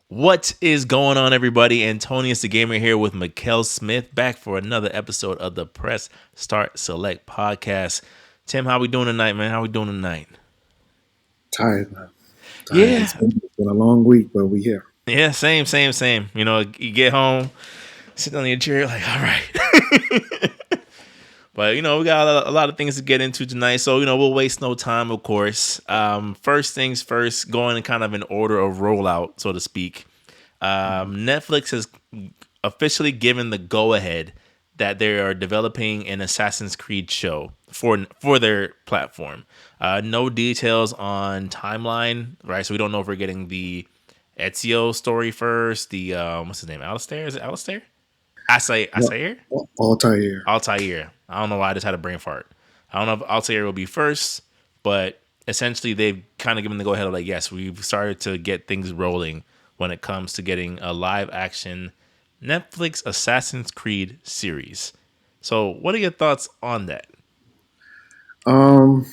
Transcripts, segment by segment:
What is going on, everybody? Antonius the Gamer here with Mykale Smith, back for another episode of the Press Start Select podcast. Tim, how we doing tonight, man? How we doing tonight? Tired, man. Tired. Yeah, It's been a long week, but we here. yeah, same. You know, you get home, sit on your chair, like, all right. But you know, we got a lot of things to get into tonight, so you know, we'll waste no time, of course. First things first, going in kind of an order of rollout, so to speak. Netflix has officially given the go ahead that they are developing an Assassin's Creed show for their platform. No details on timeline, right? So we don't know if we're getting the Ezio story first. The what's his name? Alistair? Is it Alistair? Yeah. Asair? All tired here. Altair. I don't know why I just had a brain fart. I don't know if Altair will be first, but essentially they've kind of given the go ahead of like, yes, we've started to get things rolling when it comes to getting a live action Netflix Assassin's Creed series. So, what are your thoughts on that? Um,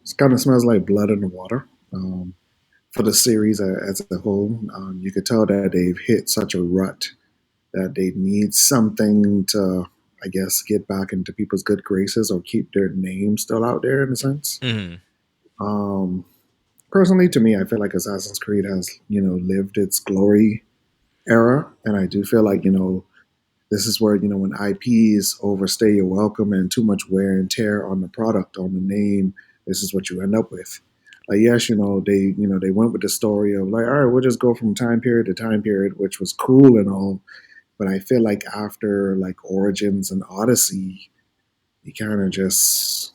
it kind of smells like blood in the water. For the series as a whole, you could tell that they've hit such a rut that they need something to, I guess, get back into people's good graces or keep their name still out there in a sense. Mm-hmm. Um, Personally, to me, I feel like Assassin's Creed has, lived its glory era, and I do feel like, this is where when IPs overstay your welcome and too much wear and tear on the product, on the name, this is what you end up with. Like yes, they went with the story of like, all right, we'll just go from time period to time period, which was cool and all. But I feel like after like Origins and Odyssey, you kind of just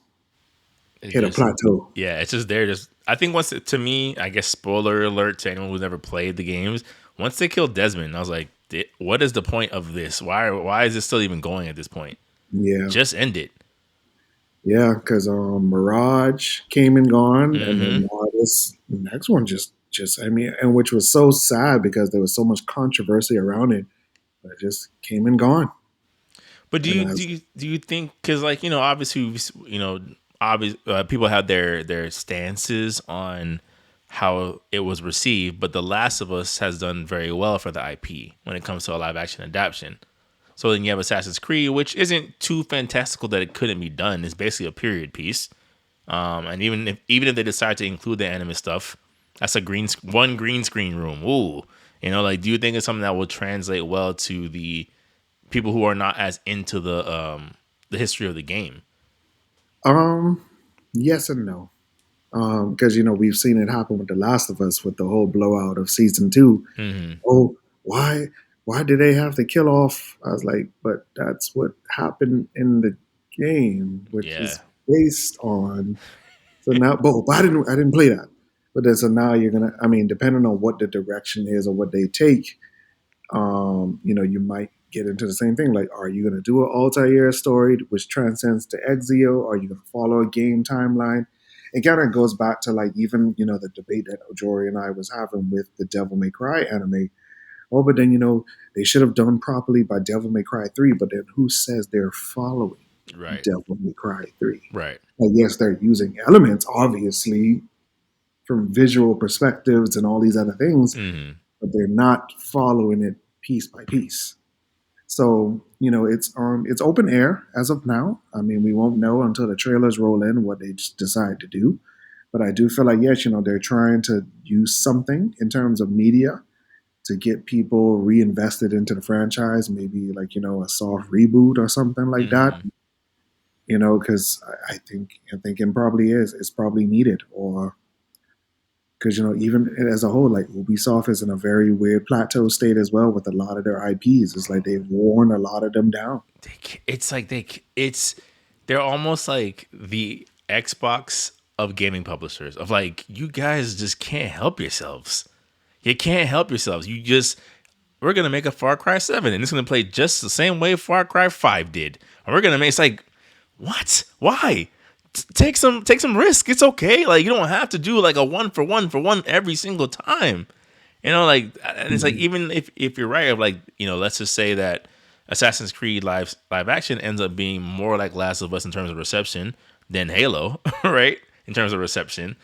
It hit a just, plateau. yeah, it's just there. Just I think once to me, I guess spoiler alert to anyone who's never played the games. Once they killed Desmond, I was like, what is the point of this? Why is this still even going at this point? Yeah, Just end it. yeah, because Mirage came and gone, and then Mm-hmm. now this next one just I mean, and which was so sad because there was so much controversy around it, but it just came and gone. But do And you as think because like you know obviously you know obvious people have their stances on how it was received, but The Last of Us has done very well for the IP when it comes to a live action adaptation. So then you have Assassin's Creed, which isn't too fantastical that it couldn't be done. It's basically a period piece. And even if they decide to include the anime stuff, that's one green screen room. Ooh, you know, like do you think it's something that will translate well to the people who are not as into the history of the game? um, yes and no, because we've seen it happen with The Last of Us with the whole blowout of season two. Hmm. Oh, why did they have to kill off? I was like, but that's what happened in the game, which Yeah. is based on. So now, but I didn't play that. But then so now you're gonna. I mean, depending on what the direction is or what they take, you might get into the same thing. Like, are you gonna do an Altair story which transcends to Exio? Are you gonna follow a game timeline? It kind of goes back to like even the debate that Jory and I was having with the Devil May Cry anime. Oh, but then they should have done properly by Devil May Cry 3. But then who says they're following Right. Devil May Cry 3? Right. Like, yes, they're using elements, obviously, from visual perspectives and all these other things, Hmm. but they're not following it piece by piece. So it's open air as of now. I mean, we won't know until the trailers roll in what they decide to do. But I do feel like yes, they're trying to use something in terms of media to get people reinvested into the franchise. Maybe like a soft reboot or something like that. Hmm. Because I think it probably is. It's probably needed, or because even as a whole, like Ubisoft is in a very weird plateau state as well with a lot of their IPs. It's like they've worn a lot of them down. It's like they're almost like the Xbox of gaming publishers. Of like you guys just can't help yourselves. You can't help yourselves. We're gonna make a Far Cry 7 and it's gonna play just the same way Far Cry 5 did. And we're gonna make it's like, what? Why? Take some risk. It's okay. Like you don't have to do like a one for one every single time. You know, like and it's like Mhm. even if you're right of like, you know, let's just say that Assassin's Creed live action ends up being more like Last of Us in terms of reception than Halo, right? In terms of reception,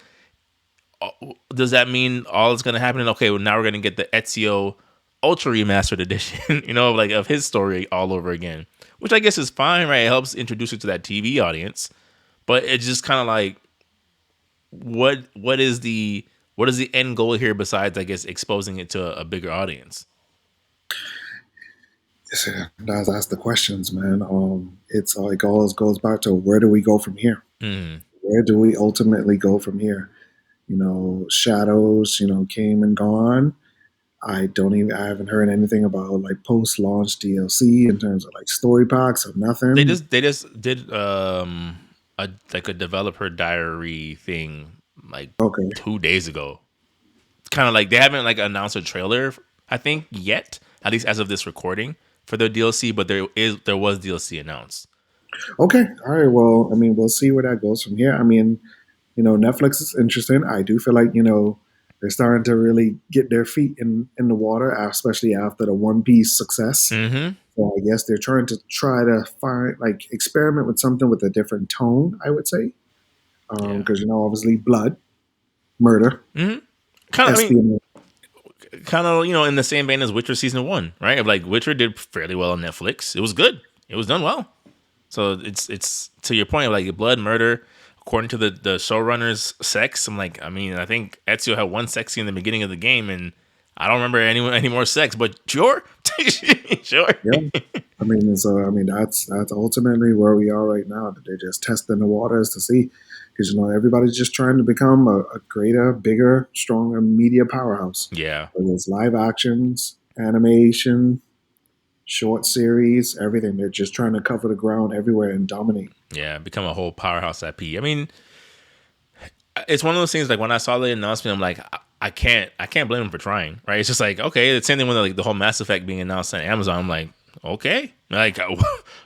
does that mean all is going to happen? Okay, well, now we're going to get the Ezio Ultra Remastered Edition, like of his story all over again, which I guess is fine, right? It helps introduce it to that TV audience, but it's just kind of like, what is the end goal here besides, I guess, exposing it to a bigger audience? That's the questions, man. It's like always goes back to where do we go from here? Mm. Where do we ultimately go from here? Shadows, came and gone. I haven't heard anything about like post-launch DLC in terms of like story packs or They nothing. just they just did a developer diary thing like Okay, 2 days ago. Kind of like they haven't like announced a trailer, I think, yet, at least as of this recording, for the DLC, but there was DLC announced. okay, all right. Well, I mean, we'll see where that goes from here. I mean, Netflix is interesting. I do feel like they're starting to really get their feet in the water, especially after the One Piece success. Mm-hmm. So I guess they're trying to find like experiment with something with a different tone. I would say Yeah. because obviously blood, murder, Mm-hmm. Kind of. I mean, espionage. kind of. In the same vein as Witcher season 1, right? Like Witcher did fairly well on Netflix. It was good. It was done well. So it's to your point of like blood, murder. According to the showrunners, sex. I'm like, I mean, I think Ezio had one sex scene in the beginning of the game, and I don't remember any more sex. But sure, sure. Yeah, I mean that's ultimately where we are right now. That they're just testing the waters to see because everybody's just trying to become a greater, bigger, stronger media powerhouse. Yeah, Whether it's live actions, animation, short series, everything. They're just trying to cover the ground everywhere and dominate. yeah. Become a whole powerhouse IP. I mean, it's one of those things. Like when I saw the announcement, I'm like, I can't blame them for trying. Right? It's just like, okay, it's the same thing with like the whole Mass Effect being announced on Amazon. I'm like, okay, like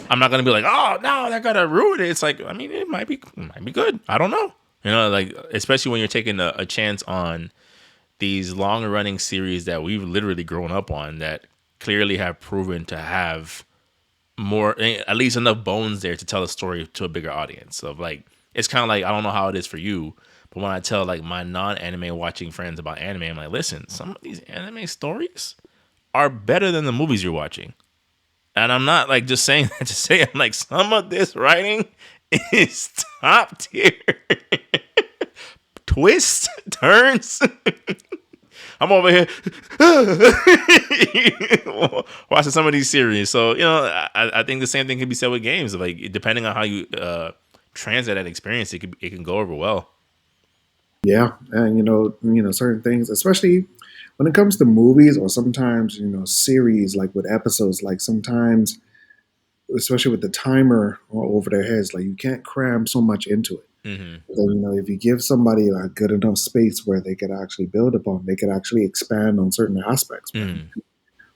I'm not gonna be like, oh no, they're gonna ruin it. It's like, I mean, it might be good. I don't know. Like especially when you're taking a chance on these long running series that we've literally grown up on that clearly have proven to have more, at least enough bones there to tell a story to a bigger audience. Of like, it's kind of like, I don't know how it is for you, but when I tell like my non-anime watching friends about anime, I'm like, listen, some of these anime stories are better than the movies you're watching. And I'm not like just saying that to say, I'm like, some of this writing is top tier. Twists, turns. I'm over here watching some of these series. So, I think the same thing can be said with games. Like, depending on how you translate that experience, it can go over well. Yeah, and certain things, especially when it comes to movies or sometimes series like with episodes, like sometimes especially with the timer over their heads, like you can't cram so much into it. Hmm. So, if you give somebody a good enough space where they could actually build upon, they could actually expand on certain aspects, man. Mm.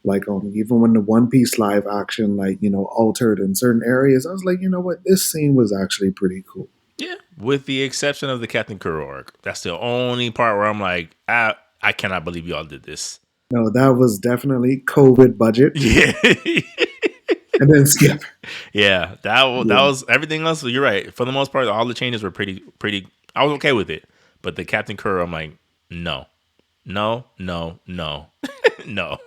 Like even when the One Piece live action, like altered in certain areas, I was like, what, this scene was actually pretty cool. Yeah, with the exception of the Captain Kuro arc. That's the only part where I'm like, I cannot believe y'all did this. No, that was definitely COVID budget, Yeah. and then skip. Yeah, that Yeah, was everything else. You're right. For the most part, all the changes were pretty. I was okay with it, but the Captain Kuro, I'm like, no, no, no, no, no.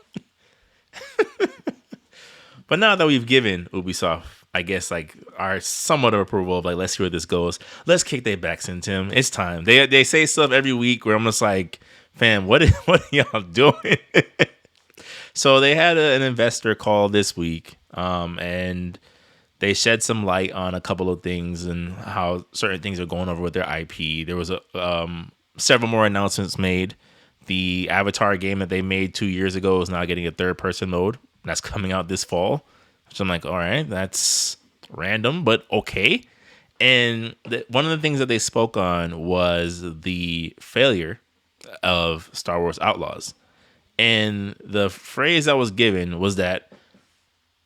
But now that we've given Ubisoft, I guess like our somewhat of approval of like, let's see where this goes. Let's kick their backs into him. It's time. They say stuff every week where I'm just like, fam, what are y'all doing? So they had an investor call this week, and they shed some light on a couple of things and how certain things are going over with their IP. There was several more announcements made. The Avatar game that they made 2 years ago is now getting a third person mode. That's coming out this fall. So I'm like, all right, that's random, but okay. And one of the things that they spoke on was the failure of Star Wars Outlaws. And the phrase that was given was that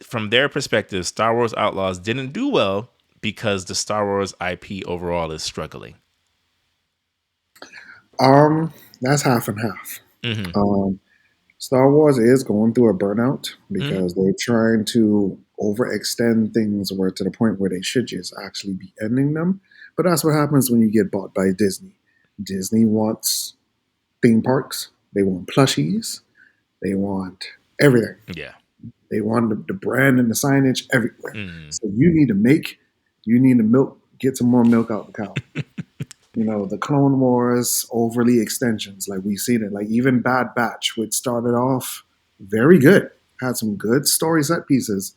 from their perspective, Star Wars Outlaws didn't do well because the Star Wars IP overall is struggling. that's half and half. Mm-hmm. Um, Star Wars is going through a burnout Mm-hmm. because they're trying to overextend things where to the point where they should just actually be ending them. But that's what happens when you get bought by Disney. Disney wants theme parks. They want plushies. They want everything. Yeah. They want the brand and the signage everywhere. Mm. So you need to milk, get some more milk out the cow. The Clone Wars overly extensions, like we've seen it. Like even Bad Batch, which started off very good, had some good story set pieces,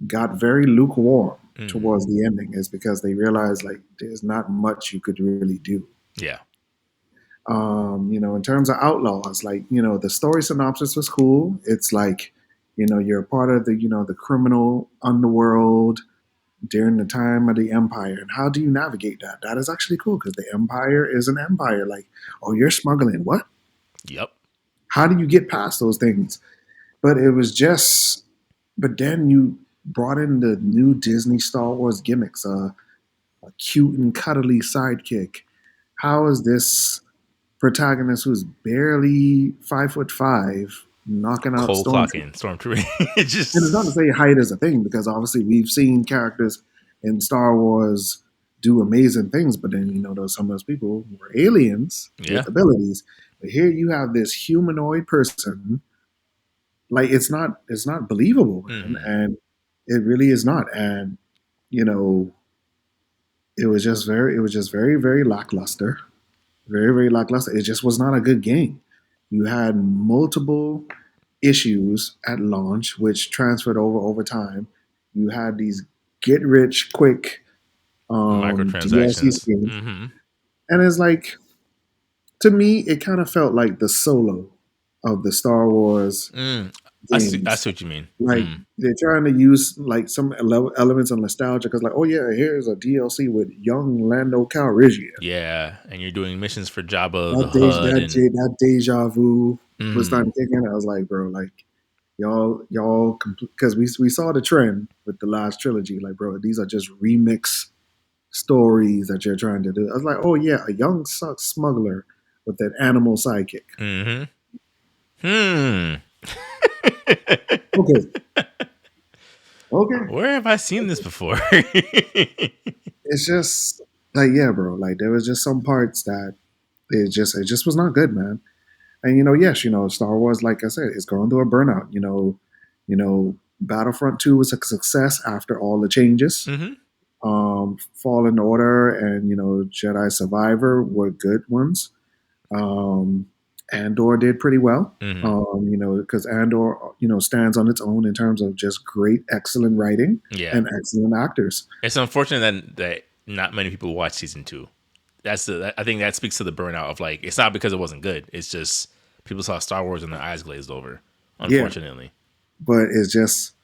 got very lukewarm Mm. towards the ending, is because they realized like there's not much you could really do. Yeah. In terms of Outlaws, like, the story synopsis was cool. It's like, you're a part of the criminal underworld during the time of the Empire. And how do you navigate that? That is actually cool because the Empire is an empire. Like, oh, you're smuggling. What? Yep. How do you get past those things? But it was just, but then you brought in the new Disney Star Wars gimmicks, a cute and cuddly sidekick. How is this protagonist who's barely 5'5" knocking out Cold stormtroopers? clocking Stormtrooper. It And it's not to just say height is a thing, because obviously we've seen characters in Star Wars do amazing things, but then some of those people were aliens yeah. with abilities. But here you have this humanoid person, like it's not believable, man, Mm. and it really is not. And you know, it was just very very lackluster, very very lackluster. It just was not a good game. You had multiple issues at launch, which transferred over time. You had these get rich quick DLC Microtransactions. schemes, Mm-hmm. and it's like, to me, it kind of felt like the Solo of the Star Wars Mm. I games. see what you mean. Like Mm. they're trying to use like some elements of nostalgia, because like, oh yeah, here's a DLC with young Lando Calrissian. Yeah, and you're doing missions for Jabba That the Hutt and that deja vu was mm. starting to kick in. I was like, bro, like y'all, because we saw the trend with the last trilogy. Like, bro, these are just remix stories that you're trying to do. I was like, oh yeah, a young smuggler with that animal sidekick. Mm-hmm. Hmm. Okay, okay. Where have I seen this before? It's just like, yeah, bro. Like there was just some parts that it just was not good, man. And yes, Star Wars, like I said, is going through a burnout. Battlefront 2 was a success after all the changes. Mm-hmm. Fallen Order and Jedi Survivor were good ones. Um, Andor did pretty well. Mm-hmm. Because Andor, stands on its own in terms of just great, excellent writing Yeah. and excellent actors. It's unfortunate that not many people watch season 2. I think that speaks to the burnout of like it's not because it wasn't good. It's just people saw Star Wars and their eyes glazed over. Yeah, Unfortunately. but it's just,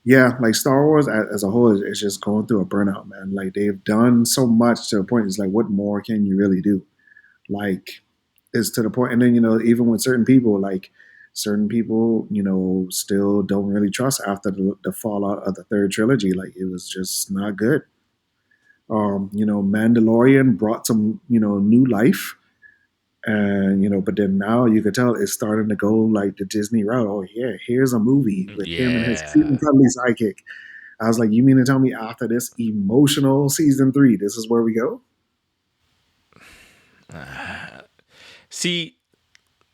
yeah, like Star Wars as a whole is just going through a burnout, man. Like they've done so much to the point. It's like, what more can you really do? Like, it's to the point, and then even with certain people, like certain people, still don't really trust after the fallout of the third trilogy. Like it was just not good. Mandalorian brought some new life, and but then now you could tell it's starting to go like the Disney route. Oh yeah, here's a movie with him and his cute Yeah. and cuddly sidekick. I was like, you mean to tell me after this emotional season 3, this is where we go? See,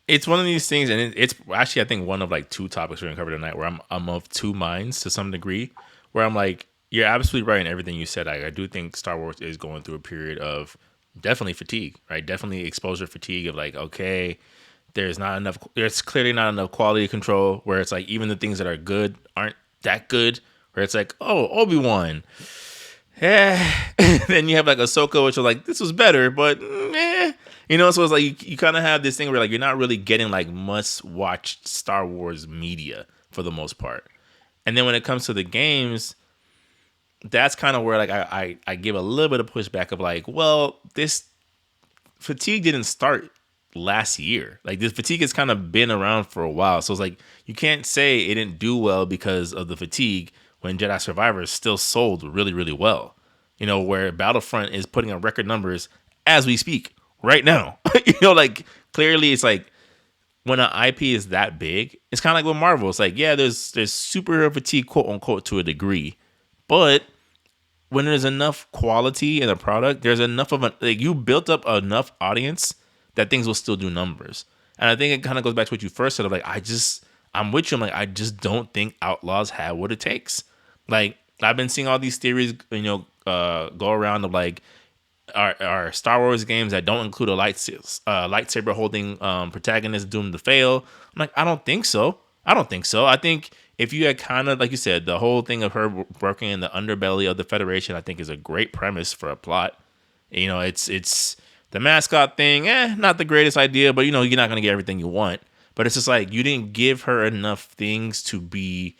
it's one of these things, and it's actually I think one of like 2 topics we're gonna cover tonight where I'm of 2 minds to some degree. Where I'm like, you're absolutely right in everything you said. I do think Star Wars is going through a period of definitely fatigue, right? Definitely exposure fatigue of like, okay, there's clearly not enough quality control, where it's like even the things that are good aren't that good, where it's like, oh, Obi-Wan. Yeah. Then you have like Ahsoka, which was like, this was better, but so it's like you kind of have this thing where like you're not really getting like must watch Star Wars media for the most part. And then when it comes to the games, that's kind of where like I give a little bit of pushback of like, well, this fatigue didn't start last year. Like this fatigue has kind of been around for a while. So it's like you can't say it didn't do well because of the fatigue when Jedi Survivor still sold really, really well. Where Battlefront is putting up record numbers as we speak right now. Like clearly it's like when an IP is that big, it's kind of like with Marvel. It's like, yeah, there's superhero fatigue, quote unquote, to a degree, but when there's enough quality in a product, there's enough of like you built up enough audience that things will still do numbers. And I think it kind of goes back to what you first said of like, I'm with you. I'm like, I just don't think Outlaws have what it takes. Like, I've been seeing all these theories, go around of like, are Star Wars games that don't include a lightsaber holding protagonist doomed to fail. I'm like, I don't think so. I think if you had kind of, like you said, the whole thing of her working in the underbelly of the Federation, I think is a great premise for a plot. It's the mascot thing, not the greatest idea, but you're not gonna get everything you want. But it's just like you didn't give her enough things to be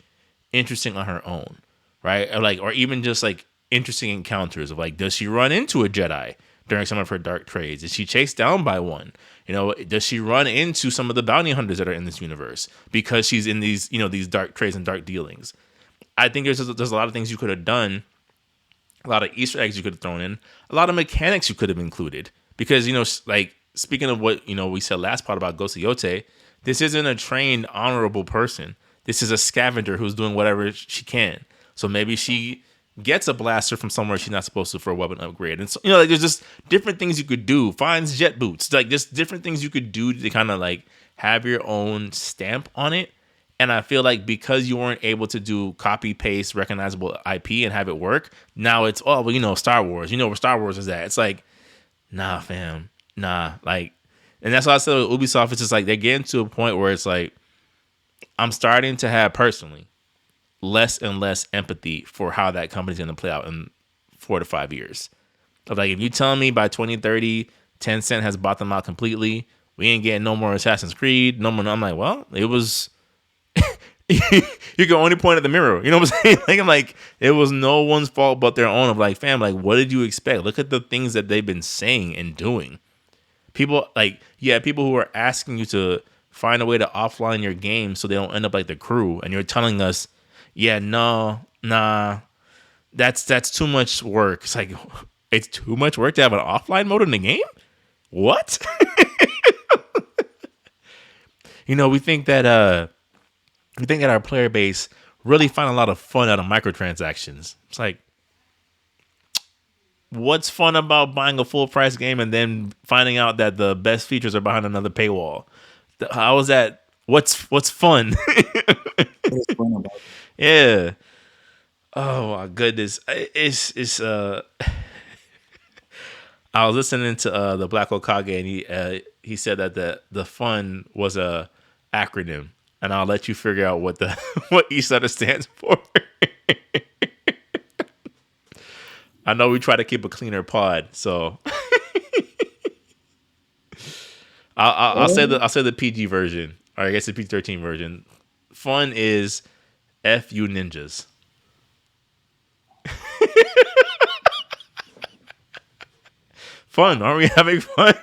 interesting on her own, right? Or even just like interesting encounters of like, does she run into a Jedi during some of her dark trades? Is she chased down by one? Does she run into some of the bounty hunters that are in this universe because she's in these these dark trades and dark dealings? I think there's a lot of things you could have done, a lot of Easter eggs you could have thrown in, a lot of mechanics you could have included. Because like speaking of what we said last part about Ghost Yote, this isn't a trained, honorable person. This is a scavenger who's doing whatever she can. So maybe she gets a blaster from somewhere she's not supposed to for a weapon upgrade. And so, like there's just different things you could do. Finds jet boots. Like just different things you could do to kind of like have your own stamp on it. And I feel like because you weren't able to do copy paste recognizable IP and have it work, now it's Star Wars. Where Star Wars is at. It's like, nah, fam. Nah. Like, and that's why I said with Ubisoft, it's just like they're getting to a point where it's like I'm starting to have personally less and less empathy for how that company's going to play out in 4 to 5 years. Of like, if you tell me by 2030, Tencent has bought them out completely, we ain't getting no more Assassin's Creed, no more. I'm like, well, it was. You can only point at the mirror. You know what I'm saying? Like, I'm like, it was no one's fault but their own. Of like, fam, like, what did you expect? Look at the things that they've been saying and doing. People people who are asking you to find a way to offline your game so they don't end up like the crew, and you're telling us, yeah, no, nah, that's too much work. It's like, it's too much work to have an offline mode in the game? What? We think that our player base really find a lot of fun out of microtransactions. It's like, what's fun about buying a full price game and then finding out that the best features are behind another paywall? How is that? What's fun? What is fun about it? Yeah. Oh my goodness. It's I was listening to the Black Okage, and he said that the fun was a acronym, and I'll let you figure out what what each letter stands for. I know we try to keep a cleaner pod, so I'll say the PG version, or I guess the PG-13 version. Fun is F you ninjas. Fun, aren't we having fun?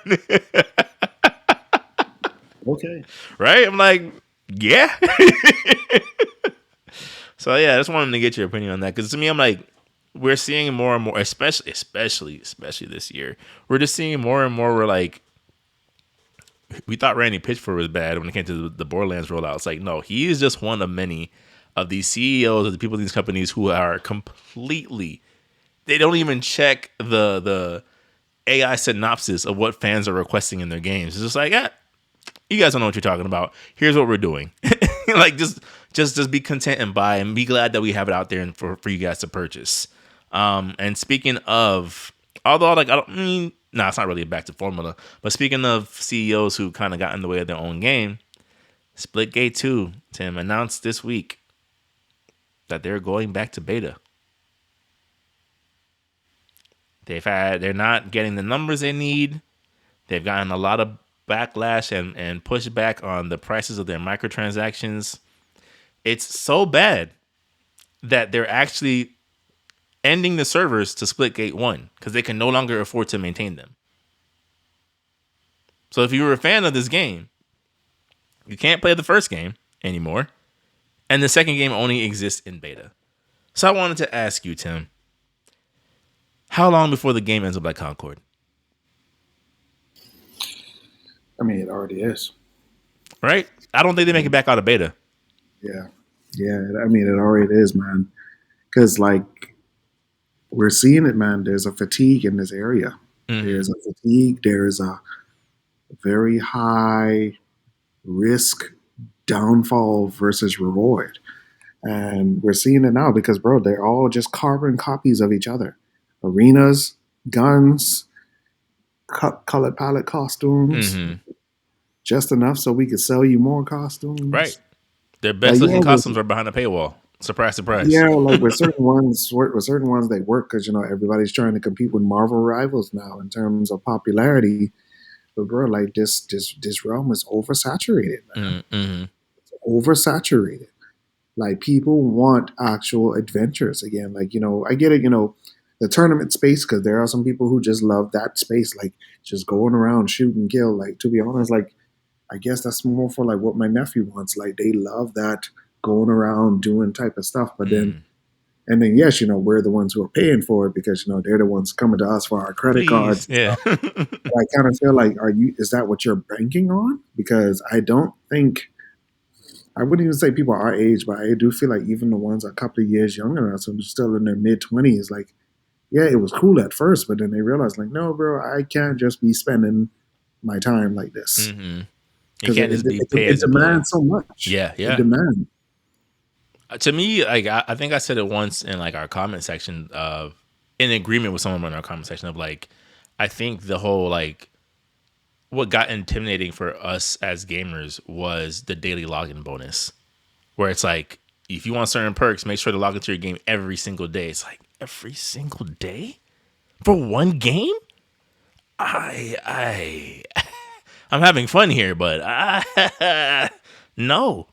Okay. Right? I'm like, yeah. So yeah, I just wanted to get your opinion on that, because to me, I'm like, we're seeing more and more, especially this year, we're just seeing more and more. We're like, we thought Randy Pitchford was bad when it came to the Borderlands rollout. It's like, no, he is just one of many of these CEOs of the people in these companies who are completely, they don't even check the AI synopsis of what fans are requesting in their games. It's just like, you guys don't know what you're talking about. Here's what we're doing. Like, just be content and buy, and be glad that we have it out there and for you guys to purchase. And speaking of, although like it's not really a back to formula, but speaking of CEOs who kind of got in the way of their own game, Splitgate 2, Tim, announced this week that they're going back to beta. They're not getting the numbers they need. They've gotten a lot of backlash and pushback on the prices of their microtransactions. It's so bad that they're actually ending the servers to Splitgate 1 because they can no longer afford to maintain them. So if you were a fan of this game, you can't play the first game anymore, and the second game only exists in beta. So I wanted to ask you, Tim, how long before the game ends up like Concord? I mean, it already is. Right? I don't think they make it back out of beta. Yeah. I mean, it already is, man. Because like, we're seeing it, man. There's a fatigue in this area. Mm-hmm. There's a fatigue. There's a very high risk downfall versus reward. And we're seeing it now because, bro, they're all just carbon copies of each other. Arenas, guns, colored palette costumes, Mm-hmm. just enough so we could sell you more Right. costumes. Their Like, best looking costumes are behind a paywall. Surprise, surprise. yeah, like with certain ones they work because everybody's trying to compete with Marvel rivals now in terms of popularity. But bro, like this realm is oversaturated, man. Mm-hmm. It's oversaturated. Like people want actual adventures again. Like I get it. The tournament space because there are some people who just love that space, like just going around shoot and kill. Like to be honest, like I guess that's more for like what my nephew wants. Like they love that going around doing type of stuff. But then and then yes, we're the ones who are paying for it because they're the ones coming to us for our credit Please. cards and Yeah. stuff. But I kind of feel like, is that what you're banking on? Because I don't think I wouldn't even say people our age, but I do feel like even the ones a couple of years younger than us, who are still in their mid-20s, like, yeah, it was cool at first, but then they realized, like, no, bro, I can't just be spending my time like this Mm-hmm. You because can't just be pay it as you play. demands so much. Yeah, It yeah. demands. To me, like I think I said it once in like our comment section in agreement with someone in our comment section of like, I think the whole like what got intimidating for us as gamers was the daily login bonus, where it's like if you want certain perks, make sure to log into your game every single day. It's like every single day for one game. I I'm having fun here, but no,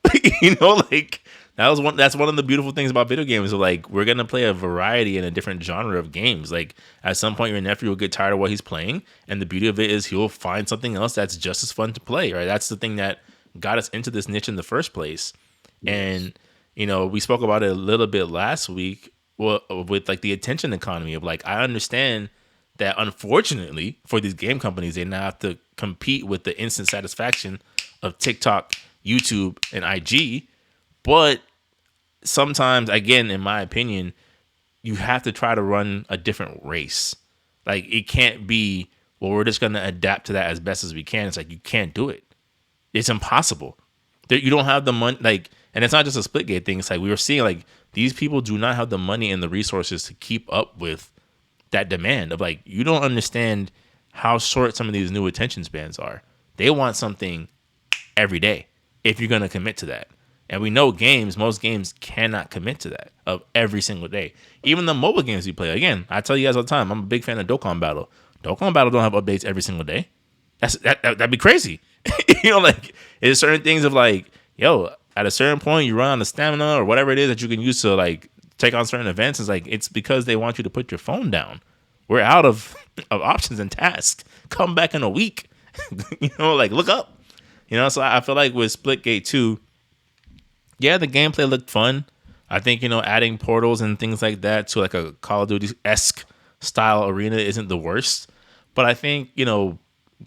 like that's one of the beautiful things about video games. Like we're gonna play a variety and a different genre of games. Like at some point, your nephew will get tired of what he's playing, and the beauty of it is he'll find something else that's just as fun to play. Right? That's the thing that got us into this niche in the first place. Yes. And we spoke about it a little bit last week. Well, with like the attention economy of like, I understand that unfortunately for these game companies, they now have to compete with the instant satisfaction of TikTok, YouTube, and IG. But sometimes, again, in my opinion, you have to try to run a different race. Like it can't be, well, we're just gonna adapt to that as best as we can. It's like you can't do it. It's impossible. You don't have the money, like, and it's not just a Splitgate thing. It's like we were seeing, like these people do not have the money and the resources to keep up with that demand of like you don't understand how short some of these new attention spans are. They want something every day if you're gonna commit to that. And we know most games cannot commit to that of every single day. Even the mobile games we play. Again, I tell you guys all the time, I'm a big fan of Dokkan Battle. Dokkan Battle don't have updates every single day. That'd be crazy. Like there's certain things of like, yo, at a certain point you run out of stamina or whatever it is that you can use to like take on certain events. It's because they want you to put your phone down. We're out of options and tasks. Come back in a week. Like look up. So I feel like with Splitgate 2, yeah, the gameplay looked fun. I think, adding portals and things like that to like a Call of Duty-esque style arena isn't the worst. But I think,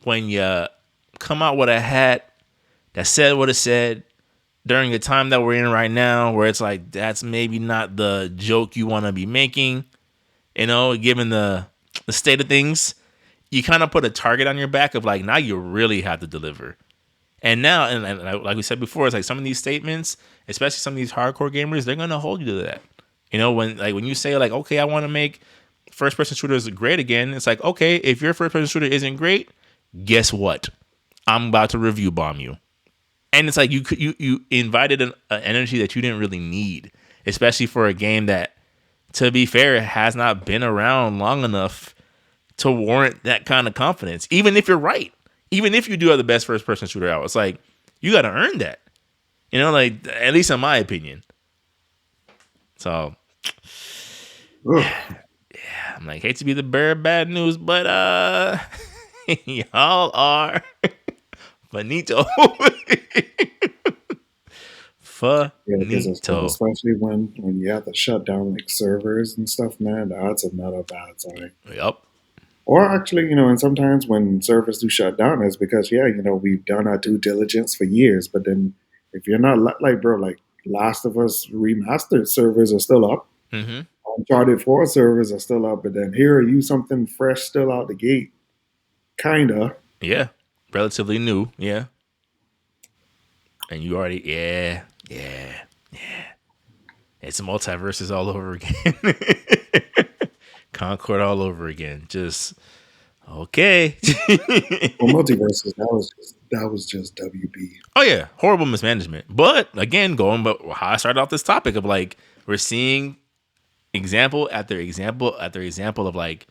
when you come out with a hat that said what it said during the time that we're in right now, where it's like, that's maybe not the joke you want to be making, given the state of things, you kind of put a target on your back of like, now you really have to deliver. And now, and like we said before, it's like some of these statements, especially some of these hardcore gamers, they're going to hold you to that. When you say like, okay, I want to make first-person shooters great again, it's like, okay, if your first-person shooter isn't great, guess what? I'm about to review bomb you. And it's like you invited an energy that you didn't really need, especially for a game that, to be fair, has not been around long enough to warrant that kind of confidence. Even if you're right, even if you do have the best first-person shooter out, it's like you got to earn that. Like at least in my opinion. So, Ugh. yeah, I'm like, hate to be the bearer of bad news, but y'all are finito. Yeah, because Finito. especially when you have to shut down like servers and stuff, man, the odds are not a bad sign. Yep. Or actually, and sometimes when servers do shut down, it's because we've done our due diligence for years. But then if you're not like bro, like Last of Us remastered servers are still up, Mm-hmm. Uncharted 4 servers are still up, but then here are you something fresh still out the gate, kinda. Yeah. relatively new, yeah. And you already, yeah. It's multiverses all over again. Concord all over again. Just okay. Well, multiverses, that was just WB. Oh yeah, horrible mismanagement. But again, going but how I started off this topic of like we're seeing example after example after example of like,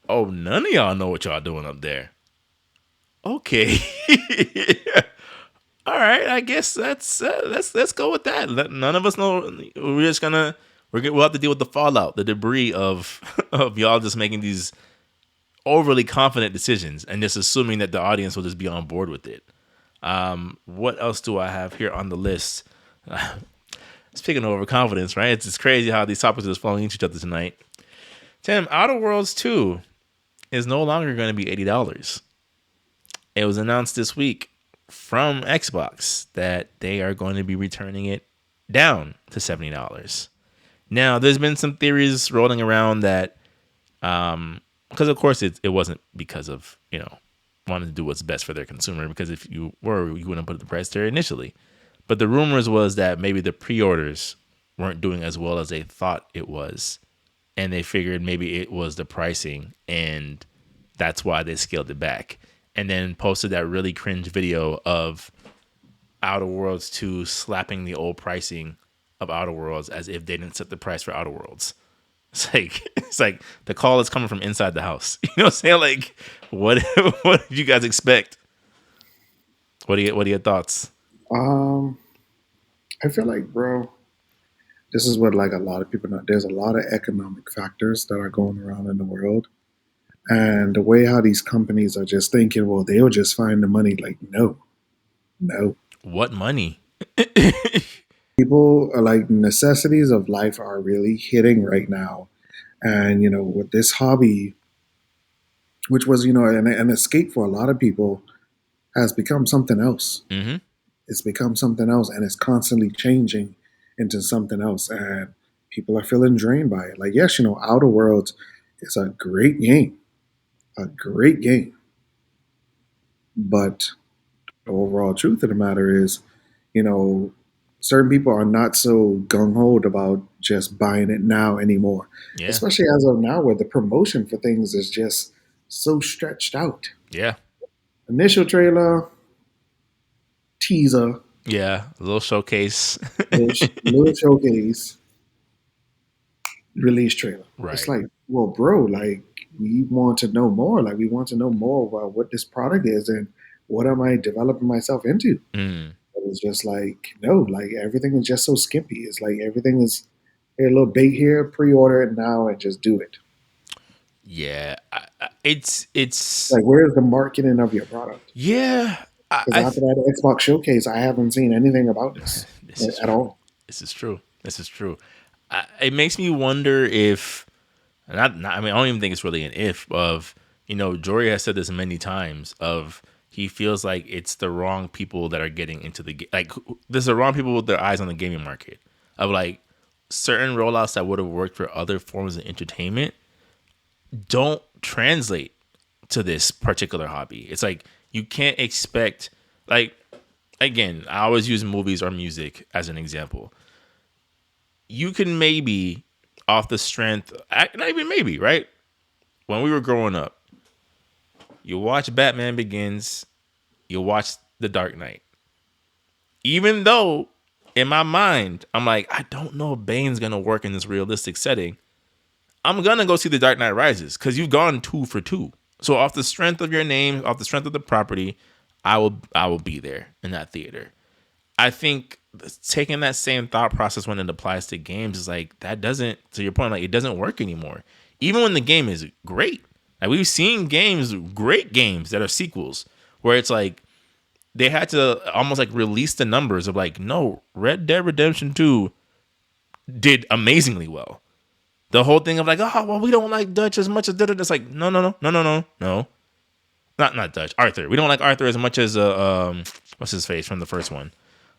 oh, none of y'all know what y'all doing up there. Okay. All right, I guess let's go with that. None of us know. We'll have to deal with the fallout, the debris of of y'all just making these overly confident decisions and just assuming that the audience will just be on board with it. What else do I have here on the list? Speaking of overconfidence, right? It's crazy how these topics are just flowing into each other tonight. Tim, Outer Worlds 2 is no longer going to be $80. It was announced this week from Xbox that they are going to be returning it down to $70. Now, there's been some theories rolling around that, because of course it wasn't because of, wanting to do what's best for their consumer, because if you were, you wouldn't put the price there initially. But the rumors was that maybe the pre-orders weren't doing as well as they thought it was. And they figured maybe it was the pricing, and that's why they scaled it back. And then posted that really cringe video of Outer Worlds 2 slapping the old pricing of Outer Worlds as if they didn't set the price for Outer Worlds. It's like the call is coming from inside the house. You know what I'm saying? Like, what did you guys expect? What are your thoughts? I feel like, bro, this is what like a lot of people know. There's a lot of economic factors that are going around in the world, and the way how these companies are just thinking, well, they'll just find the money. Like, no. What money? People are like necessities of life are really hitting right now, and with this hobby, which was an escape for a lot of people, has become something else. Mm-hmm. It's become something else, and it's constantly changing into something else, and people are feeling drained by it. Like, yes, Outer Worlds is a great game, but the overall truth of the matter is, you know, certain people are not so gung ho about just buying it now anymore, Yeah. especially as of now, where the promotion for things is just so stretched out. Yeah. Initial trailer, teaser, Yeah. A little showcase. little showcase, release trailer. Right. It's like, well, bro, like we want to know more. Like we want to know more about what this product is and what am I developing myself into. Mm. But it's just like no, like everything is just so skimpy. It's like everything is a little bait here, pre-order it now, and just do it. Yeah. It's like where's the marketing of your product? Yeah. Because after that Xbox showcase, I haven't seen anything about this at all. This is true. It makes me wonder if, I mean, I don't even think it's really an if of, Jory has said this many times of he feels like it's the wrong people that are getting into the, like, there's the wrong people with their eyes on the gaming market of like certain rollouts that would have worked for other forms of entertainment don't translate to this particular hobby. It's like, you can't expect, like, again, I always use movies or music as an example. You can maybe, off the strength, not even maybe, right? When we were growing up, you watch Batman Begins, you watch The Dark Knight. Even though, in my mind, I'm like, I don't know if Bane's going to work in this realistic setting, I'm going to go see The Dark Knight Rises because you've gone 2 for 2. So off the strength of your name, off the strength of the property, I will be there in that theater. I think taking that same thought process when it applies to games is like, that doesn't, to your point, like it doesn't work anymore. Even when the game is great. Like we've seen great games that are sequels where it's like they had to almost like release the numbers of like, no, Red Dead Redemption 2 did amazingly well. The whole thing of like, oh, well, we don't like Dutch as much as Dutch. It's like, no. Not Dutch. Arthur. We don't like Arthur as much as what's his face from the first one.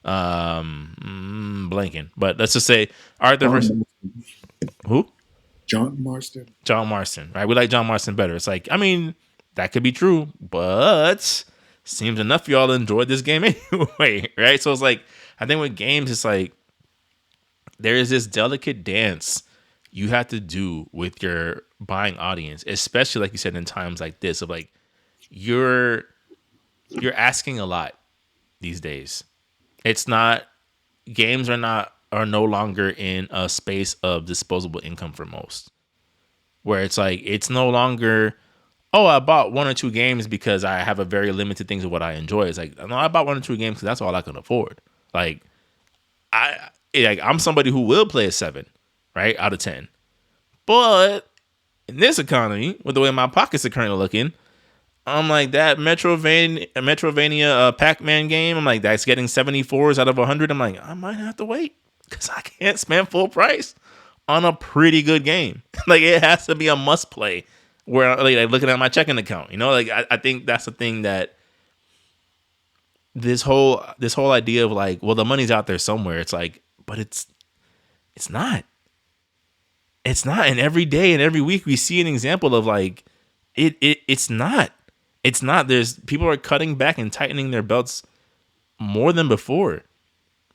Blanking. But let's just say Arthur versus who? John Marston. John Marston. Right? We like John Marston better. It's like, I mean, that could be true, but seems enough for y'all to enjoy this game anyway, right? So it's like, I think with games, it's like there is this delicate dance you have to do with your buying audience, especially like you said in times like this of like you're asking a lot these days. It's not games are no longer in a space of disposable income for most. Where it's like it's no longer, oh, I bought one or two games because I have a very limited things of what I enjoy. It's like, no, I bought one or two games because that's all I can afford. Like I'm somebody who will play a 7, right, out of 10. But in this economy, with the way my pockets are currently looking, I'm like that Metrovania Pac-Man game. I'm like, that's getting 74s out of 100. I'm like, I might have to wait because I can't spend full price on a pretty good game. Like, it has to be a must play where like looking at my checking account, like I think that's the thing that this whole idea of like, well, the money's out there somewhere. It's like, but it's not. It's not. And every day and every week we see an example of like it's not. It's not. There's people are cutting back and tightening their belts more than before.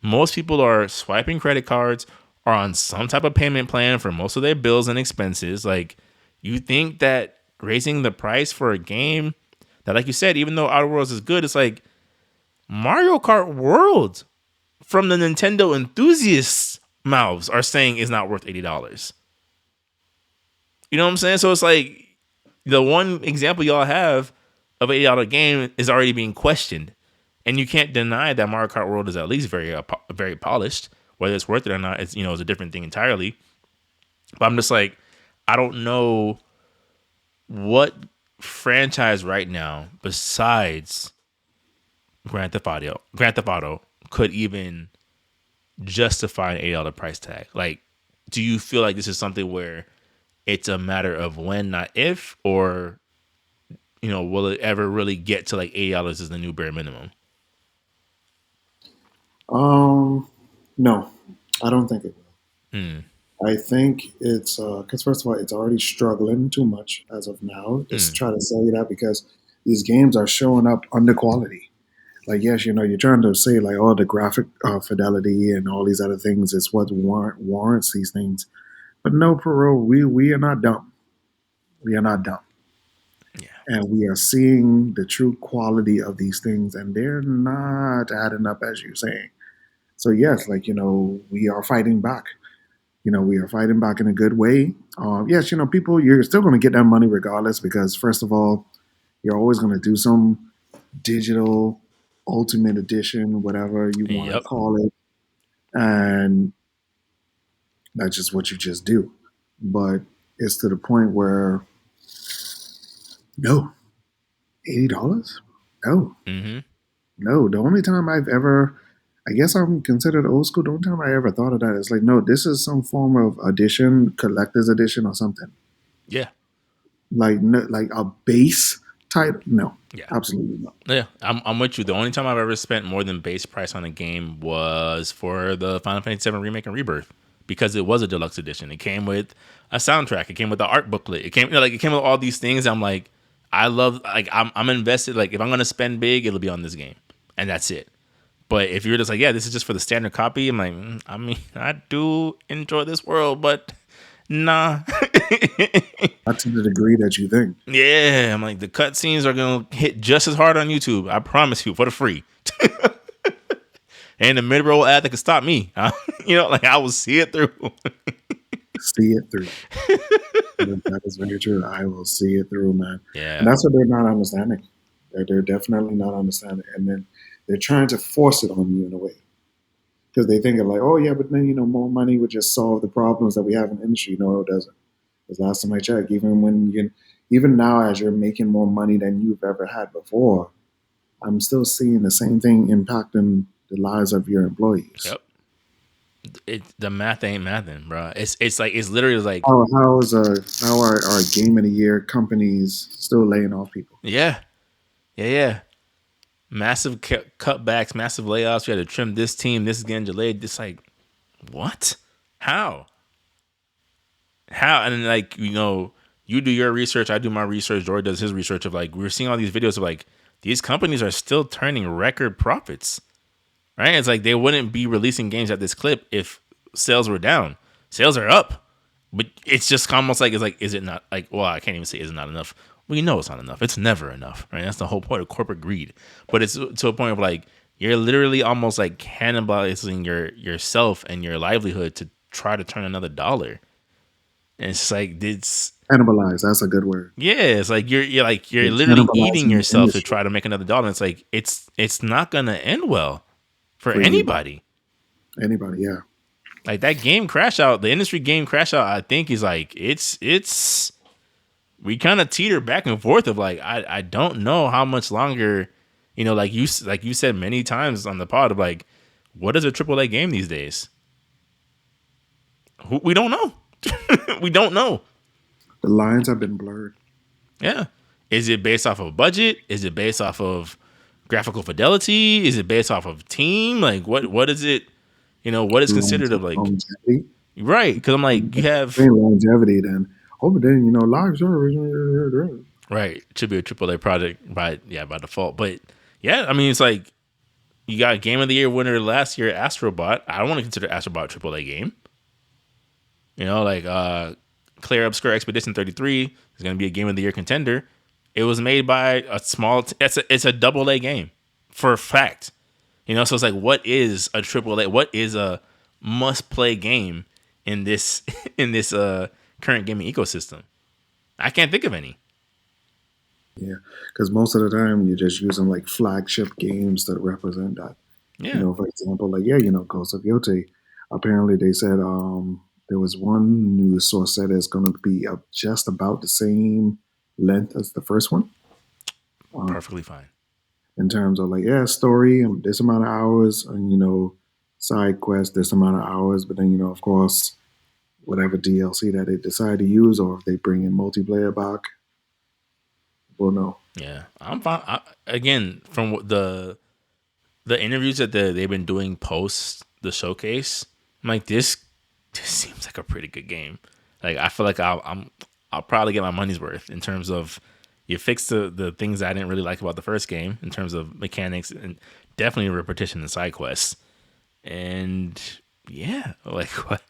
Most people are swiping credit cards, are on some type of payment plan for most of their bills and expenses. Like, you think that raising the price for a game that, like you said, even though Outer Worlds is good, it's like Mario Kart World from the Nintendo enthusiasts' mouths are saying is not worth $80. You know what I'm saying? So it's like the one example y'all have of $80 game is already being questioned. And you can't deny that Mario Kart World is at least very polished. Whether it's worth it or not, it's a different thing entirely. But I'm just like, I don't know what franchise right now besides Grand Theft Auto could even justify an $80 price tag. Like, do you feel like this is something where it's a matter of when, not if, or will it ever really get to like $80 is the new bare minimum? No, I don't think it will. Hmm. I think it's because first of all, it's already struggling too much as of now. Just try to sell you that because these games are showing up under quality. Like, yes, you're trying to say like, oh, the graphic fidelity and all these other things is what warrants these things. But no, Perot, we are not dumb. We are not dumb. Yeah. And we are seeing the true quality of these things, and they're not adding up as you're saying. So yes, like we are fighting back. We are fighting back in a good way. Yes, people, you're still going to get that money regardless because first of all, you're always going to do some digital ultimate edition, whatever you want to call it, and that's just what you just do. But it's to the point where no, $80, no, no. The only time I've ever I guess I'm considered old school. The only time I ever thought of that is like, no, this is some form of edition, collector's edition or something. Yeah. Like a base type. No. Yeah. Absolutely not. Yeah, I'm with you. The only time I've ever spent more than base price on a game was for the Final Fantasy VII Remake and Rebirth because it was a deluxe edition. It came with a soundtrack. It came with the art booklet. It came it came with all these things. I'm like, I love I'm invested. Like, if I'm gonna spend big, it'll be on this game, and that's it. But if you're just like, yeah, this is just for the standard copy, I'm like, I mean, I do enjoy this world, but nah. Not to the degree that you think. Yeah, I'm like, the cutscenes are going to hit just as hard on YouTube. I promise you, for the free. And the mid-roll ad that can stop me. Like, I will see it through. See it through. That is very true. I will see it through, man. Yeah. And that's what they're not understanding. They're definitely not understanding. And then they're trying to force it on you in a way. Because they think of like, oh, yeah, but then, more money would just solve the problems that we have in the industry. No, it doesn't. Because last time I checked, even now as you're making more money than you've ever had before, I'm still seeing the same thing impacting the lives of your employees. Yep. The math ain't mathing, bro. It's literally like, how are game of the year companies still laying off people? Yeah. Massive cutbacks, massive layoffs. We had to trim this team. This is getting delayed. It's like, what? How? And like, you do your research, I do my research, Jory does his research of like, we're seeing all these videos of like these companies are still turning record profits. Right? It's like they wouldn't be releasing games at this clip if sales were down. Sales are up, but it's just almost like it's like, is it not like? Well, I can't even say is it not enough. We know it's not enough. It's never enough, right? That's the whole point of corporate greed. But it's to a point of like you're literally almost like cannibalizing yourself and your livelihood to try to turn another dollar. And it's like it's Cannibalize. That's a good word. yeah, it's like you're You're literally eating cannibalizing the yourself to industry. try to make another dollar. And it's like it's not gonna end well for For anybody. anybody. Anybody, yeah. Like that game crash out, the industry game crash out, I think is like it's we kind of teeter back and forth of like I don't know how much longer, like you said many times on the pod of like what is a AAA game these days? We don't know. We don't know. The lines have been blurred. Yeah. Is it based off of budget? Is it based off of graphical fidelity? Is it based off of team? Like what is it? What is considered of like Longevity. right? Because I'm like you have Longevity then. Oh, but then live service. right. It should be a AAA project by default. But yeah, I mean it's like you got Game of the Year winner last year, Astrobot. I don't want to consider Astrobot a AAA game. Clear Obscure Expedition 33 is going to be a Game of the Year contender. It was made by a small. It's a double A game, for a fact. So it's like, what is a AAA? What is a must play game in this current gaming ecosystem? I can't think of any. Yeah, because most of the time you're just using like flagship games that represent that. Yeah, For example, like Ghost of Yote. Apparently, they said there was one news source said it's going to be just about the same length as the first one. perfectly fine. In terms of like story and this amount of hours, and side quest this amount of hours, but then of course whatever DLC that they decide to use, or if they bring in multiplayer back, we'll know. Yeah, I'm fine. Again, from the interviews that they've been doing post the showcase, I'm like this seems like a pretty good game. Like I feel like I'll probably get my money's worth in terms of you fix the things I didn't really like about the first game in terms of mechanics and definitely repetition and side quests. And yeah, like what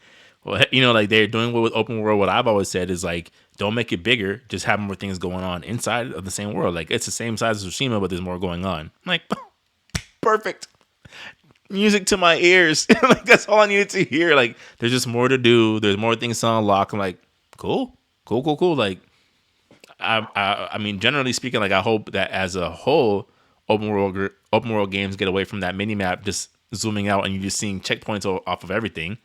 like they're doing with open world. What I've always said is like don't make it bigger, just have more things going on inside of the same world. Like it's the same size as Tsushima, but there's more going on. I'm like perfect. Music to my ears. Like that's all I needed to hear. Like there's just more to do. There's more things to unlock. I'm like, cool. Like I mean, generally speaking, like I hope that as a whole, open world games get away from that mini map, just zooming out and you're just seeing checkpoints off of everything.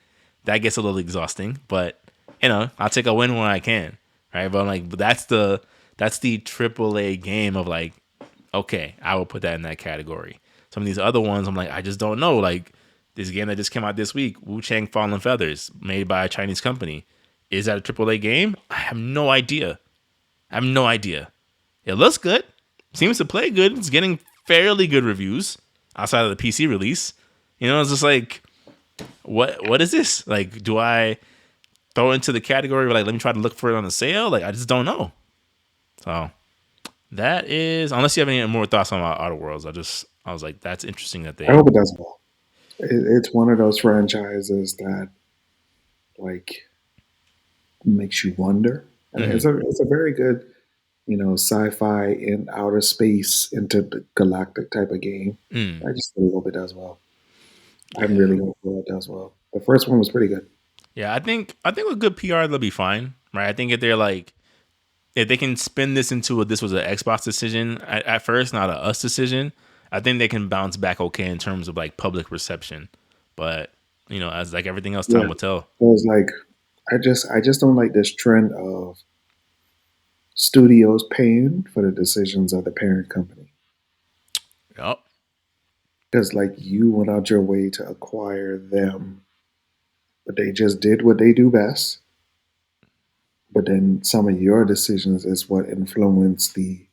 That gets a little exhausting, but I'll take a win when I can, right? But I'm like, that's the AAA game of like, okay, I will put that in that category. Some of these other ones, I'm like, I just don't know. Like this game that just came out this week, Wu Chang Fallen Feathers, made by a Chinese company. Is that a AAA game? I have no idea. It looks good. Seems to play good. It's getting fairly good reviews outside of the PC release. It's just like, what is this? Like, do I throw it into the category of like, let me try to look for it on the sale? Like, I just don't know. So that is, unless you have any more thoughts on Outer Worlds, I was like, that's interesting that they. I hope it does well. It's one of those franchises that like makes you wonder. And it's a very good, sci-fi in outer space intergalactic type of game. I just really hope it does well. I'm really hopeful it does well. The first one was pretty good. Yeah, I think with good PR they'll be fine, right? I think if they're like, if they can spin this into this was an Xbox decision at first, not a us decision, I think they can bounce back okay in terms of like public reception. But as like everything else, time will tell. It was like I just don't like this trend of studios paying for the decisions of the parent company. Yep. Because like you went out your way to acquire them, but they just did what they do best. But then some of your decisions is what influenced the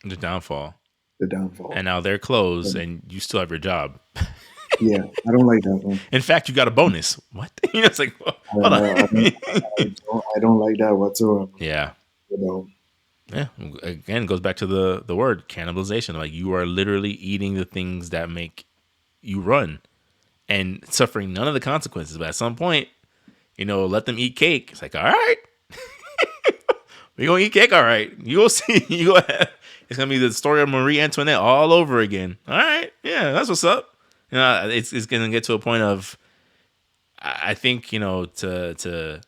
downfall. The downfall. And now they're closed, and you still have your job. Yeah, I don't like that one. In fact, you got a bonus. What? It's like, hold on. I don't like that whatsoever. Yeah. Yeah, again, it goes back to the word cannibalization. Like you are literally eating the things that make you run and suffering none of the consequences. But at some point, let them eat cake. It's like, all right, we gonna eat cake. All right, you will see. It's gonna be the story of Marie Antoinette all over again. All right, yeah, that's what's up. It's gonna get to a point of, I think, to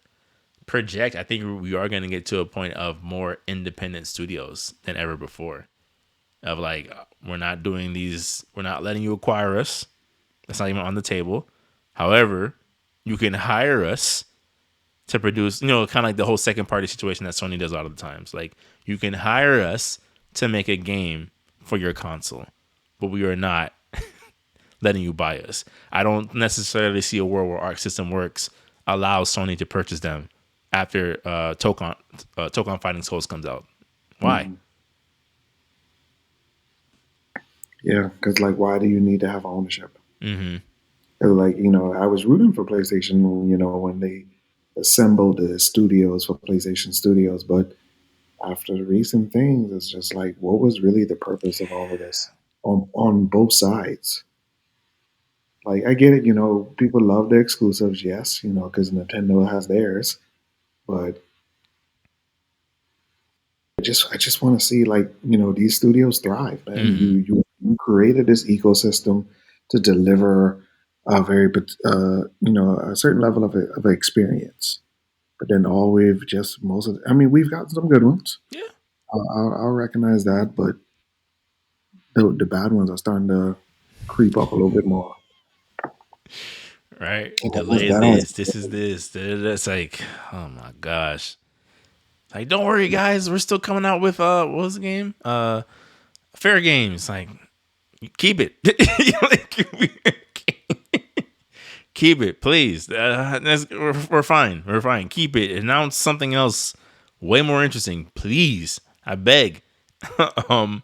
project. I think we are gonna get to a point of more independent studios than ever before. Of like, we're not doing these. We're not letting you acquire us. That's not even on the table. However, you can hire us to produce, kind of like the whole second party situation that Sony does a lot of the times. Like, you can hire us to make a game for your console, but we are not letting you buy us. I don't necessarily see a world where Arc System Works allows Sony to purchase them after Tokon Fighting Souls comes out. Why? Mm. Yeah, because like, why do you need to have ownership? Mm-hmm. 'Cause, like, I was rooting for PlayStation, when they assembled the studios for PlayStation Studios, but after the recent things, it's just like, what was really the purpose of all of this on both sides? Like, I get it, people love the exclusives, yes, because Nintendo has theirs, but I just want to see, like, these studios thrive, man. Mm-hmm. You created this ecosystem to deliver a very a certain level of experience, but then all we've just most of I mean, we've got some good ones. Yeah. I'll recognize that, but the bad ones are starting to creep up a little bit more. Right. And Delay that was this. This is this. It's like, oh my gosh. Like, don't worry, guys. We're still coming out with what was the game? Fair Games. Like, keep it. Keep it, please. We're fine. We're fine. Keep it. Announce something else way more interesting, please. I beg. um,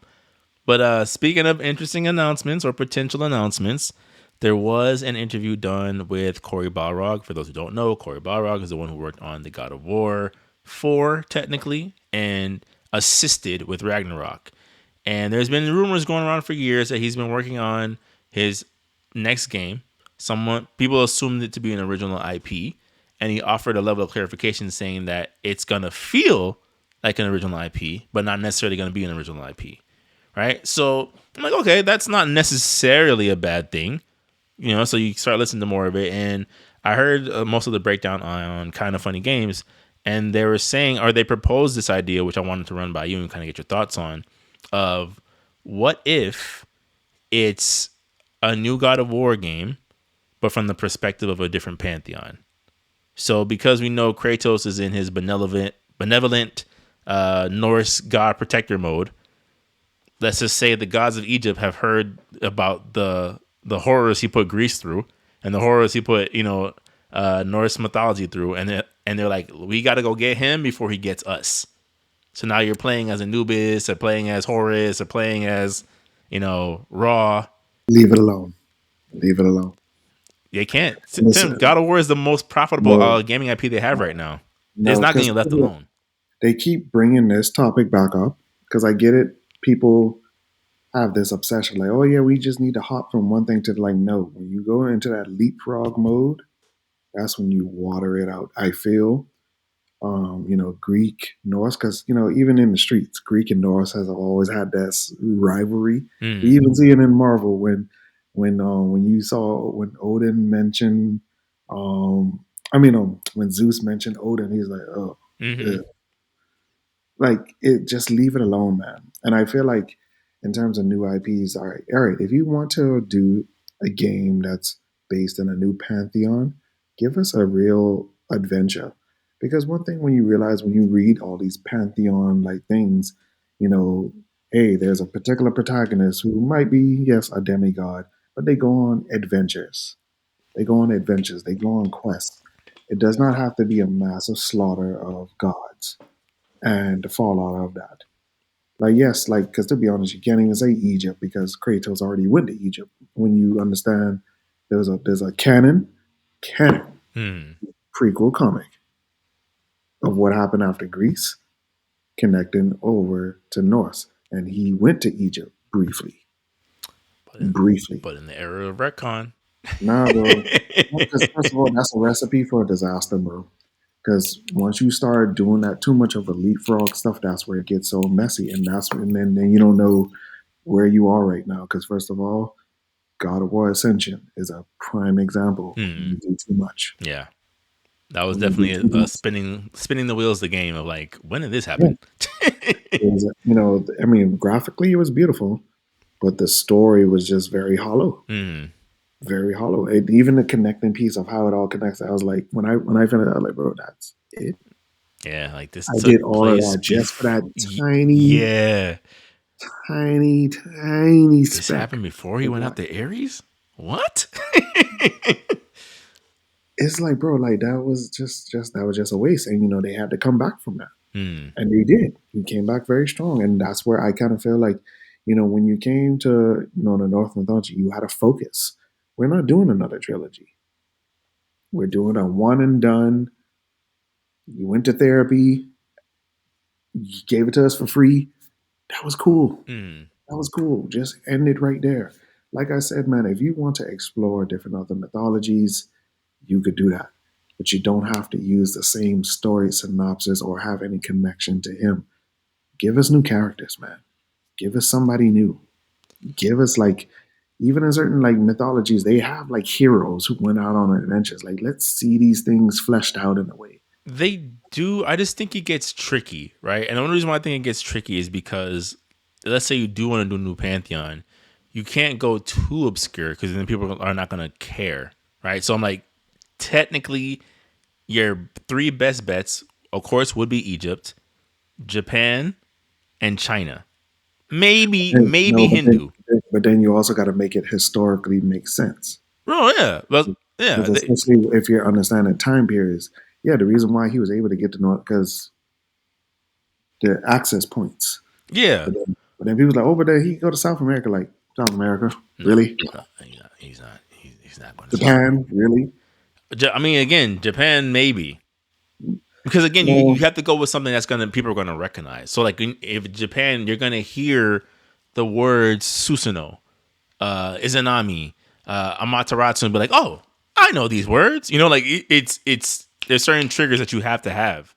but speaking of interesting announcements or potential announcements, there was an interview done with Cory Barlog. For those who don't know, Cory Barlog is the one who worked on the God of War 4, technically, and assisted with Ragnarok. And there's been rumors going around for years that he's been working on his next game. People assumed it to be an original IP, and he offered a level of clarification saying that it's gonna feel like an original IP, but not necessarily gonna be an original IP. Right? So I'm like, okay, that's not necessarily a bad thing. So you start listening to more of it, and I heard most of the breakdown on Kind of Funny Games, and they were saying, or they proposed this idea, which I wanted to run by you and kind of get your thoughts on, of what if it's a new God of War game, but from the perspective of a different pantheon. So because we know Kratos is in his benevolent Norse god protector mode, let's just say the gods of Egypt have heard about the horrors he put Greece through and the horrors he put Norse mythology through, and they're like, we got to go get him before he gets us. So now you're playing as Anubis, or playing as Horus, or playing as Ra. leave it alone. Leave it alone. They can't. Tim, Listen, God of War is the most profitable no, gaming IP they have right now. It's no, not going to because get left alone. they keep bringing this topic back up. Because I get it, people have this obsession, like, oh yeah, we just need to hop from one thing to like, no. When you go into that leapfrog mode, that's when you water it out. I feel, Greek, Norse, because even in the streets, Greek and Norse has always had that rivalry. We Mm. even see it in Marvel when you saw when Odin mentioned, when Zeus mentioned Odin, he's like, oh, Mm-hmm. ugh. Like, it, just leave it alone, man. And I feel like in terms of new IPs, all right, if you want to do a game that's based in a new pantheon, give us a real adventure. Because one thing when you realize when you read all these pantheon like things, you know, hey, there's a particular protagonist who might be, yes, a demigod, but they go on adventures. They go on adventures. They go on quests. It does not have to be a massive slaughter of gods and the fallout of that. Like, yes, like, because to be honest, you can't even say Egypt because Kratos already went to Egypt. When you understand there's a canon Mm. prequel comic of what happened after Greece. connecting over to Norse, and he went to Egypt briefly. But in, Briefly. but in the era of retcon. Nah, bro. Because first of all, that's a recipe for a disaster, bro. Because once you start doing that too much of a leapfrog stuff, that's where it gets so messy, and then you don't know where you are right now. Because first of all, God of War Ascension is a prime example. Hmm. You do too much. Yeah. That was When you do definitely too a much, spinning the wheels of the game of like, when did this yeah. happen? I mean, graphically it was beautiful, but the story was just very hollow, Hmm. very hollow. Even the connecting piece of how it all connects, I was like, when I finished, I was like, bro, that's it. Yeah, like this I did took all of place that just for that tiny, yeah. tiny, tiny This speck. happened before he went out to Ares? What? It's like, bro, like that was just a waste, and they had to come back from that, Hmm. and they did. He came back very strong, and that's where I kind of feel like, when you came to the North Mythology, you had a focus. We're not doing another trilogy. We're doing a one and done. You went to therapy. You gave it to us for free. That was cool. Hmm. That was cool. Just end it right there. Like I said, man, if you want to explore different other mythologies, you could do that. But you don't have to use the same story synopsis or have any connection to him. Give us new characters, man. Give us somebody new. Give us like even in certain like mythologies, they have like heroes who went out on adventures. Like let's see these things fleshed out in a way. They do. I just think it gets tricky, right? And the only reason why I think it gets tricky is because, let's say you do want to do a new Pantheon, you can't go too obscure because then people are not going to care, right? So I'm like, technically, your three best bets, of course, would be Egypt, Japan, and China. Maybe No, Hindu. but then you also got to make it historically make sense. Oh yeah, well yeah, Because especially if you're understanding time periods, yeah, the reason why he was able to get to North because the access points. yeah. But then people's like, oh, but then he go to South America, like South America, No, really? no, he's not. He's not going to South America. Japan, really? I mean, again, Japan maybe. Because again, you No, have to go with something that's gonna people are gonna recognize. So like if Japan, you're gonna hear the words Susanoo, Izanami, Amaterasu, and be like, oh, I know these words. Like it's there's certain triggers that you have to have.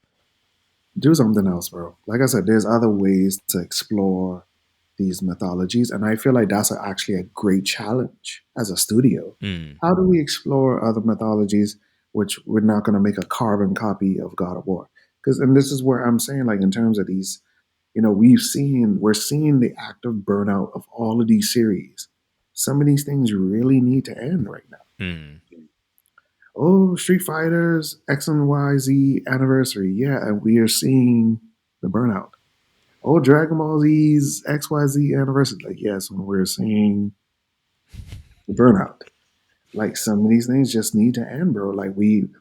do something else, bro. Like I said, there's other ways to explore these mythologies, and I feel like that's actually a great challenge as a studio. Mm. How do we explore other mythologies, which we're not going to make a carbon copy of God of War? Because, and this is where I'm saying, like in terms of these, we're seeing the active burnout of all of these series. Some of these things really need to end right now. Mm. Oh, Street Fighters X and Y Z anniversary. Yeah, and we are seeing the burnout. Oh, Dragon Ball Z's XYZ anniversary. Like, yes, when we're seeing the burnout. Like some of these things just need to end, bro. Like we've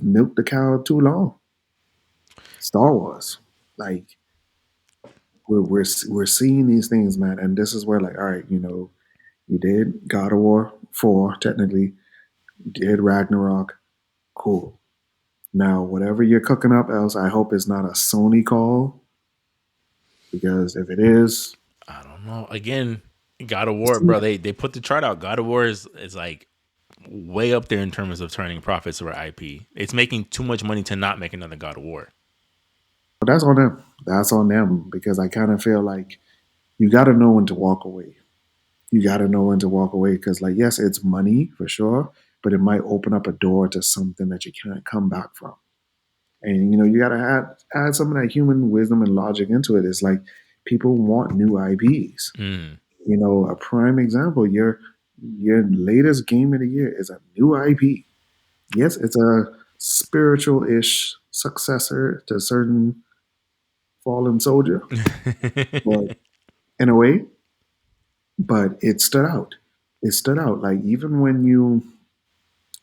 milked the cow too long. Star Wars. Like we're seeing these things, man, and this is where like, all right, you did God of War 4, technically, you did Ragnarok, cool. Now, whatever you're cooking up else, I hope it's not a Sony call because if it is, I don't know. Again, God of War, bro. They put the chart out. God of War is like way up there in terms of turning profits over IP. It's making too much money to not make another God of War. but that's on them. That's on them because I kind of feel like you got to know when to walk away. You got to know when to walk away because, like, yes, it's money for sure, but it might open up a door to something that you can't come back from. And you got to add some of that human wisdom and logic into it. It's like people want new IPs. Mm. A prime example, your latest game of the year is a new IP. Yes, it's a spiritual-ish successor to a certain fallen soldier, but in a way, but it stood out. It stood out. Like even when you,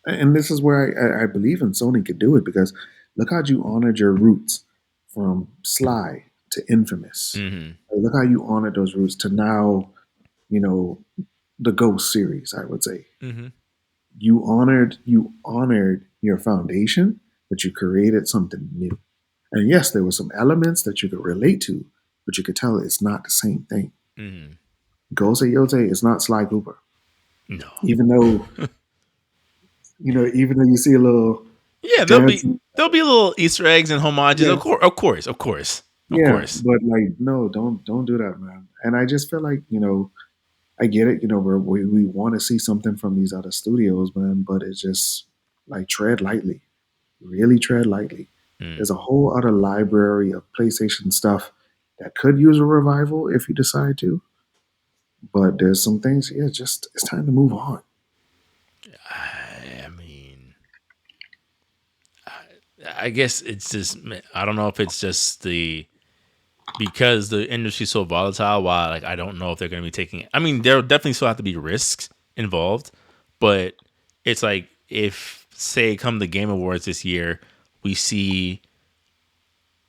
and this is where I believe in Sony could do it because look how you honored your roots from Sly to Infamous. Hmm. Like, look how you honored those roots to now, you know, the Ghost series. I would say Hmm. you honored your foundation, but you created something new. And yes, there were some elements that you could relate to, but you could tell it's not the same thing. Mm. Ghost of Yote is not Sly Cooper, No. even though even though you see a little Yeah, dance. there'll be little Easter eggs and homages. Yes, Of course. yeah, but like, no, don't do that, man. And I just feel like I get it, we want to see something from these other studios, man, but it's just like tread lightly, really tread lightly. Mm. There's a whole other library of PlayStation stuff that could use a revival if you decide to, but there's some things, yeah, just it's time to move on. I mean, I guess it's just, I don't know if it's just because the industry's so volatile. Why, like, I don't know if they're going to be taking. I mean, there definitely still have to be risks involved, but it's like, if, say, come the Game Awards this year, we see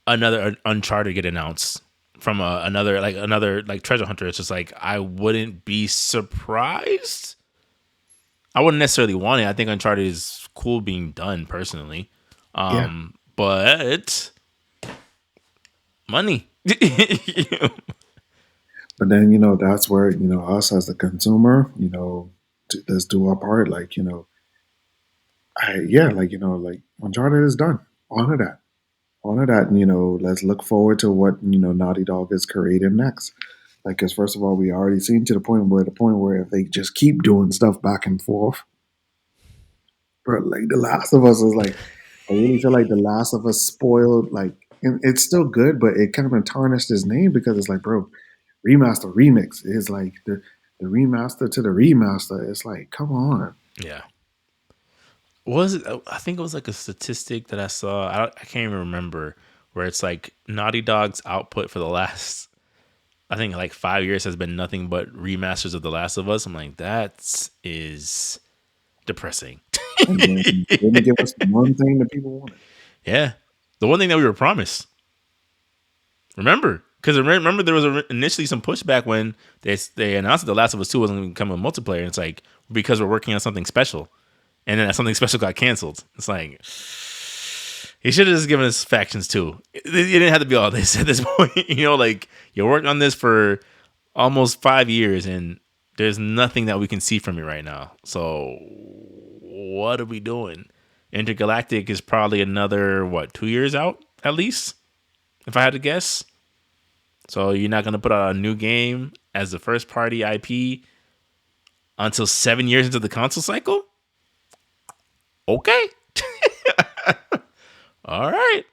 another Uncharted get announced from another like treasure hunter. It's just like, I wouldn't be surprised. I wouldn't necessarily want it. I think Uncharted is cool being done personally. Yeah, But money. but then that's where us as the consumer, let's do our part. Like like Uncharted is done. Honor that. Honor that. Let's look forward to what Naughty Dog is creating next. Like, because first of all, we already seen to the point where if they just keep doing stuff back and forth, but like The Last of Us is like, I really feel like The Last of Us spoiled, like, and it's still good, but it kind of tarnished his name because it's like, bro, remaster remix is like the remaster to the remaster. It's like, come on. Yeah. Was it? I think it was like a statistic that I saw. I can't even remember, where it's like Naughty Dog's output for the last, I think, like 5 years has been nothing but remasters of The Last of Us. I'm like, that is depressing. And then didn't give us one thing that people wanted. Yeah, the one thing that we were promised. Remember? Because remember, there was initially some pushback when they announced that The Last of Us 2 wasn't going to come with multiplayer. And it's like, because we're working on something special. And then something special got canceled. It's like, he should have just given us factions too. It didn't have to be all this at this point. Like, you worked on this for almost 5 years and there's nothing that we can see from you right now. So what are we doing? Intergalactic is probably another, 2 years out at least, if I had to guess. So you're not going to put out a new game as the first party IP until 7 years into the console cycle? Okay. All right.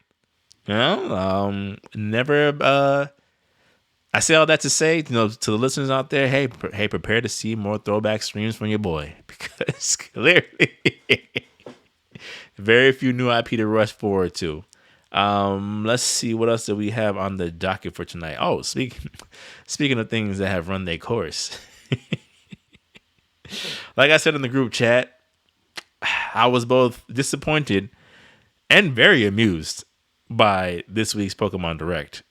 Never. I say all that to say, to the listeners out there, hey, prepare to see more throwback streams from your boy, because clearly, very few new IP to rush forward to. Let's see, what else do we have on the docket for tonight? Oh, speaking of things that have run their course, like I said in the group chat, I was both disappointed and very amused by this week's Pokemon Direct.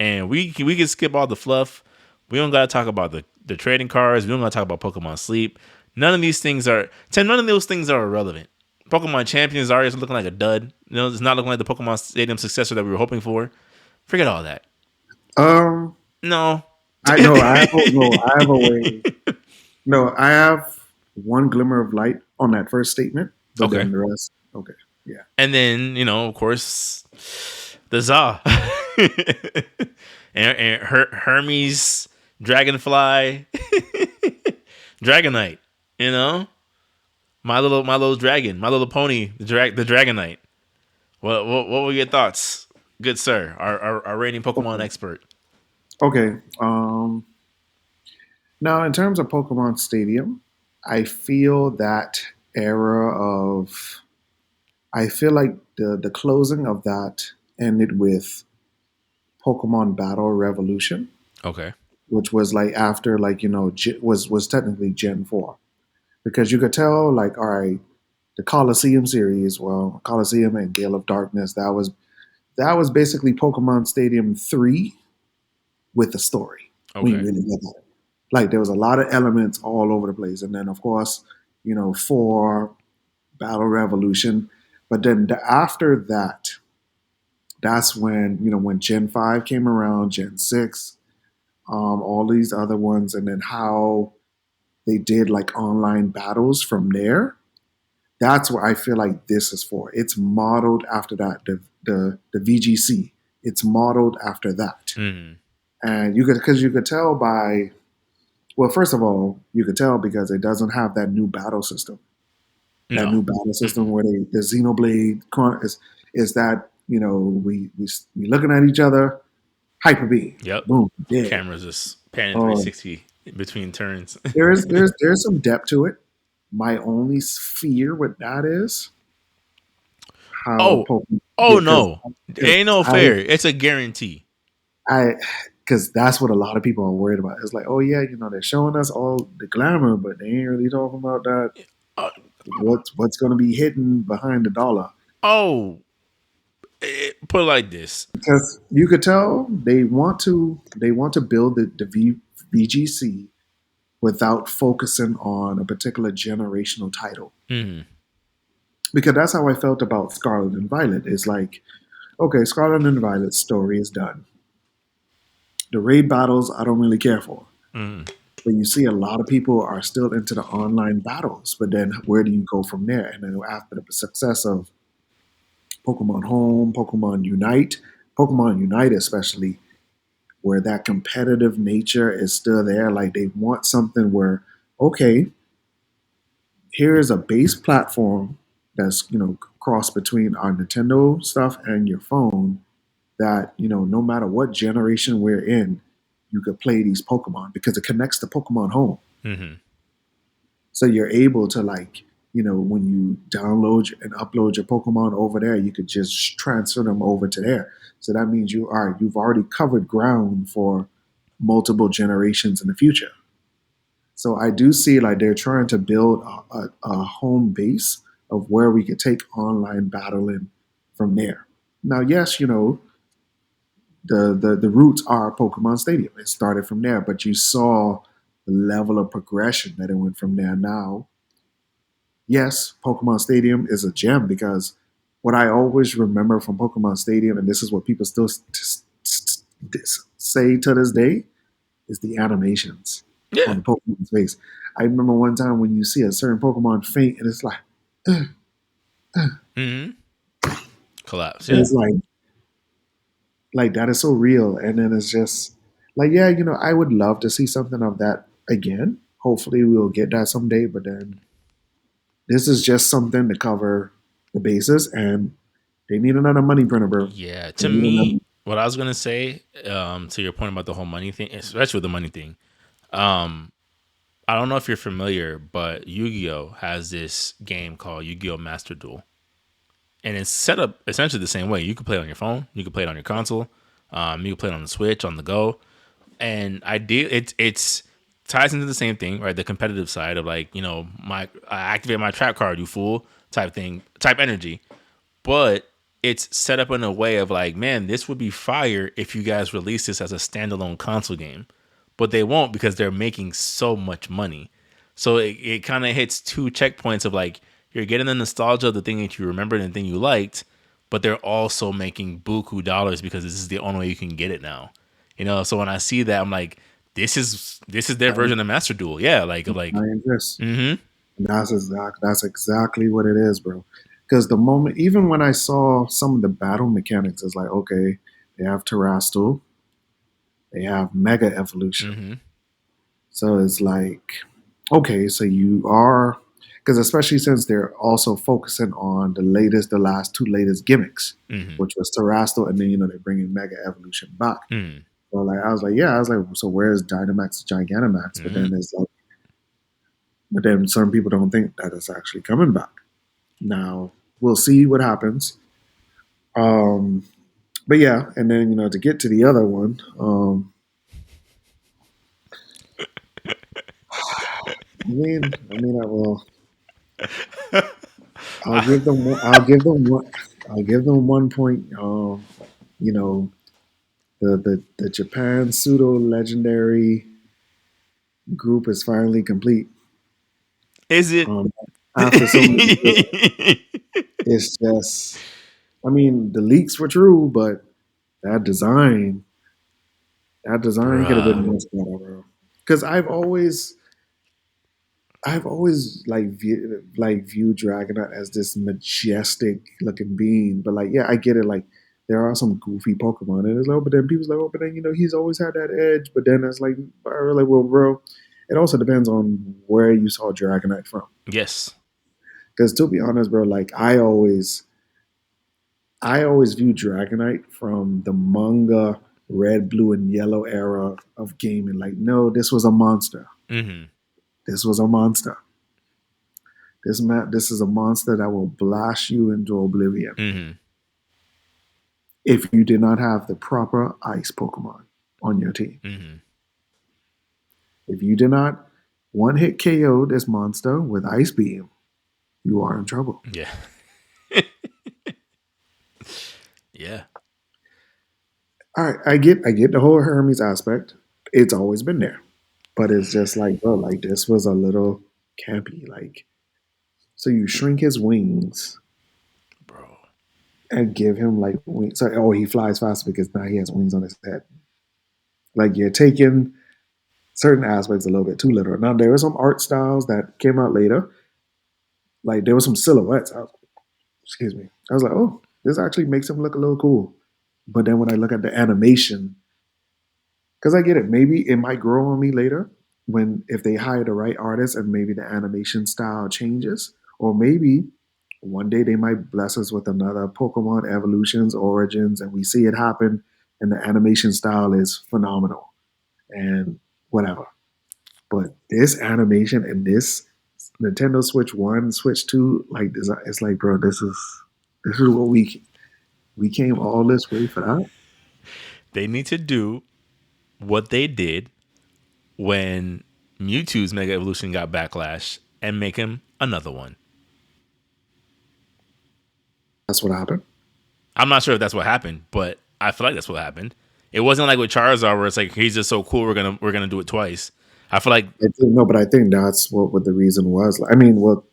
And we can skip all the fluff. We don't gotta talk about the trading cards. We don't gotta talk about Pokemon Sleep. None of those things are irrelevant. Pokemon Champions are already looking like a dud. It's not looking like the Pokemon Stadium successor that we were hoping for. Forget all that. No. I know. I have. No, I have a way. No, I have one glimmer of light on that first statement, but Okay. then the rest. Okay. Yeah. And then, of course, the Za. and Hermes, Dragonfly, Dragonite. My little dragon, my little pony, the Dragonite. What were your thoughts, good sir, our reigning Pokemon expert? Okay. Now, in terms of Pokemon Stadium, I feel that era of. I feel like the closing of that ended with Pokemon Battle Revolution, Okay. which was like after was technically Gen 4, because you could tell, like, all right, the Coliseum series, well, Coliseum and Gale of Darkness, that was basically Pokemon Stadium 3 with a story. When you Okay. really look at it, like, there was a lot of elements all over the place, and then of course, 4 Battle Revolution, but then after that, That's when, when Gen 5 came around, Gen 6, all these other ones, and then how they did like online battles from there. That's what I feel like this is for. It's modeled after that. The VGC. It's modeled after that. Mm-hmm. And you could tell by, well, first of all, you could tell because it doesn't have that new battle system. That No. new battle system Mm-mm. where the Xenoblade is that, we looking at each other, hyper beam, Yep. boom, dead. Cameras just panning Uh, 360 in between turns. there's some depth to it. My only fear with that is how Oh, Pokemon, oh because no. because Ain't no I fair. It's a guarantee. I because that's what a lot of people are worried about. It's like, oh yeah, they're showing us all the glamour, but they ain't really talking about that. Uh, What's going to be hidden behind the dollar? oh, put it like this. Because you could tell they want to build the VGC without focusing on a particular generational title. Mm-hmm. Because that's how I felt about Scarlet and Violet. It's like, okay, Scarlet and Violet's story is done. The raid battles I don't really care for. Mm-hmm. But you see a lot of people are still into the online battles. But then where do you go from there? And then after the success of Pokemon Home, Pokemon Unite especially, where that competitive nature is still there, like they want something where, okay, here is a base platform that's, cross between our Nintendo stuff and your phone that, no matter what generation we're in, you could play these Pokemon because it connects to Pokemon Home. Mm-hmm. So you're able to like, when you download and upload your Pokemon over there, you could just transfer them over to there. So that means you've already covered ground for multiple generations in the future. So I do see like they're trying to build a home base of where we could take online battling from there. Now, yes, the roots are Pokemon Stadium. It started from there, but you saw the level of progression that it went from there. Now, yes, Pokemon Stadium is a gem because what I always remember from Pokemon Stadium, and this is what people still say to this day, is the animations on Yeah. the Pokemon's face. I remember one time when you see a certain Pokemon faint, and it's like, and Mm-hmm. Collapse. Yeah. it's like that is so real. And then it's just like, yeah, I would love to see something of that again. Hopefully, we'll get that someday. But then this is just something to cover the bases, and they need another money printer, bro. Yeah. They To need another. me, what I was gonna say, to your point about the whole money thing, especially with the money thing, um, I don't know if you're familiar, but Yu-Gi-Oh has this game called Yu-Gi-Oh Master Duel, and it's set up essentially the same way. You can play it on your phone, you can play it on your console, you can play it on the Switch, on the go, and it's ties into the same thing, right? The competitive side of like, I activate my trap card, you fool, type thing, type energy, but it's set up in a way of like, man, this would be fire if you guys release this as a standalone console game, but they won't because they're making so much money. So it kind of hits two checkpoints of like, you're getting the nostalgia of the thing that you remembered and the thing you liked, but they're also making buku dollars because this is the only way you can get it now. So when I see that, I'm like, this is their I, version of Master Duel. Yeah, like, I invest. mm-hmm, That's exactly what it is, bro. Because the moment, even when I saw some of the battle mechanics, it's like, okay, they have Terastal, they have Mega Evolution. mm-hmm, So it's like, okay, so you are, because especially since they're also focusing on the last two latest gimmicks, mm-hmm, which was Terastal, and then they're bringing Mega Evolution back. mm-hmm, So like, I was like, so where's Dynamax, Gigantamax? But mm-hmm. then it's like, but then some people don't think that it's actually coming back. Now we'll see what happens. Um, but yeah, and then to get to the other one, I will. I'll give them. I'll give them one. I'll give them 1 point. You know, the Japan pseudo legendary group is finally complete. Is it? Um, after so many years, it's just. I mean, the leaks were true, but that design, that design could have Bruh. been much better, bro. Because I've always viewed Dragonite as this majestic looking being, but like, yeah, I get it. Like, there are some goofy Pokemon, and it's like, but then people's like, oh, but then he's always had that edge. But then it's like, well, bro, it also depends on where you saw Dragonite from. Yes. Because to be honest, bro, like I always view Dragonite from the manga red, blue, and yellow era of gaming. Like, no, this was a monster. Mm-hmm. This was a monster. This is a monster that will blast you into oblivion Mm-hmm. if you did not have the proper ice Pokemon on your team. Mm-hmm. If you did not one hit KO this monster with Ice Beam, you are in trouble. Yeah. Yeah. All right, I get the whole Hermes aspect. It's always been there, but it's just like, bro, like this was a little campy. Like, so you shrink his wings Bro. and give him like wings. So, oh, he flies faster because now he has wings on his head. Like, you're taking certain aspects a little bit too literal. Now there were some art styles that came out later. Like, there were some silhouettes. Excuse me. I was like, oh, this actually makes him look a little cool. But then when I look at the animation, because I get it, maybe it might grow on me later when if they hire the right artist and maybe the animation style changes, or maybe one day they might bless us with another Pokemon Evolutions Origins, and we see it happen, and the animation style is phenomenal and whatever. But this animation and this Nintendo Switch One, Switch Two, like this, it's like, bro, this is what we came all this way for that. They need to do what they did when Mewtwo's Mega Evolution got Backlash and make him another one. That's what happened. I'm not sure if that's what happened, but I feel like that's what happened. It wasn't like with Charizard where it's like he's just so cool we're gonna do it twice. I feel like No, but I think that's what the reason was. I mean, well,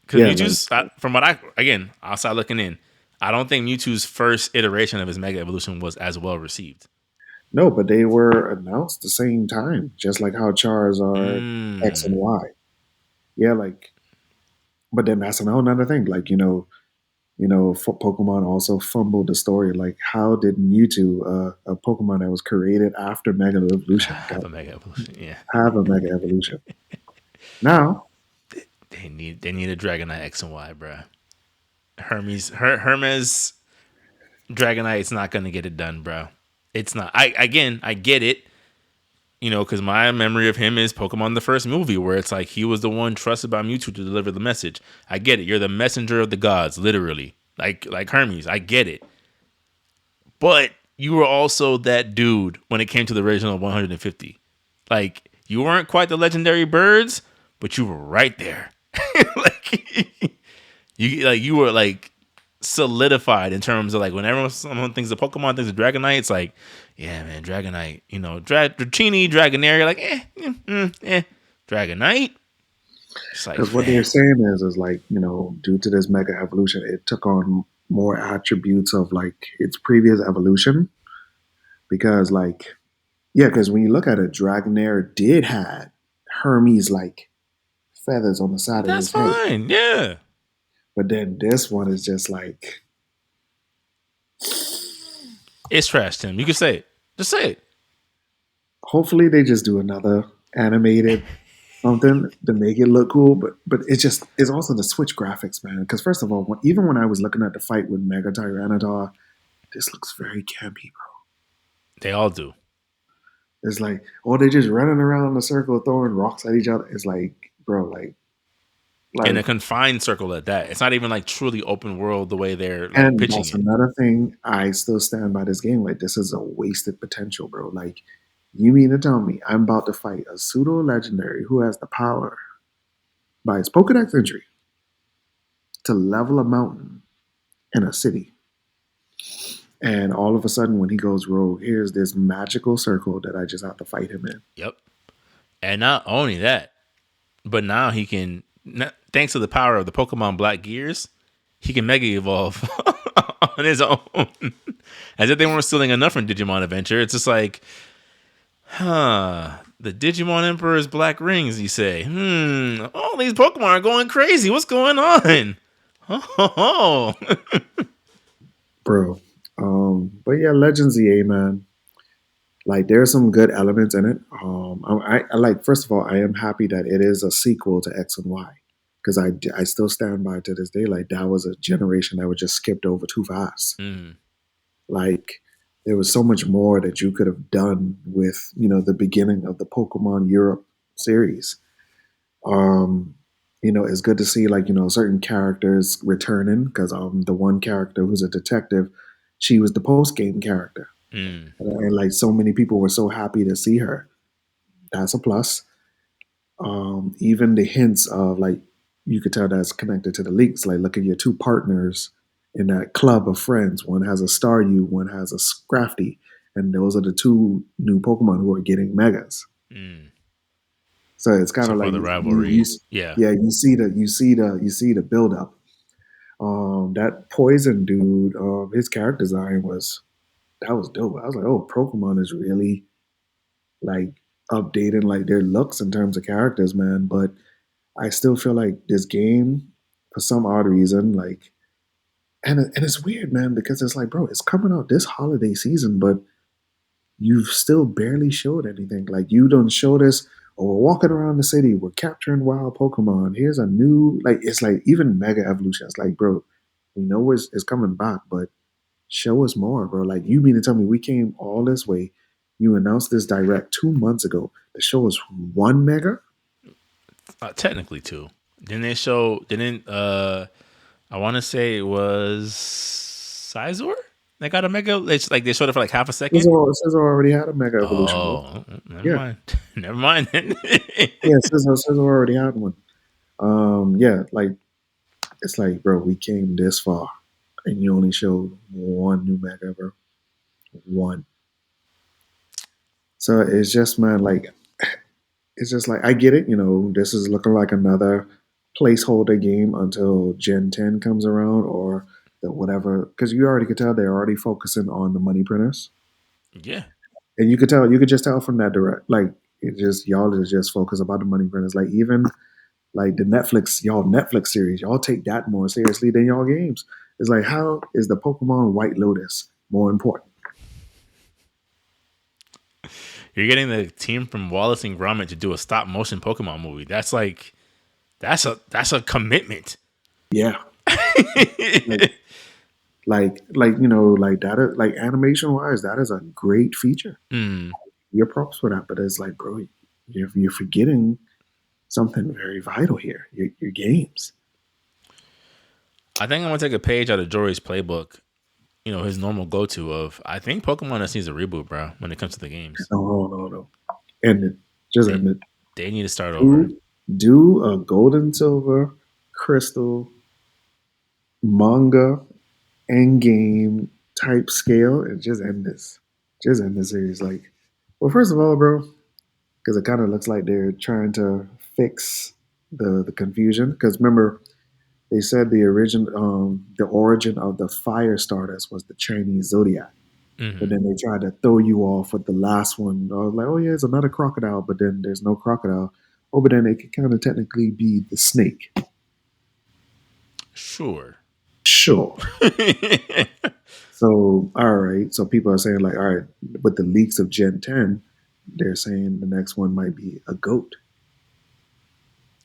because yeah, like Mewtwo's from what outside looking in, I don't think Mewtwo's first iteration of his Mega Evolution was as well received. no, but they were announced the same time, just like how Charizard X and Mm. Y. Yeah, like, but then that's another thing. Like, Pokemon also fumbled the story. Like, how did Mewtwo, a Pokemon that was created after Mega Evolution, Have a Mega Evolution, yeah. have a Mega Evolution? Now, They need a Dragonite X and Y, bro. Hermes Dragonite's not gonna get it done, bro. It's not. I get it. Because my memory of him is Pokemon the first movie, where it's like he was the one trusted by Mewtwo to deliver the message. I get it. You're the messenger of the gods, literally, like Hermes. I get it. But you were also that dude when it came to the original 150. Like, you weren't quite the legendary birds, but you were right there. like you were like solidified in terms of like whenever someone thinks of Pokemon, thinks of Dragonite, it's like, yeah, man, Dragonite, Dratini, Dragonair, you're like, Dragonite. It's like, because what they're saying is like, due to this Mega Evolution, it took on more attributes of like its previous evolution. Because like, yeah, because when you look at it, Dragonair did have Hermes like feathers on the side of that's his head. fine, yeah. But then this one is just like, It's trash, Tim. You can say it. Just say it. hopefully they just do another animated something to make it look cool. But it's also the Switch graphics, man. Because first of all, even when I was looking at the fight with Mega Tyranitar, this looks very campy, bro. They all do. It's like, oh, they're just running around in a circle throwing rocks at each other. It's like, bro, In a like, confined circle at that. It's not even like truly open world the way they're like and pitching that's it. another thing. I still stand by this game. Like, this is a wasted potential, bro. Like, you mean to tell me I'm about to fight a pseudo legendary who has the power by his Pokedex entry to level a mountain in a city? And all of a sudden, when he goes rogue, here's this magical circle that I just have to fight him in. Yep. And not only that, but now he can, thanks to the power of the Pokemon Black Gears, he can Mega Evolve on his own. As if they weren't stealing enough from Digimon Adventure. It's just like, the Digimon Emperor's Black Rings, you say. All these Pokemon are going crazy. What's going on? Oh. bro. But yeah, Legends EA, man. Like there's some good elements in it. I like. First of all, I am happy that it is a sequel to X and Y because I still stand by to this day. Like that was a generation that was just skipped over too fast. Like there was so much more that you could have done with the beginning of the Pokemon Europe series. Um, it's good to see like certain characters returning because the one character who's a detective, she was the post game character, and like so many people were so happy to see her. That's a plus. Even the hints of like you could tell that's connected to the leaks. Like look at your two partners in that club of friends. One has a Staryu, one has a Scrafty, and those are the two new Pokemon who are getting megas. So it's kind So of for like the rivalry, yeah. yeah, you see the build up. That poison dude, his character design was dope. I was like, oh, Pokemon is really like updating like their looks in terms of characters, man. But I still feel like this game, for some odd reason, like, and it's weird, man, because it's like, bro, it's coming out this holiday season, but you've still barely showed anything. Like you don't show this. Oh, we're walking around the city. We're capturing wild Pokemon. Here's a new like. It's like even Mega Evolution. It's like, bro, we know it's coming back, but show us more, bro. Like you mean to tell me we came all this way? You announced this direct 2 months ago. The show was one Mega. Technically two. Then they show. Didn't I want to say it was Sizor? They got a mega. It's like they showed it for like half a second. Scizor already had a Mega Evolution, bro. Oh, never Yeah, mind. Never mind. yeah. Scizor already had one. Yeah, like it's like, bro, we came this far, and you only showed one new Mega, bro. One. So it's just, man, like it's just like I get it. This is looking like another placeholder game until Gen 10 comes around or the whatever. Because you already could tell they're already focusing on the money printers, Yeah. and you could just tell from that direct, like it just y'all is just focused about the money printers. Like even like the Netflix series, y'all take that more seriously than y'all games. It's like how is the Pokemon White Lotus more important? You're getting the team from Wallace and Gromit to do a stop motion Pokemon movie. That's like that's a commitment. Yeah, like like that is, like animation wise, that is a great feature. Your props for that, but it's like, bro, you're forgetting something very vital here. Your games. I think I'm gonna take a page out of Jory's playbook. His normal go to of I think Pokemon just needs a reboot, bro. When it comes to the games, No. End it. Just they end it. they need to start over. Do a gold and silver, crystal, manga, end game type scale and just end this. Just end the series. Like, well, first of all, bro, because it kind of looks like they're trying to fix the confusion. Because remember, they said the origin of the fire starters was the Chinese zodiac, but then they tried to throw you off with the last one. I was like, oh yeah, it's another crocodile, but then there's no crocodile. Oh, but then it could kind of technically be the snake. Sure. Sure. So all right. So people are saying like, all right, with the leaks of Gen 10, they're saying the next one might be a goat.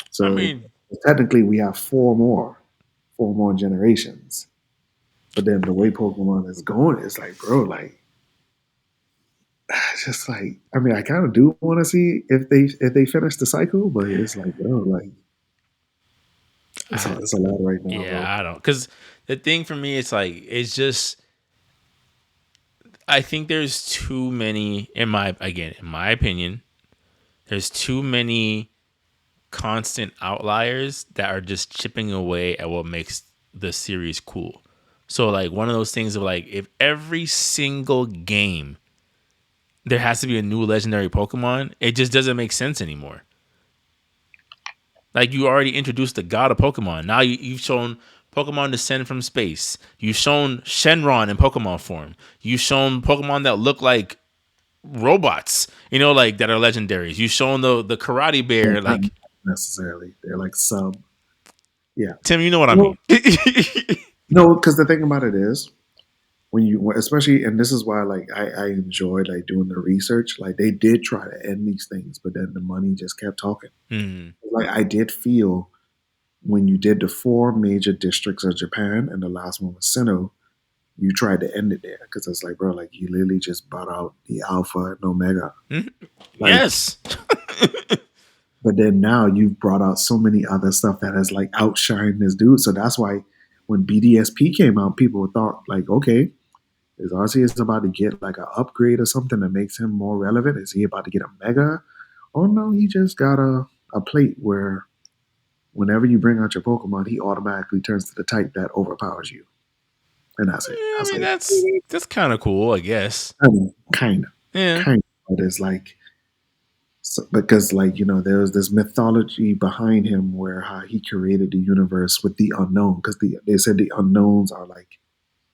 I So mean, technically, we have four more generations. But then the way Pokemon is going, it's like, bro, like, it's just like, I mean, I kind of do want to see if they finish the cycle, but it's like, bro, like, it's a lot right now, bro. yeah, I don't because the thing for me, it's just I think there's too many in my opinion. There's too many constant outliers that are just chipping away at what makes the series cool. So like one of those things of like if every single game there has to be a new legendary Pokemon, it just doesn't make sense anymore. Like you already introduced the god of Pokemon. Now you've shown Pokemon descend from space. You've shown Shenron in Pokemon form. You've shown Pokemon that look like robots, like that are legendaries. You've shown the karate bear, Not like necessarily. They're like sub. Yeah. Tim, you know what I Well, mean. no, because the thing about it is when you, especially, and this is why like I enjoyed like doing the research. Like they did try to end these things, but then the money just kept talking. Like I did feel when you did the 4 major districts of Japan and the last one was Sinnoh, you tried to end it there because it's like, bro, like you literally just brought out the Alpha and Omega. Like, Yes. but then now you've brought out so many other stuff that has like outshined this dude. So that's why when BDSP came out, people thought like, okay, is Arceus about to get like an upgrade or something that makes him more relevant? Is he about to get a Mega? Oh no, he just got a plate where whenever you bring out your Pokemon, he automatically turns to the type that overpowers you. And that's it. I That's mean, like that's kind of cool, I guess. kind of, Yeah. but it's like so, because like there's this mythology behind him where how he created the universe with the unknown because they said the unknowns are like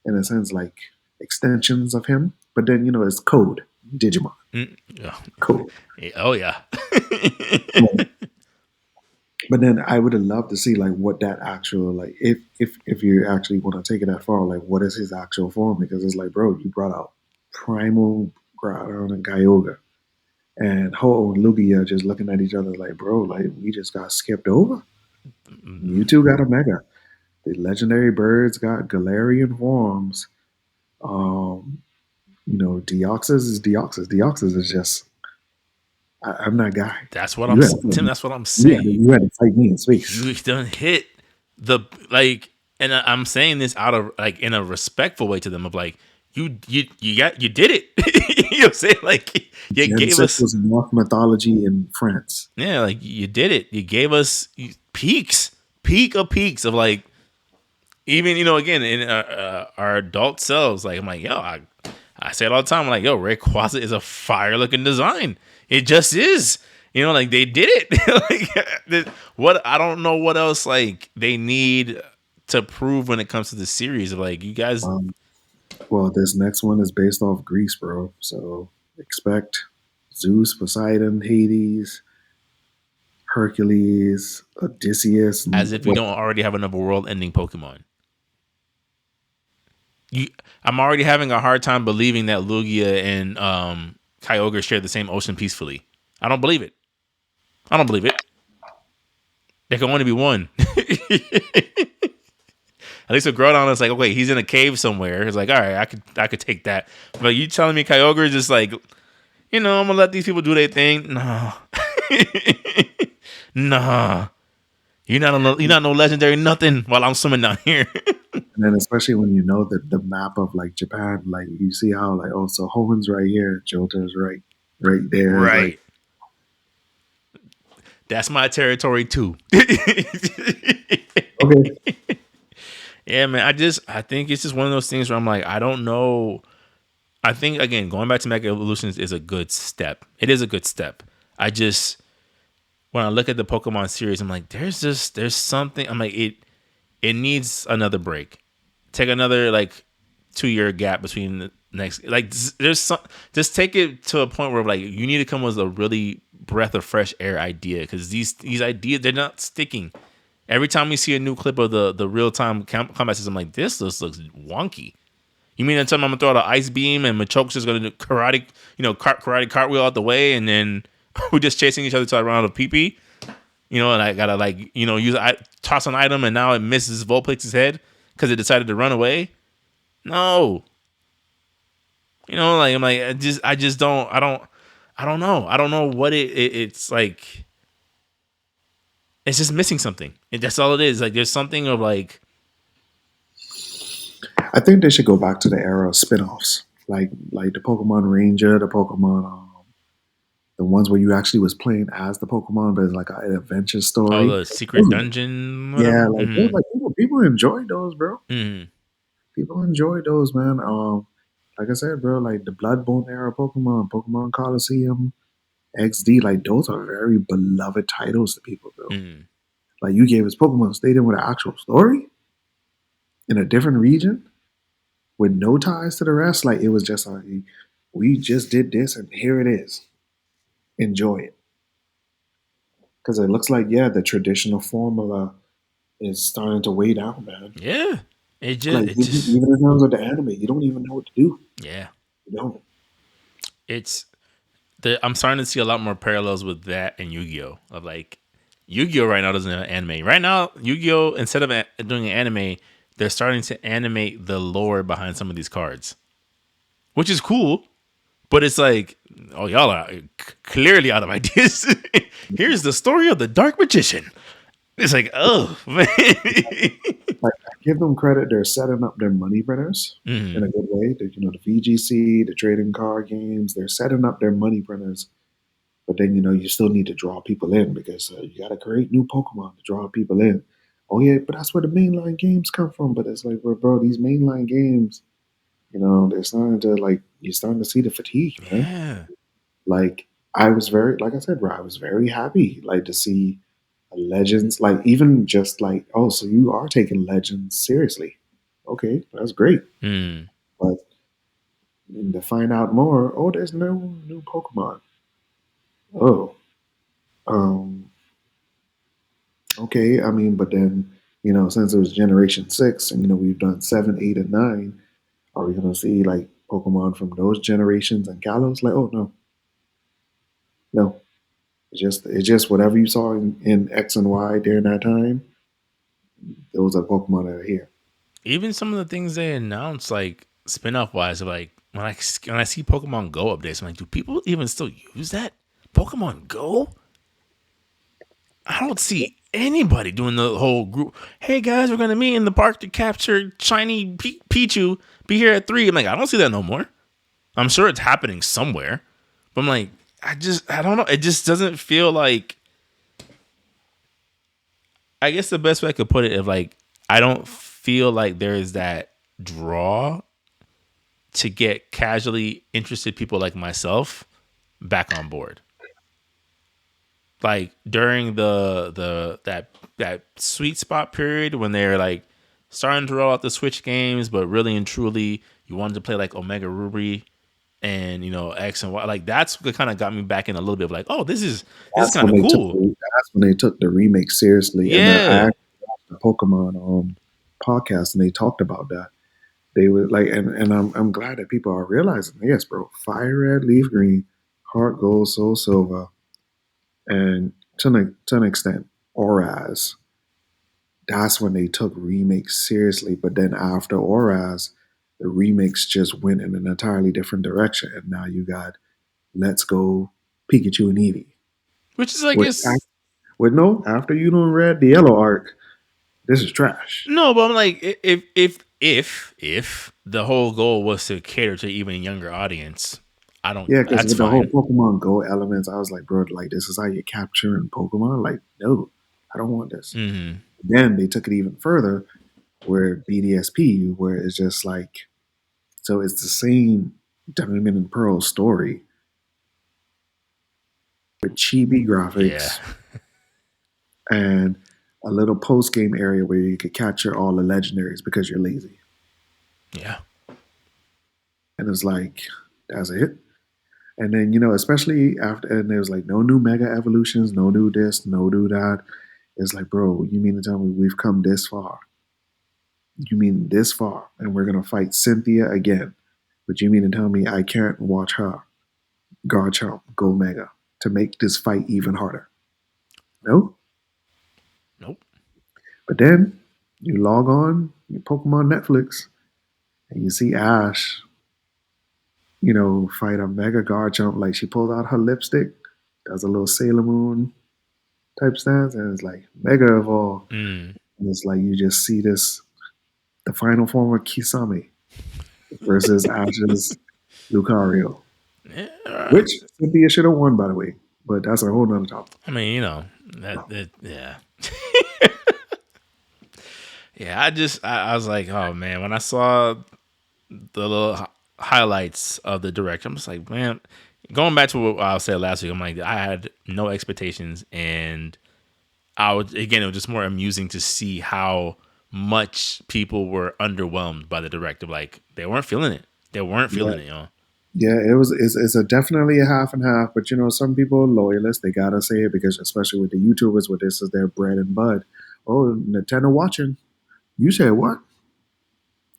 in a sense like extensions of him, but then it's code Digimon Yeah. code. Oh yeah. But then I would have loved to see like what that actual like if you actually want to take it that far, like what is his actual form? Because it's like, bro, you brought out Primal Groudon and Kyogre, and Ho and Lugia just looking at each other like, bro, like we just got skipped over. Mewtwo got a Mega. The legendary birds got Galarian forms. Deoxys is Deoxys. Deoxys is just I'm that guy. That's what You had to Tim. fight That's what I'm me. saying. You had to fight me in space. You done hit the like, and I'm saying this out of like in a respectful way to them of like you did it. You know what I'm saying? Like you Gen gave 6 us was North mythology in France. like you did it. You gave us peak of peaks of like even again in our adult selves. Like I'm like I say it all the time. I'm like Rayquaza is a fire looking design. It just is. Like they did it. Like what I don't know what else like they need to prove when it comes to the series. Of like you guys, Well, this next one is based off Greece, bro. So expect Zeus, Poseidon, Hades, Hercules, Odysseus, as and if we don't already have another world-ending Pokemon. I'm already having a hard time believing that Lugia and Kyogre share the same ocean peacefully. I don't believe it. I don't believe it. There can only be one. At least with Groudon, it's like, okay, he's in a cave somewhere. It's like, all right, I could take that. But you telling me Kyogre is just like, I'm gonna let these people do their thing? No, nah. You're not no legendary nothing while I'm swimming down here. and then especially when you know the map of like Japan, like you see how like so Hoen's right here, Johto's right there. Right. Like, that's my territory too. okay. Yeah, man. I think it's just one of those things where I'm like, I don't know. I think again, going back to Mega Evolutions is a good step. It is a good step. I just when I look at the Pokemon series, I'm like, there's something. I'm like, it needs another break. Take another like 2-year gap between the next. Like there's some. Just take it to a point where like you need to come with a really breath of fresh air idea because these ideas they're not sticking. Every time we see a new clip of the real time combat system, like this looks wonky. You mean until I'm gonna throw out an ice beam and Machoke's just gonna do karate, karate cartwheel out the way, and then we're just chasing each other to around a pee? And I gotta like toss an item and now it misses Vulpix's head because it decided to run away. No, like I'm like I just don't know. I don't know what it's like. It's just missing something. That's all it is. Like there's something of like. I think they should go back to the era of spin-offs, like the Pokemon Ranger, the Pokemon, the ones where you actually was playing as the Pokemon, but it's like an adventure story. Oh, the secret dungeon. Yeah, Whatever. like people enjoy those, bro. Mm-hmm. People enjoy those, man. Like I said, bro, like the Bloodborne era Pokemon, Pokemon Coliseum, XD, like those are very beloved titles to people, bro. Mm-hmm. Like you gave us Pokemon Stadium with an actual story. in a different region with no ties to the rest. Like it was just like we just did this and here it is. Enjoy it. Because it looks like the traditional formula is starting to weigh down, man. Yeah. Like It even just in terms of the anime, you don't even know what to do. yeah. You don't. It's I'm starting to see a lot more parallels with that and Yu-Gi-Oh! Of like Yu-Gi-Oh! Right now doesn't have anime. Right now, Yu-Gi-Oh! Instead of doing an anime, they're starting to animate the lore behind some of these cards, which is cool. But it's like, oh, y'all are clearly out of ideas. Here's the story of the Dark Magician. It's like, oh man. Like I give them credit; they're setting up their money printers in Mhm. a good way. The VGC, the trading card games, they're setting up their money printers. But then you still need to draw people in because you got to create new Pokemon to draw people in. Oh yeah, but that's where the mainline games come from. But it's like, well, bro, these mainline games, they're starting to like you're starting to see the fatigue, man. Yeah. Like I was very, like I said, bro, I was very happy like to see Legends, like even just like, oh, so you are taking Legends seriously. Okay, that's great. Mm. But to find out more, oh, there's no new Pokemon. Oh, um, okay. I mean, but then since it was Generation 6, and we've done 7, 8, and 9, are we gonna see like Pokemon from those generations and Kalos? Like, oh no, no. It's just whatever you saw in X and Y during that time. Those are Pokemon that are here. Even some of the things they announced, like spin-off wise, of like when I see Pokemon Go updates, I'm like, do people even still use that? Pokemon Go? I don't see anybody doing the whole group. Hey guys, we're gonna meet in the park to capture shiny Pichu. Be here at 3. I'm like, I don't see that no more. I'm sure it's happening somewhere, but I'm like, I don't know. It just doesn't feel like. I guess the best way I could put it is like, I don't feel like there is that draw to get casually interested people like myself back on board. Like during that sweet spot period when they're like starting to roll out the Switch games, but really and truly you wanted to play like Omega Ruby and X and Y. Like that's what kind of got me back in a little bit of like, oh, this is That's kind when of they took cool. the, that's when they took the remake seriously. And I Yeah. actually watched the Pokemon podcast, and they talked about that. They were like, and I'm glad that people are realizing, yes, bro, Fire Red, Leaf Green, Heart Gold, Soul Silver, and to an extent, Auraz. That's when they took remakes seriously. But then after Auraz, the remakes just went in an entirely different direction, and now you got Let's Go Pikachu and Eevee. Which is, I Which, guess, no, after you done read the yellow arc, this is trash. no, but I'm like, if the whole goal was to cater to even a younger audience, I don't. Yeah, because That's with the whole fine. Pokemon Go elements, I was like, bro, like this is how you're capturing Pokemon. Like, no, I don't want this. Hmm. Then they took it even further, where BDSP, where it's just like, so it's the same Diamond and Pearl story with chibi Yeah, graphics and a little post game area where you could capture all the legendaries because you're lazy. yeah, And it's like, that's it. And then, especially after, and there was like no new mega evolutions, no new this, no new that. It's like, bro, you mean to tell me we've come this far? You mean this far? And we're going to fight Cynthia again. But you mean to tell me I can't watch her, Garchomp, go mega to make this fight even harder? No? nope. But then you log on your Pokemon Netflix and you see Ash, fight a mega Garchomp. Like she pulls out her lipstick, does a little Sailor Moon type stance, and it's like mega evolve. Mm. And it's like you just see this, the final form of Kisame versus Ash's Lucario, Yeah, which Cynthia should have won, by the way. But that's a whole nother topic. I mean, that yeah, yeah. I was like, oh man, when I saw the little highlights of the direct, I'm just like, man. Going back to what I said last week, I'm like, I had no expectations, and it was just more amusing to see how much people were underwhelmed by the directive. Like they weren't feeling it. They weren't Yeah. feeling it, Yeah, it's a definitely a half and half, but some people are loyalists. They gotta say it because especially with the YouTubers, where this is their bread and bud. Oh, Nintendo watching. You said what?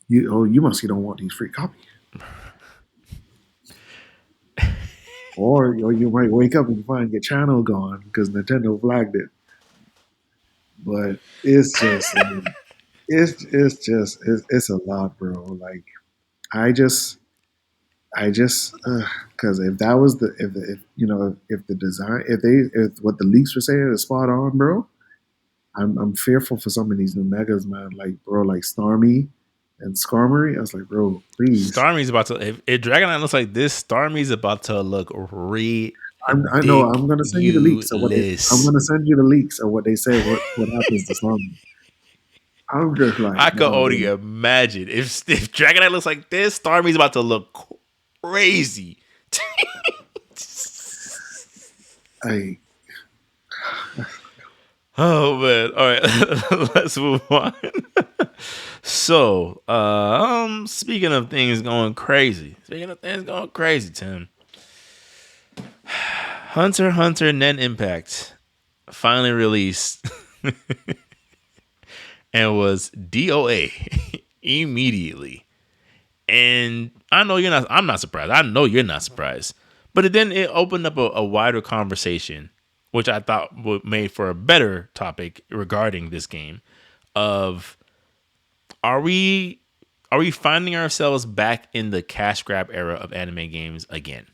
You must don't want these free copies. Or you might wake up and find your channel gone because Nintendo flagged it. But it's just it's a lot, bro. Like I just because if that was the if the design if what the leaks were saying is spot on, bro, I'm fearful for some of these new megas, man. Like bro, like Starmie and Skarmory. I was like, bro, please. Starmie's about to. If Dragonite looks like this, Starmie's about to look I know. I'm gonna send you the leaks of I'm ridiculous. gonna send you the leaks of what they say. What happens to Starmie? I'm just like, I could no, only bro. imagine if Dragonite looks like this, Starmie's about to look crazy. I Oh man! All right, let's move on. So, speaking of things going crazy, Tim, Hunter x Hunter Net Impact finally released and was DOA immediately. And I know you're not. I'm not surprised. I know you're not surprised. But then it opened up a wider conversation, which I thought made for a better topic regarding this game. Of are we finding ourselves back in the cash grab era of anime games again?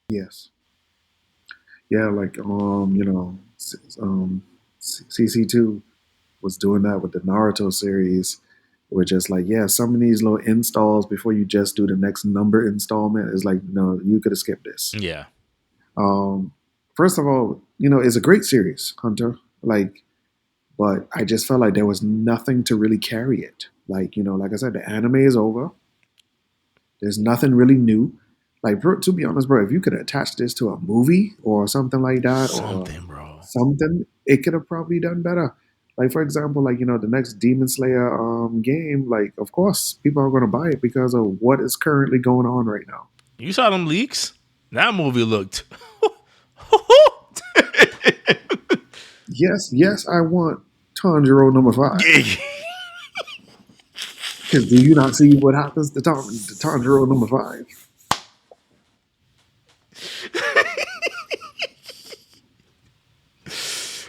yes, yeah, like CC2 was doing that with the Naruto series, which is like, yeah, some of these little installs before you just do the next number installment is like, no, you could have skipped this. Yeah. Um, First of all, it's a great series, Hunter. Like, but I just felt like there was nothing to really carry it. Like, like I said, the anime is over. There's nothing really new. Like, bro, to be honest, bro, if you could attach this to a movie or something like that, or Bro. something, it could have probably done better. Like, for example, like the next Demon Slayer game. Like, of course, people are going to buy it because of what is currently going on right now. You saw them leaks? That movie looked. Yes, I want Tanjiro #5. Because do you not see what happens to Tanjiro #5?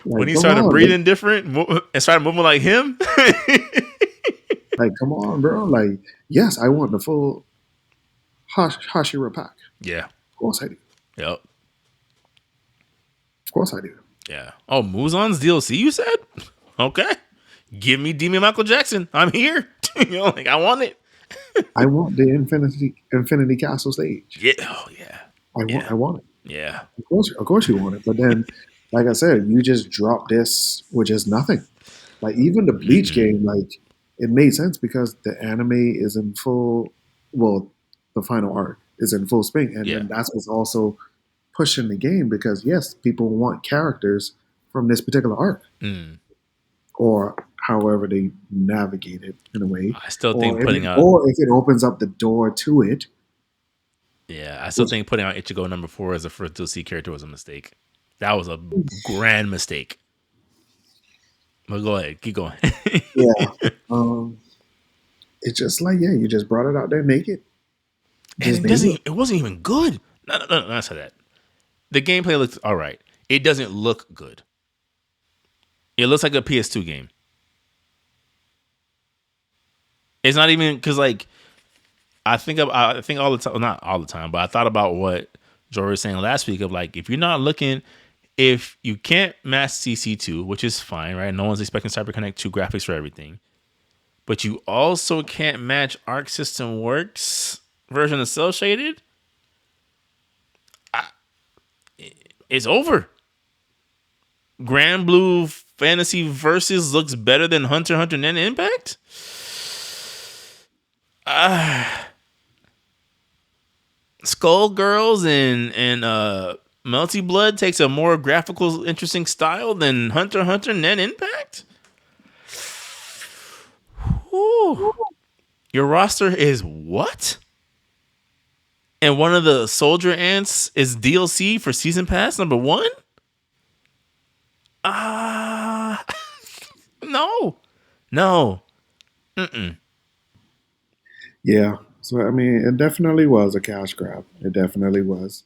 Like, When he started breathing different and started moving like him. Like, come on, bro. Like, yes, I want the full Hashira pack. Yeah. Of course I do. Yep. Of course I do. Yeah. Oh, Muzan's DLC, you said? Okay. Give me Demi Michael Jackson. I'm here. Like I want it. I want the Infinity Castle stage. Yeah. Oh yeah. I want it. Yeah. Of course you want it. But then, like I said, you just drop this with just nothing. Like even the Bleach game, like it made sense because the anime is in full. Well, the final arc is in full swing, and then that's what's also pushing the game because yes, people want characters from this particular arc, or however they navigate it in a way. I still think or if it opens up the door to it. Yeah, I still think putting out Ichigo #4 as a first DLC character was a mistake. That was a grand mistake. But go ahead, keep going. Yeah, it's just like you just brought it out there naked. And it wasn't even good. No, I said that. The gameplay looks all right. It doesn't look good. It looks like a PS2 game. It's not even because like I think all the time, not all the time, but I thought about what Jory was saying last week of like if you can't match CC2, which is fine, right? No one's expecting CyberConnect 2 graphics for everything, but you also can't match Arc System Works version of Cell Shaded. It's over. Grand Blue Fantasy Versus looks better than Hunter x Hunter Net Impact. Skullgirls and Melty Blood takes a more graphical, interesting style than Hunter x Hunter Net Impact. Woo! Your roster is what? And one of the soldier ants is DLC for season pass number 1? Ah, no, no. Mm-mm. Yeah. So I mean, it definitely was a cash grab. It definitely was.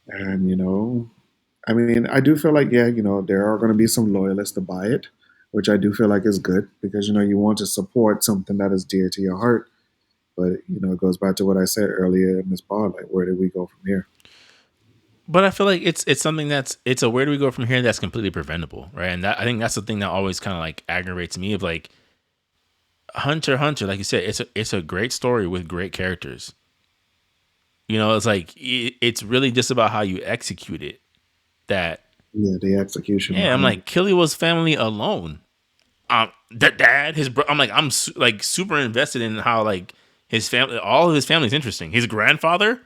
And I mean, I do feel like there are going to be some loyalists to buy it, which I do feel like is good because you want to support something that is dear to your heart. But it goes back to what I said earlier in this pod. Like, where do we go from here? But I feel like it's something it's a where do we go from here that's completely preventable, right? And I think that's the thing that always kind of like aggravates me of like Hunter x Hunter, like you said, it's a great story with great characters. It's like it's really just about how you execute it. That Yeah, the execution yeah, I'm behind it. like Killua family alone. The dad, his bro. I'm like like super invested in how like his family, all of his family is interesting. His grandfather,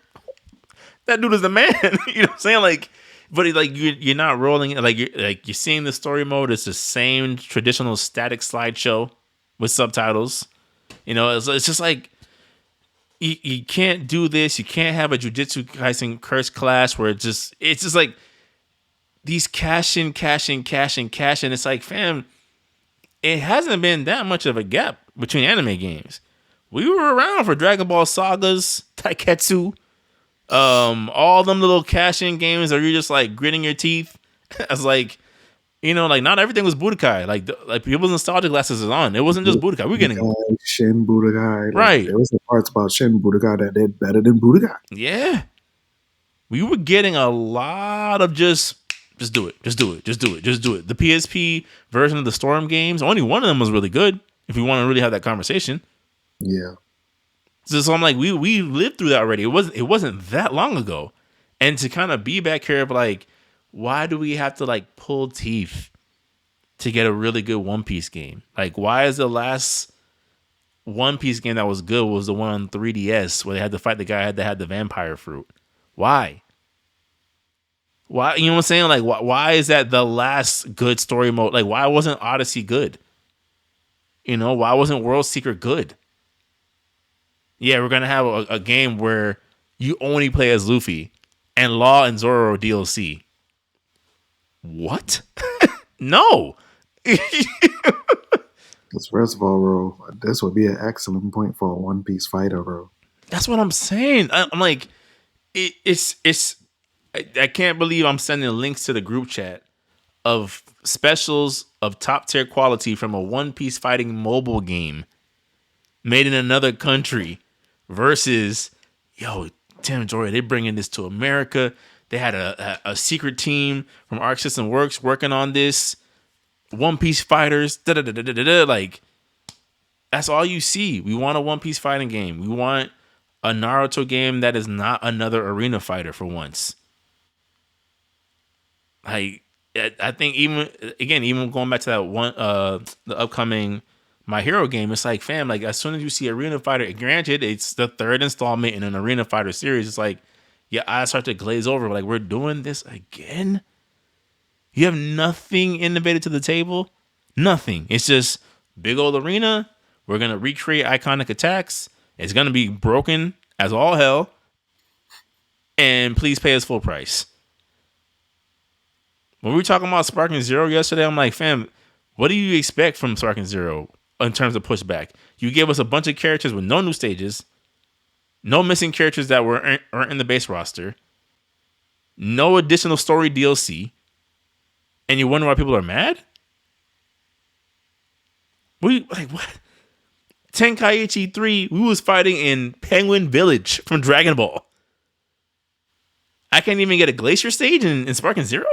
that dude is the man. You know what I'm saying? Like, but like you're not rolling like you're seeing the story mode. It's the same traditional static slideshow with subtitles. It's just like you can't do this. You can't have a Jujutsu Kaisen curse clash where it's just like these cash in, cash in, cash in, cash in. It's like, fam, it hasn't been that much of a gap between anime games. We were around for Dragon Ball Sagas, Taiketsu, all them little cash in games where you're just like gritting your teeth. As like, like not everything was Budokai. Like people's nostalgia glasses is on. It wasn't just Budokai. We're getting Budokai, Shin Budokai. Like, right. there was some parts about Shin Budokai that did better than Budokai. Yeah. We were getting a lot of just do it, just do it, just do it, just do it. The PSP version of the Storm games, only one of them was really good. If we want to really have that conversation, Yeah. so I'm like, we lived through that already. It wasn't that long ago, and to kind of be back here of like, why do we have to like pull teeth to get a really good One Piece game? Like, why is the last One Piece game that was good was the one on 3DS where they had to fight the guy that had the vampire fruit? Why? Why, you know what I'm saying? Like, why is that the last good story mode? Like, why wasn't Odyssey good? Why wasn't World Seeker good? Yeah, we're gonna have a game where you only play as Luffy and Law and Zoro DLC. What? No. Because first of all, bro, this would be an excellent point for a One Piece fighter, bro. That's what I'm saying. I'm like, it's. I can't believe I'm sending links to the group chat of specials of top tier quality from a One Piece fighting mobile game made in another country versus, yo, damn, Jory, they bringing this to America. They had a secret team from Arc System Works working on this. One Piece fighters, like, that's all you see. We want a One Piece fighting game. We want a Naruto game that is not another arena fighter for once. Like, I think even going back to that one, the upcoming My Hero game, it's like, fam, like as soon as you see Arena Fighter, granted, it's the third installment in an Arena Fighter series. It's like your eyes start to glaze over. Like, we're doing this again. You have nothing innovative to the table. Nothing. It's just big old arena. We're gonna recreate iconic attacks. It's gonna be broken as all hell. And please pay us full price. When we were talking about Sparking Zero yesterday, I'm like, fam, what do you expect from Sparking Zero in terms of pushback? You gave us a bunch of characters with no new stages, no missing characters that weren't in the base roster, no additional story DLC, and you wonder why people are mad? What? Tenkaichi 3, we was fighting in Penguin Village from Dragon Ball. I can't even get a Glacier stage in Sparking Zero?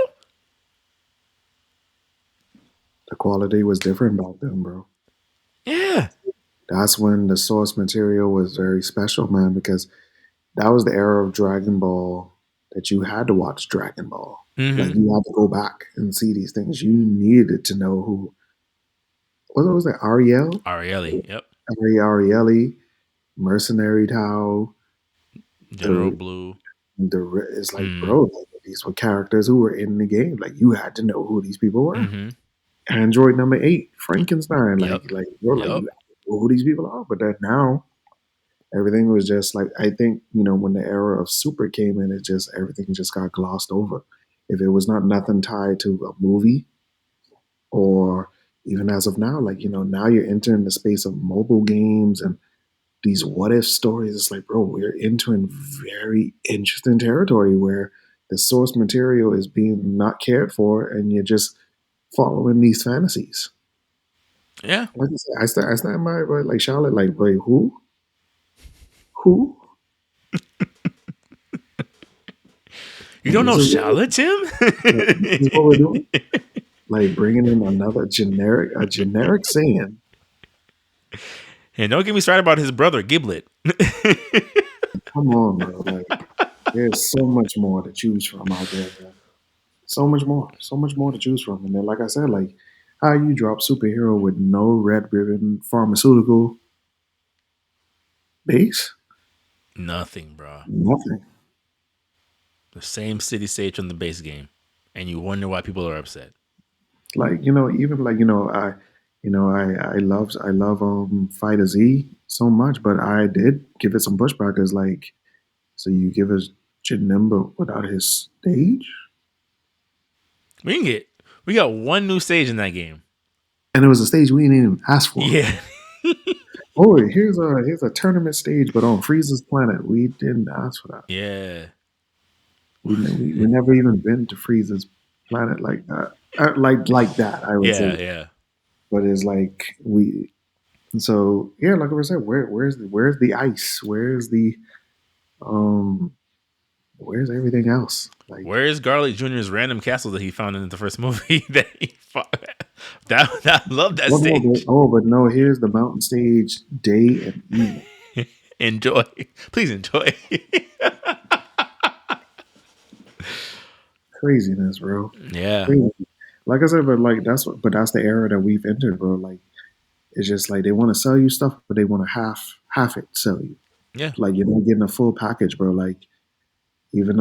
The quality was different back then, bro. Yeah. That's when the source material was very special, man, because that was the era of Dragon Ball that you had to watch Dragon Ball. Mm-hmm. Like, you had to go back and see these things. You needed to know who. What was that? Ariel? Arieli, yep. Arieli, Mercenary Tao, General the Blue. it's like, bro, like, these were characters who were in the game. Like, you had to know who these people were. Mm-hmm. Android number 8, Frankenstein. Yep. Like, bro, like, Yep. you who these people are. But that now everything was just like, I think, when the era of Super came in, it just, everything just got glossed over. If it was not nothing tied to a movie, or even as of now, like, now you're entering the space of mobile games and these what if stories. It's like, bro, we're entering very interesting territory where the source material is being not cared for and you're just following these fantasies. Yeah. Like I said, I stand by like Charlotte, like, wait, who? Who? You don't know This is what, Charlotte, Tim? this is what we're doing. Like bringing in another generic saying. And don't get me started about his brother, Giblet. Come on, bro. Like, there's so much more to choose from out there, man. So much more to choose from. And then, like I said, like how you drop superhero with no red ribbon pharmaceutical base, Nothing, bro. nothing. The same city stage from the base game. And you wonder why people are upset. Like even like I love Fighter Z so much, but I did give it some pushback. Because like, so you give us Janemba without his stage, We got one new stage in that game. and it was a stage we didn't even ask for. Yeah. Oh, here's a tournament stage, but on Frieza's planet, we didn't ask for that. Yeah. We never even been to Frieza's planet like that. Like that, I would Yeah, say. yeah. But it's like we. So yeah, like I said, where's the ice? Um where's everything else? Like Where's Garlic Jr.'s random castle that he found in the first movie that he fought? I love that stage. but no, here's the mountain stage day and evening. Enjoy. Please enjoy. Craziness, bro. Yeah. Crazy. Like I said, but that's the era that we've entered, bro. Like it's just like they want to sell you stuff, but they want to half it sell you. Yeah. Like you're not getting a full package, bro. Like even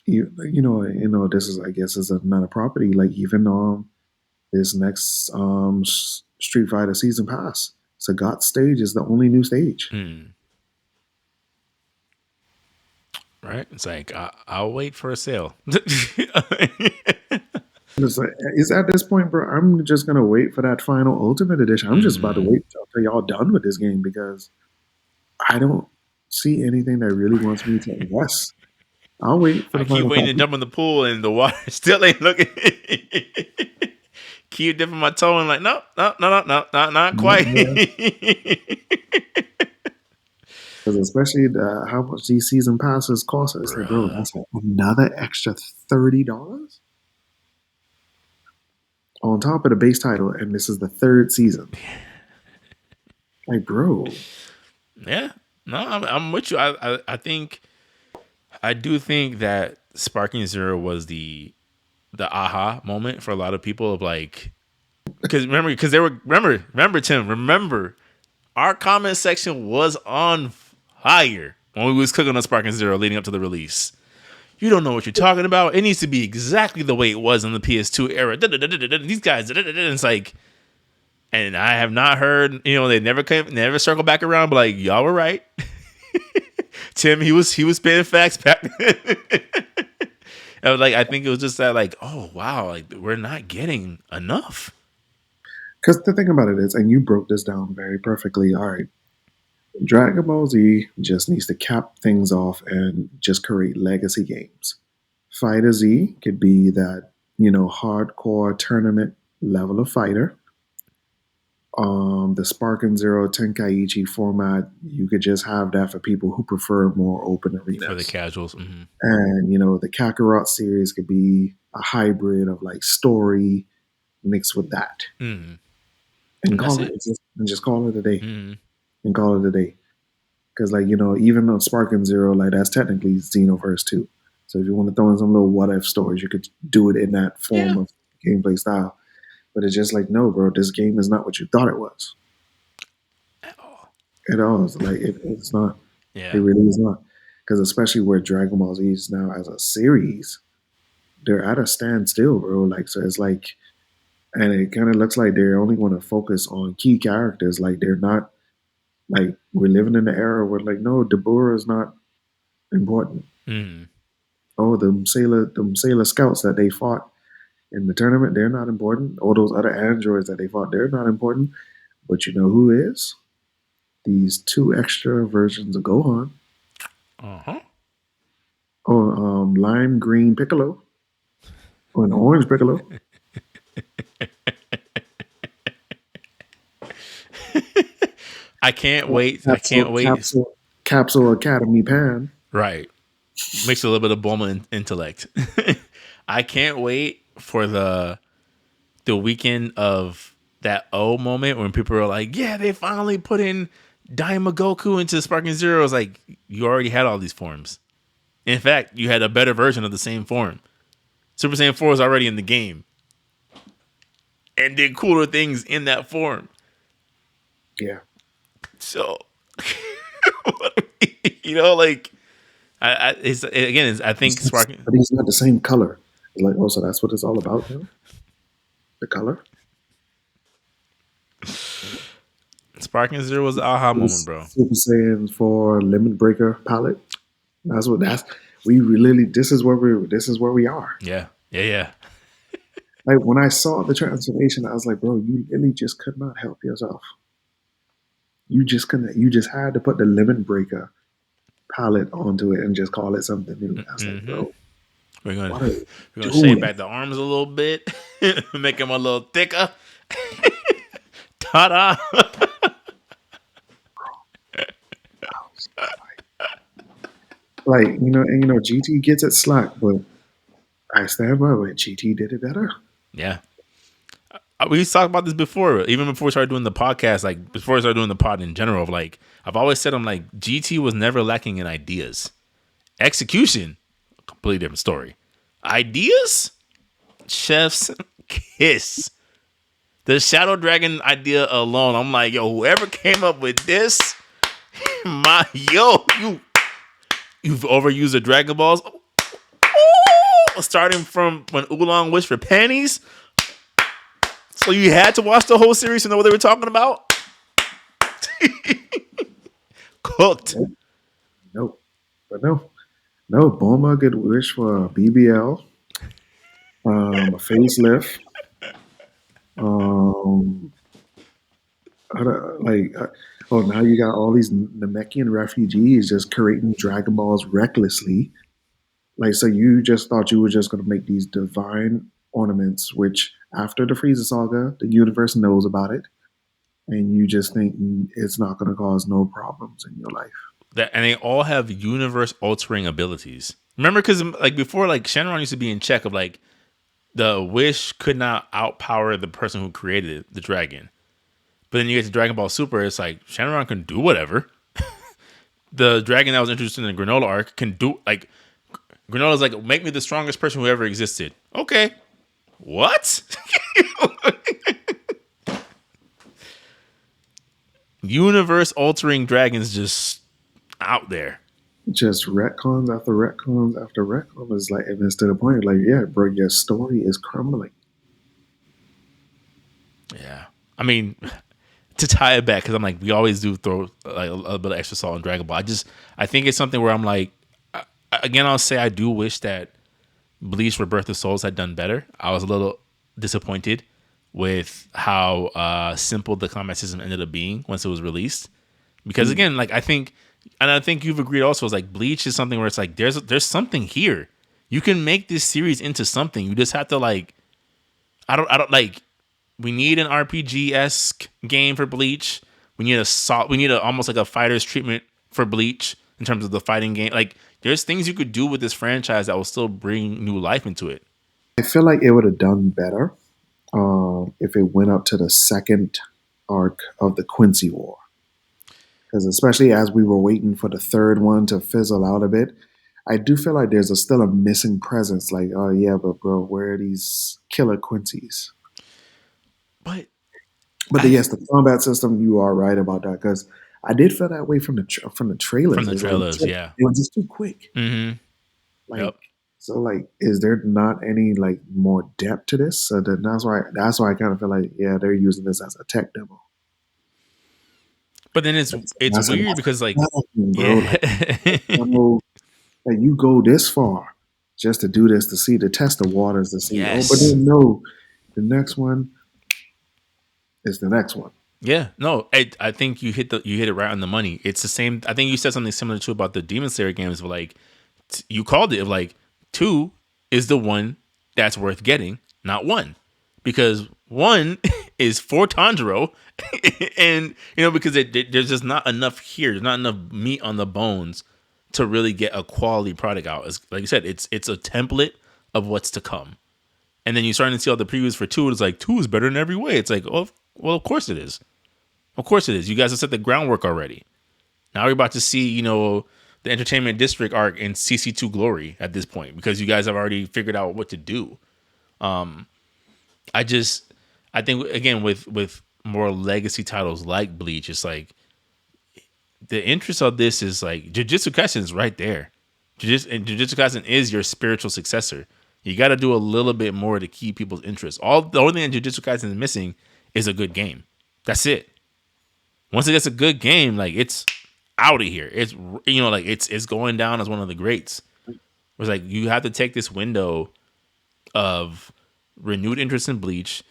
this is, I guess, is another property. Like even this next Street Fighter season pass, Sagat stage is the only new stage. Right? It's like, I'll wait for a sale. It's at this point, bro. I'm just gonna wait for that final Ultimate Edition. I'm just about to wait until y'all done with this game because I don't see anything that really wants me to invest. I'll wait for I the keep final waiting to copy. jump in the pool and the water still ain't looking. Keep dipping my toe and like, no, not quite. Because especially how much these season passes cost us. Like, bro, that's like another extra $30 on top of the base title, and this is the third season. Like, bro. Yeah. No, I'm with you. I think, I do think that Sparking Zero was the aha moment for a lot of people of like, because remember Tim, our comment section was on fire when we was cooking on Sparking Zero leading up to the release. You don't know what you're talking about. It needs to be exactly the way it was in the PS2 era. These guys, it's like, and I have not heard, they never circle back around, but like, y'all were right. Tim, he was spitting facts back. I was like, I think it was just that, like, oh wow, like we're not getting enough. Because the thing about it is, and you broke this down very perfectly. All right, Dragon Ball Z just needs to cap things off and just create legacy games. Fighter Z could be that, hardcore tournament level of fighter. The Sparking Zero Tenkaichi format, you could just have that for people who prefer more open arenas. For the casuals. And, the Kakarot series could be a hybrid of like story mixed with that. And call it. Just call it a day. And call it a day. Because, like, even on Sparking Zero, like, that's technically Xenoverse 2. So if you want to throw in some little what if stories, you could do it in that form of gameplay style. But it's just like, no, bro, this game is not what you thought it was. At all. It's like, it's not. Yeah. It really is not. Because especially where Dragon Ball Z is now as a series, they're at a standstill, bro. Like, so it's like, and it kind of looks like they only want to focus on key characters. Like they're not like we're living in the era where like no, Deborah is not important. Mm. Oh, them sailor scouts that they fought in the tournament, they're not important. All those other androids that they fought, they're not important. But you know who is? These two extra versions of Gohan. Uh-huh. Or lime green Piccolo. Or an orange Piccolo. I can't wait. I can't Capsule, wait. Capsule Academy Pan. Right. Makes a little bit of Bulma intellect. I can't wait for the weekend of that O moment when people are like, yeah, they finally put in Daima Goku into Sparking Zero. It's like, you already had all these forms. In fact, you had a better version of the same form. Super Saiyan 4 is already in the game and did cooler things in that form. Yeah. So, you know, like, I think Sparking. But he's not the same color. It's like, oh, so that's what it's all about now? The color? Sparking Zero was the aha moment, bro. Super Saiyan 4 Limit Breaker palette. We really this is where we are. Yeah. Like when I saw the transformation, I was like, bro, you really just could not help yourself. You just couldn't. You just had to put the Limit Breaker palette onto it and just call it something new. I was like, bro, we're gonna shave back the arms a little bit, make them a little thicker. Ta-da! Like GT gets it slack, but I stand by it. GT did it better. Yeah. We talked about this before, even before we started doing the podcast, like before we started doing the pod in general. Like I've always said, I'm like, GT was never lacking in ideas. Execution, completely different story. Ideas, chef's kiss. The Shadow Dragon idea alone, I'm like, yo, whoever came up with this, you've overused the Dragon Balls. Starting from when Oolong wished for panties. So you had to watch the whole series to know what they were talking about? Cooked. No. Bulma could wish for a BBL, a facelift, now you got all these Namekian refugees just creating Dragon Balls recklessly. Like, so you just thought you were just going to make these divine ornaments, which after the Frieza saga, the universe knows about it, and you just think it's not going to cause no problems in your life. And they all have universe-altering abilities. Remember, because like before, like Shenron used to be in check of like the wish could not outpower the person who created the dragon. But then you get to Dragon Ball Super, it's like Shenron can do whatever. The dragon that was introduced in the Granola arc can do like Granola's like, make me the strongest person who ever existed. Okay. What? Universe altering dragons just out there. Just retcons after retcons after retcons. It's like, and it's to the point, like, yeah, bro, your story is crumbling. Yeah. I mean, to tie it back, because I'm like, we always do throw like a bit of extra salt on Dragon Ball. I think it's something where I'm like, again, I'll say I do wish that Bleach Rebirth of Souls had done better. I was a little disappointed with how simple the combat system ended up being once it was released. Because again, like I think you've agreed also, is like Bleach is something where it's like there's something here. You can make this series into something. You just have to like, I don't like. We need an RPG-esque game for Bleach. We need almost like a fighter's treatment for Bleach in terms of the fighting game. Like, there's things you could do with this franchise that will still bring new life into it. I feel like it would have done better if it went up to the second arc of the Quincy War. Because especially as we were waiting for the third one to fizzle out a bit, I do feel like there's still a missing presence. Like, oh yeah, but bro, where are these killer Quincy's? But yes, the combat system, you are right about that, because I did feel that way from the trailers. From the trailers, like, yeah. It was just too quick. Mm-hmm. Like, yep. So like, is there not any like more depth to this? So that's why I kind of feel like yeah, they're using this as a tech demo. But then it's weird That's because like, nothing, bro. yeah. Like, demo, like you go this far just to do this to test the waters to see. Oh, but Yes. then no, the next one is the next one. Yeah, no, I think you hit it right on the money. It's the same. I think you said something similar to about the Demon Slayer games, but like you called it like two is the one that's worth getting, not one, because one is for Tanjiro, and because there's just not enough here. There's not enough meat on the bones to really get a quality product out. Like you said, it's a template of what's to come. And then you starting to see all the previews for two. It's like two is better in every way. It's like, oh, well, of course it is. Of course it is. You guys have set the groundwork already. Now we're about to see, the Entertainment District arc in CC2 Glory at this point because you guys have already figured out what to do. I think again with more legacy titles like Bleach, it's like the interest of this is like Jujutsu Kaisen is right there. Jujutsu Kaisen is your spiritual successor. You got to do a little bit more to keep people's interest. The only thing that Jujutsu Kaisen is missing is a good game. That's it. Once it gets a good game, like it's out of here. It's like it's going down as one of the greats. It's like you have to take this window of renewed interest in Bleach,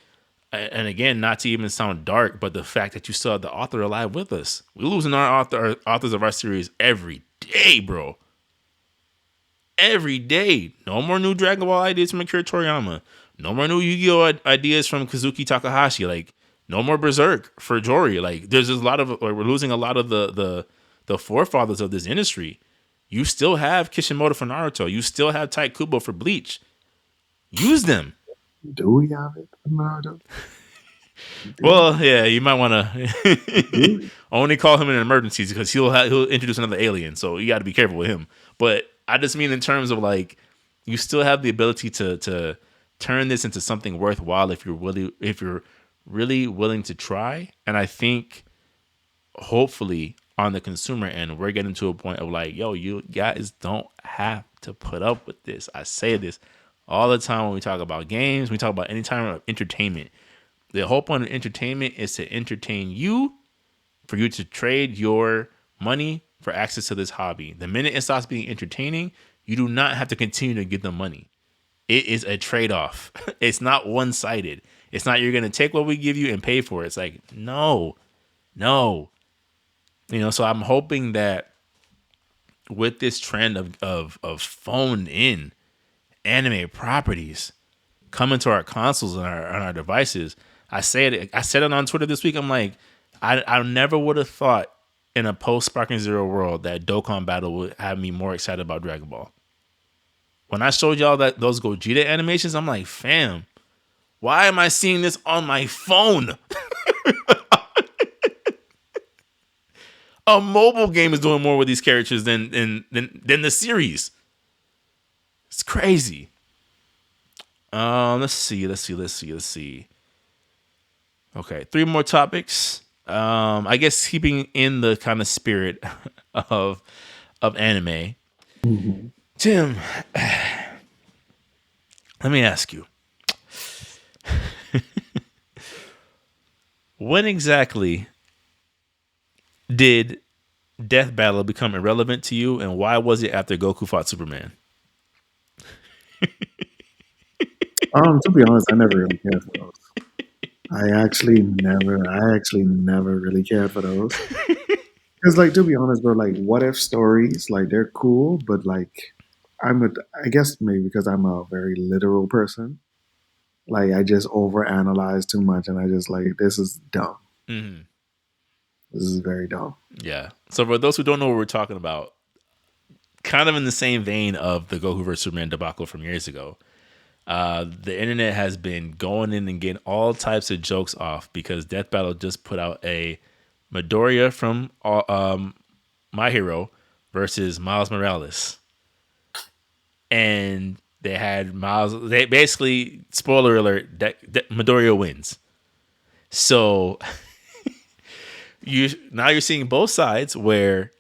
and again, not to even sound dark, but the fact that you still have the author alive with us. We're losing our authors of our series every day, bro. Every day. No more new Dragon Ball ideas from Akira Toriyama. No more new Yu-Gi-Oh ideas from Kazuki Takahashi. Like no more Berserk for Jory. Like there's just a lot of, we're losing a lot of the forefathers of this industry. You still have Kishimoto for Naruto. You still have Tai Kubo for Bleach. Use them. Do we have it for Naruto? Well, yeah, you might want to only call him in emergencies because he'll introduce another alien. So you got to be careful with him. But I just mean in terms of like, you still have the ability to turn this into something worthwhile if you're really willing to try. And I think hopefully on the consumer end, we're getting to a point of like, yo, you guys don't have to put up with this. I say this all the time when we talk about games, we talk about any time of entertainment. The whole point of entertainment is to entertain you, for you to trade your money for access to this hobby. The minute it stops being entertaining, you do not have to continue to give them money. It is a trade-off. It's not one-sided. It's not you're going to take what we give you and pay for it. It's like, no. So I'm hoping that with this trend of phoned in anime properties coming to our consoles and our devices, I said it on Twitter this week. I'm like, I never would have thought in a post Sparking Zero world that Dokkan Battle would have me more excited about Dragon Ball. When I showed y'all those Gogeta animations, I'm like, fam, why am I seeing this on my phone? A mobile game is doing more with these characters than the series. It's crazy. Let's see. Okay, 3 more topics. I guess keeping in the kind of spirit of anime. Mm-hmm. Tim, let me ask you. When exactly did Death Battle become irrelevant to you, and why was it after Goku fought Superman? To be honest, I never really cared for those. I actually never really cared for those. Because, like, to be honest, bro, like, what if stories, like, they're cool, but like, I guess maybe because I'm a very literal person, like, I just overanalyze too much, and I just like, this is dumb. Mm-hmm. This is very dumb. Yeah. So for those who don't know what we're talking about, kind of in the same vein of the Goku vs Superman debacle from years ago, the internet has been going in and getting all types of jokes off because Death Battle just put out a Midoriya from My Hero versus Miles Morales, and they had Miles. They basically, spoiler alert, Midoriya wins. So you're seeing both sides where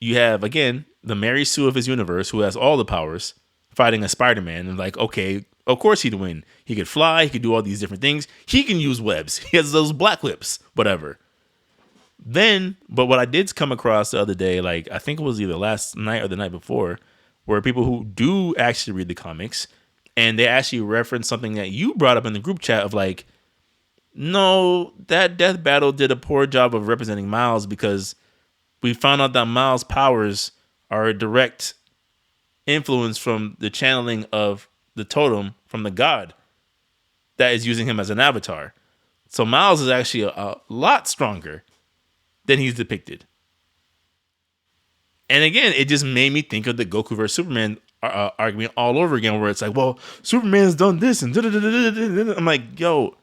you have again the Mary Sue of his universe who has all the powers fighting a Spider-Man. And like, okay, of course he'd win. He could fly. He could do all these different things. He can use webs. He has those black whips, whatever. But what I did come across the other day, like I think it was either last night or the night before, were people who do actually read the comics, and they actually reference something that you brought up in the group chat of like, no, that death battle did a poor job of representing Miles because we found out that Miles' powers are a direct influence from the channeling of the totem from the god that is using him as an avatar. So Miles is actually a lot stronger than he's depicted. And again, it just made me think of the Goku versus Superman argument all over again, where it's like, well, Superman's done this and I'm like, yo,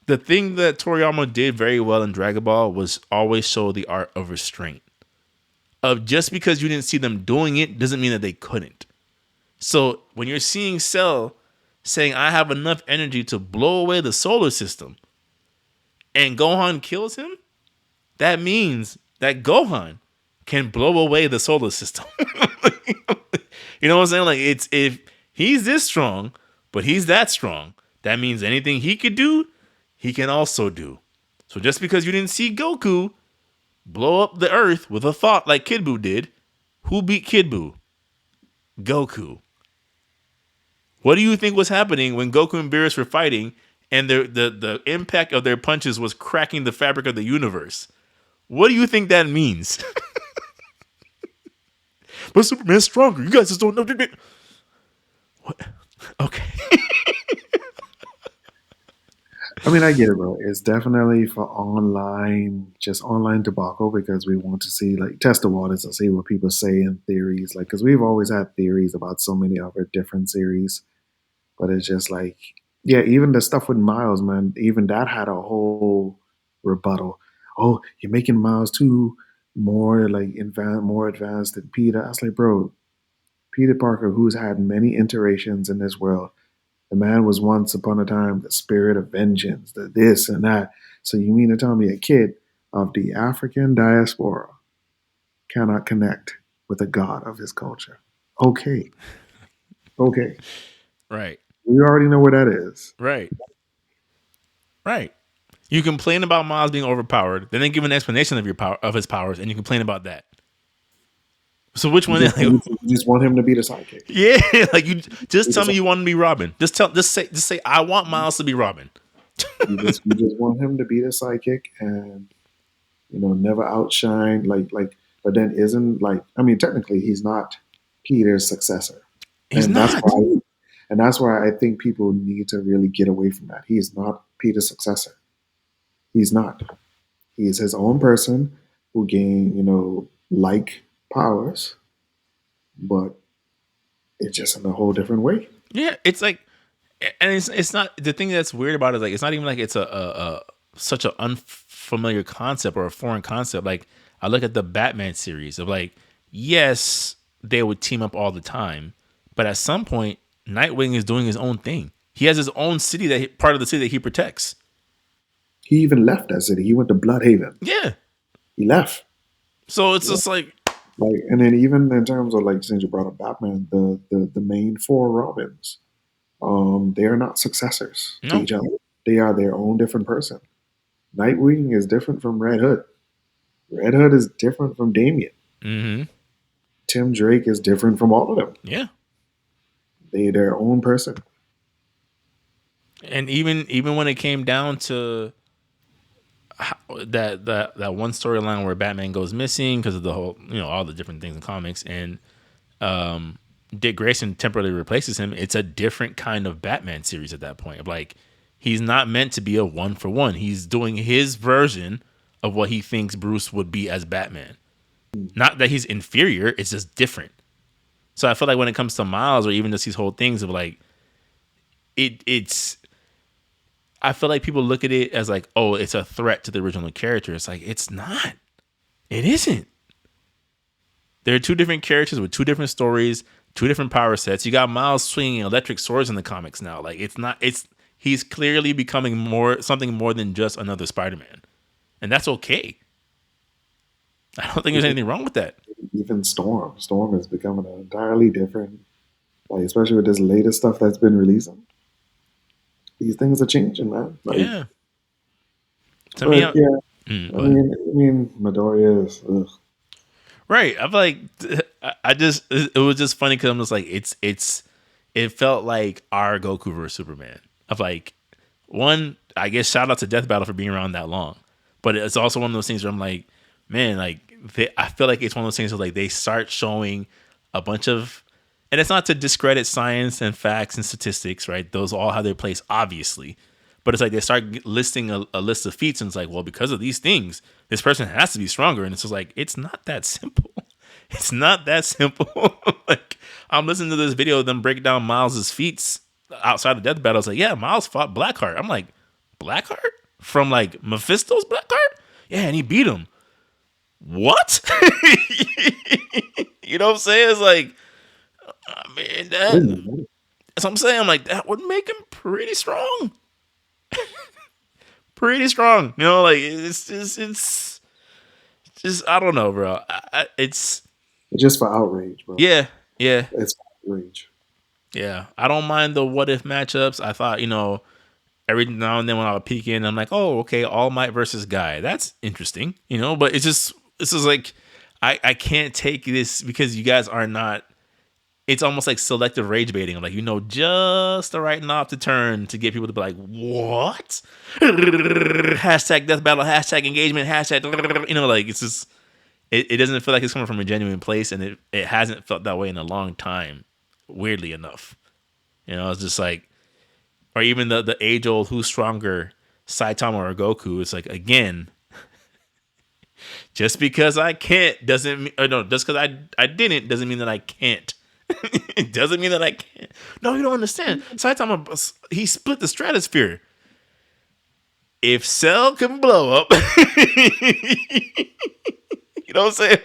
the thing that Toriyama did very well in Dragon Ball was always show the art of restraint. Of just because you didn't see them doing it doesn't mean that they couldn't. So when you're seeing Cell saying, I have enough energy to blow away the solar system, and Gohan kills him, that means that Gohan can blow away the solar system. You know what I'm saying? Like, it's if he's this strong, but he's that strong, that means anything he could do, he can also do. So just because you didn't see Goku blow up the earth with a thought like Kid Buu did, who beat Kid Buu? Goku. What do you think was happening when Goku and Beerus were fighting and the impact of their punches was cracking the fabric of the universe? What do you think that means? But Superman's stronger. You guys just don't know. What? Okay. I mean, I get it, bro. It's definitely for online, just online debacle because we want to see, like, test the waters and see what people say in theories. Like, because we've always had theories about so many other different series, but it's just like, yeah, even the stuff with Miles, man, even that had a whole rebuttal. Oh, you're making Miles too more advanced than Peter. I was like, bro, Peter Parker, who's had many iterations in this world, the man was once upon a time the spirit of vengeance, the this and that. So you mean to tell me a kid of the African diaspora cannot connect with the god of his culture? Okay. Okay. Right. We already know what that is. Right. Right. You complain about Miles being overpowered, then they give an explanation of his powers, and you complain about that. So which one? You just want him to be the sidekick. Yeah, like you just tell me you want him to be Robin. Just say I want Miles to be Robin. You just want him to be the sidekick and never outshine but then isn't like, I mean, technically he's not Peter's successor. He's and not. That's why I think people need to really get away from that. He is not Peter's successor. He's not. He is his own person who gained, like powers, but it's just in a whole different way. Yeah, it's like, and it's not, the thing that's weird about it is like it's not even like it's a such an unfamiliar concept or a foreign concept. Like I look at the Batman series of like, yes, they would team up all the time, but at some point, Nightwing is doing his own thing. He has his own city part of the city that he protects. He even left that city. He went to Bloodhaven. Yeah, he left. So it's just like, and then even in terms of like, since you brought up Batman, the main four Robins, they are not successors to each other. They are their own different person. Nightwing is different from Red Hood. Red Hood is different from Damian. Mm-hmm. Tim Drake is different from all of them. Yeah, they're their own person. And even when it came down to that one storyline where Batman goes missing because of the whole, all the different things in comics, and Dick Grayson temporarily replaces him, it's a different kind of Batman series at that point. Of like, he's not meant to be a 1-for-1. He's doing his version of what he thinks Bruce would be as Batman. Not that he's inferior, it's just different. So I feel like when it comes to Miles, or even just these whole things of like, it's I feel like people look at it as like, oh, it's a threat to the original character. It's like, it's not. It isn't. There are two different characters with two different stories, two different power sets. You got Miles swinging electric swords in the comics now. Like, he's clearly becoming something more than just another Spider-Man. And that's okay. I don't think there's anything wrong with that. Even Storm is becoming an entirely different Like especially with this latest stuff that's been releasing, these things are changing, man. Like, Yeah. To me, but yeah, go ahead. I mean, Midoriya is. Ugh. Right. I'm like, I just, it was just funny because I'm just like, it felt like our Goku versus Superman. Of like, one, I guess shout out to Death Battle for being around that long, but it's also one of those things where I'm like, man, like I feel like it's one of those things where like they start showing a bunch of, and it's not to discredit science and facts and statistics, right? Those all have their place, obviously, but it's like they start listing a list of feats, and it's like, well, because of these things, this person has to be stronger, and it's just like it's not that simple. It's not that simple. Like I'm listening to this video of them break down Miles's feats outside of Death Battle. It's like, yeah, Miles fought Blackheart. I'm like, Blackheart from like Mephisto's Blackheart? Yeah, and he beat him. What? You know what I'm saying? It's like, I mean, I didn't know that. that's what I'm saying. I'm like, that would make him pretty strong. Pretty strong. You know, like it's just I don't know, bro. It's It's just for outrage, bro. yeah, yeah, It's outrage. yeah. I don't mind the what if matchups. I thought, every now and then when I would peek in, I'm like, oh, okay, All Might versus Guy. That's interesting, but this is like, I can't take this because you guys are not, it's almost like selective rage baiting. I'm like, just the right knob to turn to get people to be like, what? Hashtag death battle, hashtag engagement, hashtag, like it's just, it doesn't feel like it's coming from a genuine place, and it hasn't felt that way in a long time, weirdly enough. It's just like, or even the age old who's stronger, Saitama or Goku. It's like, again, just because I can't doesn't mean, or no, just because I didn't doesn't mean that I can't. It doesn't mean that I can't. No, you don't understand. Saitama, he split the stratosphere. If Cell can blow up, you know what I'm saying?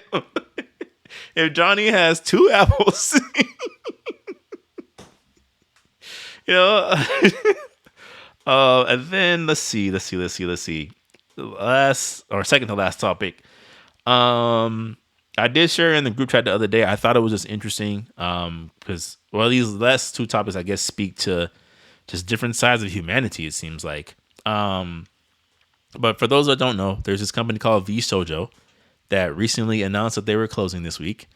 If Johnny has two apples, you know. And then let's see. The last or second to last topic. I did share in the group chat the other day. I thought it was just interesting. Because these last two topics, I guess, speak to just different sides of humanity. It seems like. But for those that don't know, there's this company called VShojo that recently announced that they were closing this week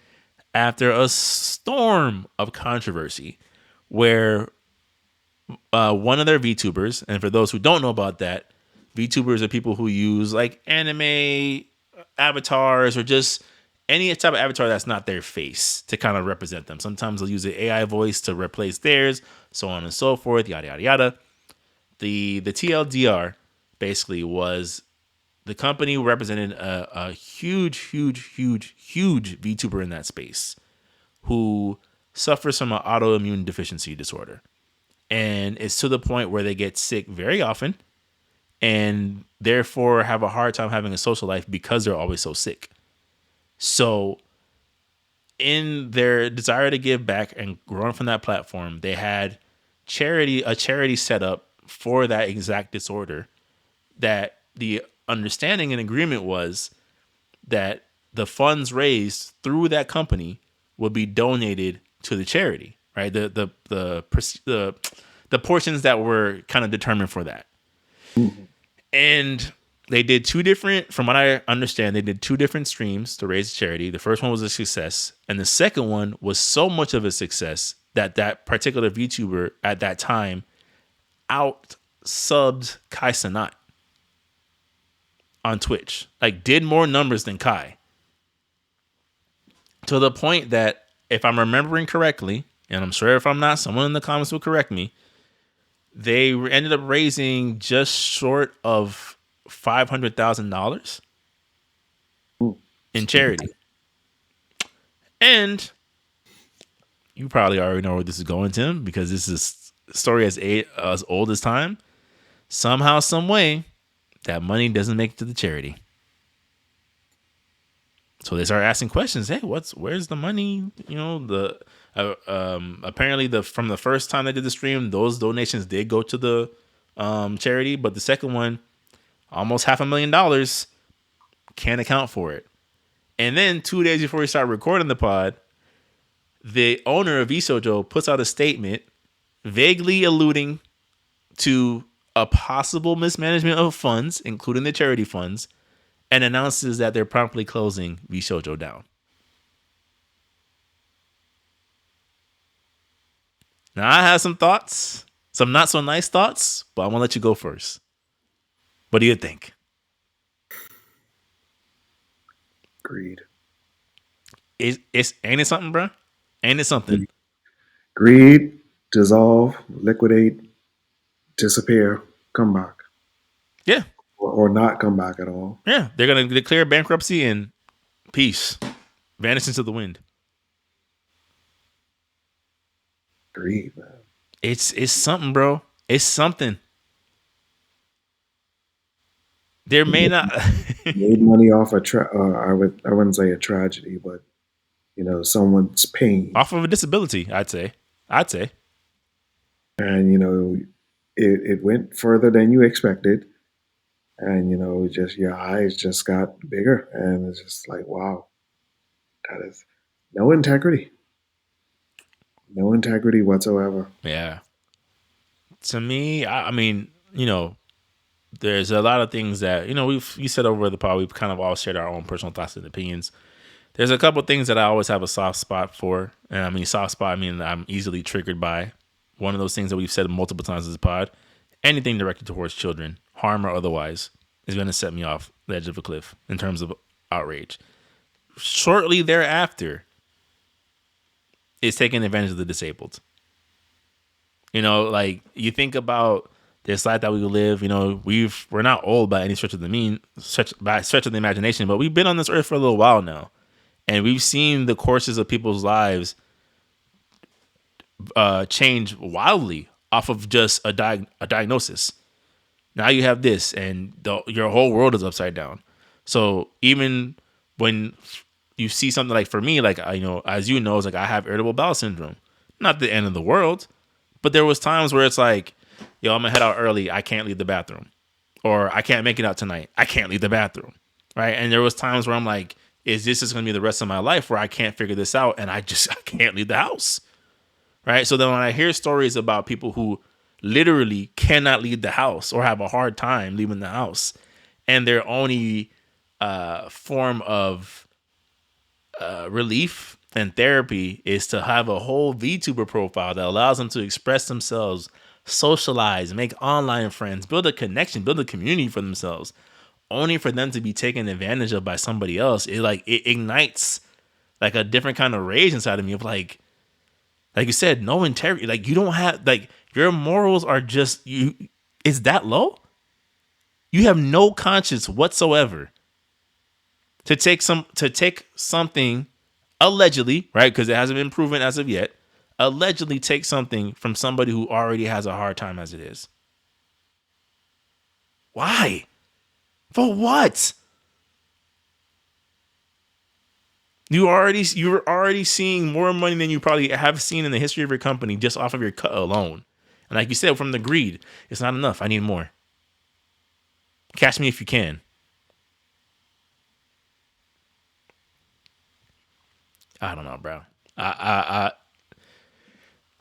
after a storm of controversy, where one of their VTubers, and for those who don't know about that, VTubers are people who use like anime avatars or just any type of avatar that's not their face to kind of represent them. Sometimes they'll use the AI voice to replace theirs, so on and so forth, yada yada yada. The TLDR basically was the company represented a huge VTuber in that space who suffers from an autoimmune deficiency disorder. And it's to the point where they get sick very often and therefore have a hard time having a social life because they're always so sick. So in their desire to give back and growing from that platform, they had a charity set up for that exact disorder, that the understanding and agreement was that the funds raised through that company would be donated to the charity, right? The portions that were kind of determined for that. Mm-hmm. And they did from what I understand, they did two different streams to raise charity. The first one was a success, and the second one was so much of a success that particular VTuber at that time out subbed Kai Cenat on Twitch, like did more numbers than Kai, to the point that, if I'm remembering correctly, and I'm sure if I'm not, someone in the comments will correct me, they ended up raising just short of $500,000 in charity. And you probably already know where this is going, Tim, because this is a story as old as time. Somehow, some way, that money doesn't make it to the charity. So they start asking questions. Hey, where's the money? Apparently from the first time they did the stream, those donations did go to the charity, but the second one, almost $500,000, can't account for it. And then 2 days before we start recording the pod, the owner of VShojo puts out a statement vaguely alluding to a possible mismanagement of funds, including the charity funds, and announces that they're promptly closing VShojo down. Now, I have some thoughts, some not so nice thoughts, but I want to let you go first. What do you think? Greed. Ain't it something, bro? Ain't it something? Greed, dissolve, liquidate, disappear, come back, Yeah, or not come back at all. yeah. They're gonna declare bankruptcy and peace, vanish into the wind. Greed, man. It's something, bro. It's something. There may not Made money off I wouldn't say a tragedy, but someone's pain, off of a disability. I'd say. and it went further than you expected, and just your eyes just got bigger, and it's just like, wow, that is no integrity, no integrity whatsoever. Yeah. To me, I mean, there's a lot of things that you said over the pod. We've kind of all shared our own personal thoughts and opinions. There's a couple things that I always have a soft spot for, and I mean soft spot. I mean I'm easily triggered by. One of those things that we've said multiple times in this pod. Anything directed towards children, harm or otherwise, is going to set me off the edge of a cliff in terms of outrage. Shortly thereafter, is taking advantage of the disabled. Like you think about this life that we live. We're not old by any stretch of the stretch of the imagination, but we've been on this earth for a little while now, and we've seen the courses of people's lives change wildly off of just a diagnosis. Now you have this, and your whole world is upside down. So even when you see something like, for me, like as it's like I have irritable bowel syndrome. Not the end of the world, but there was times where it's like, yo, I'm gonna head out early. I can't leave the bathroom, or I can't make it out tonight. I can't leave the bathroom, right? And there was times where I'm like, is this just gonna be the rest of my life where I can't figure this out and I can't leave the house, right? So then when I hear stories about people who literally cannot leave the house or have a hard time leaving the house, and their only form of relief and therapy is to have a whole VTuber profile that allows them to express themselves, socialize, make online friends, build a connection, build a community for themselves, only for them to be taken advantage of by somebody else. It ignites like a different kind of rage inside of me of like you said, no integrity. Like you don't have, like, your morals are just, it's that low. You have no conscience whatsoever to take something allegedly, right? Because it hasn't been proven as of yet. Allegedly take something from somebody who already has a hard time as it is. Why? For what? You're already seeing more money than you probably have seen in the history of your company just off of your cut alone. And like you said, from the greed, it's not enough. I need more. Catch me if you can. I don't know, bro.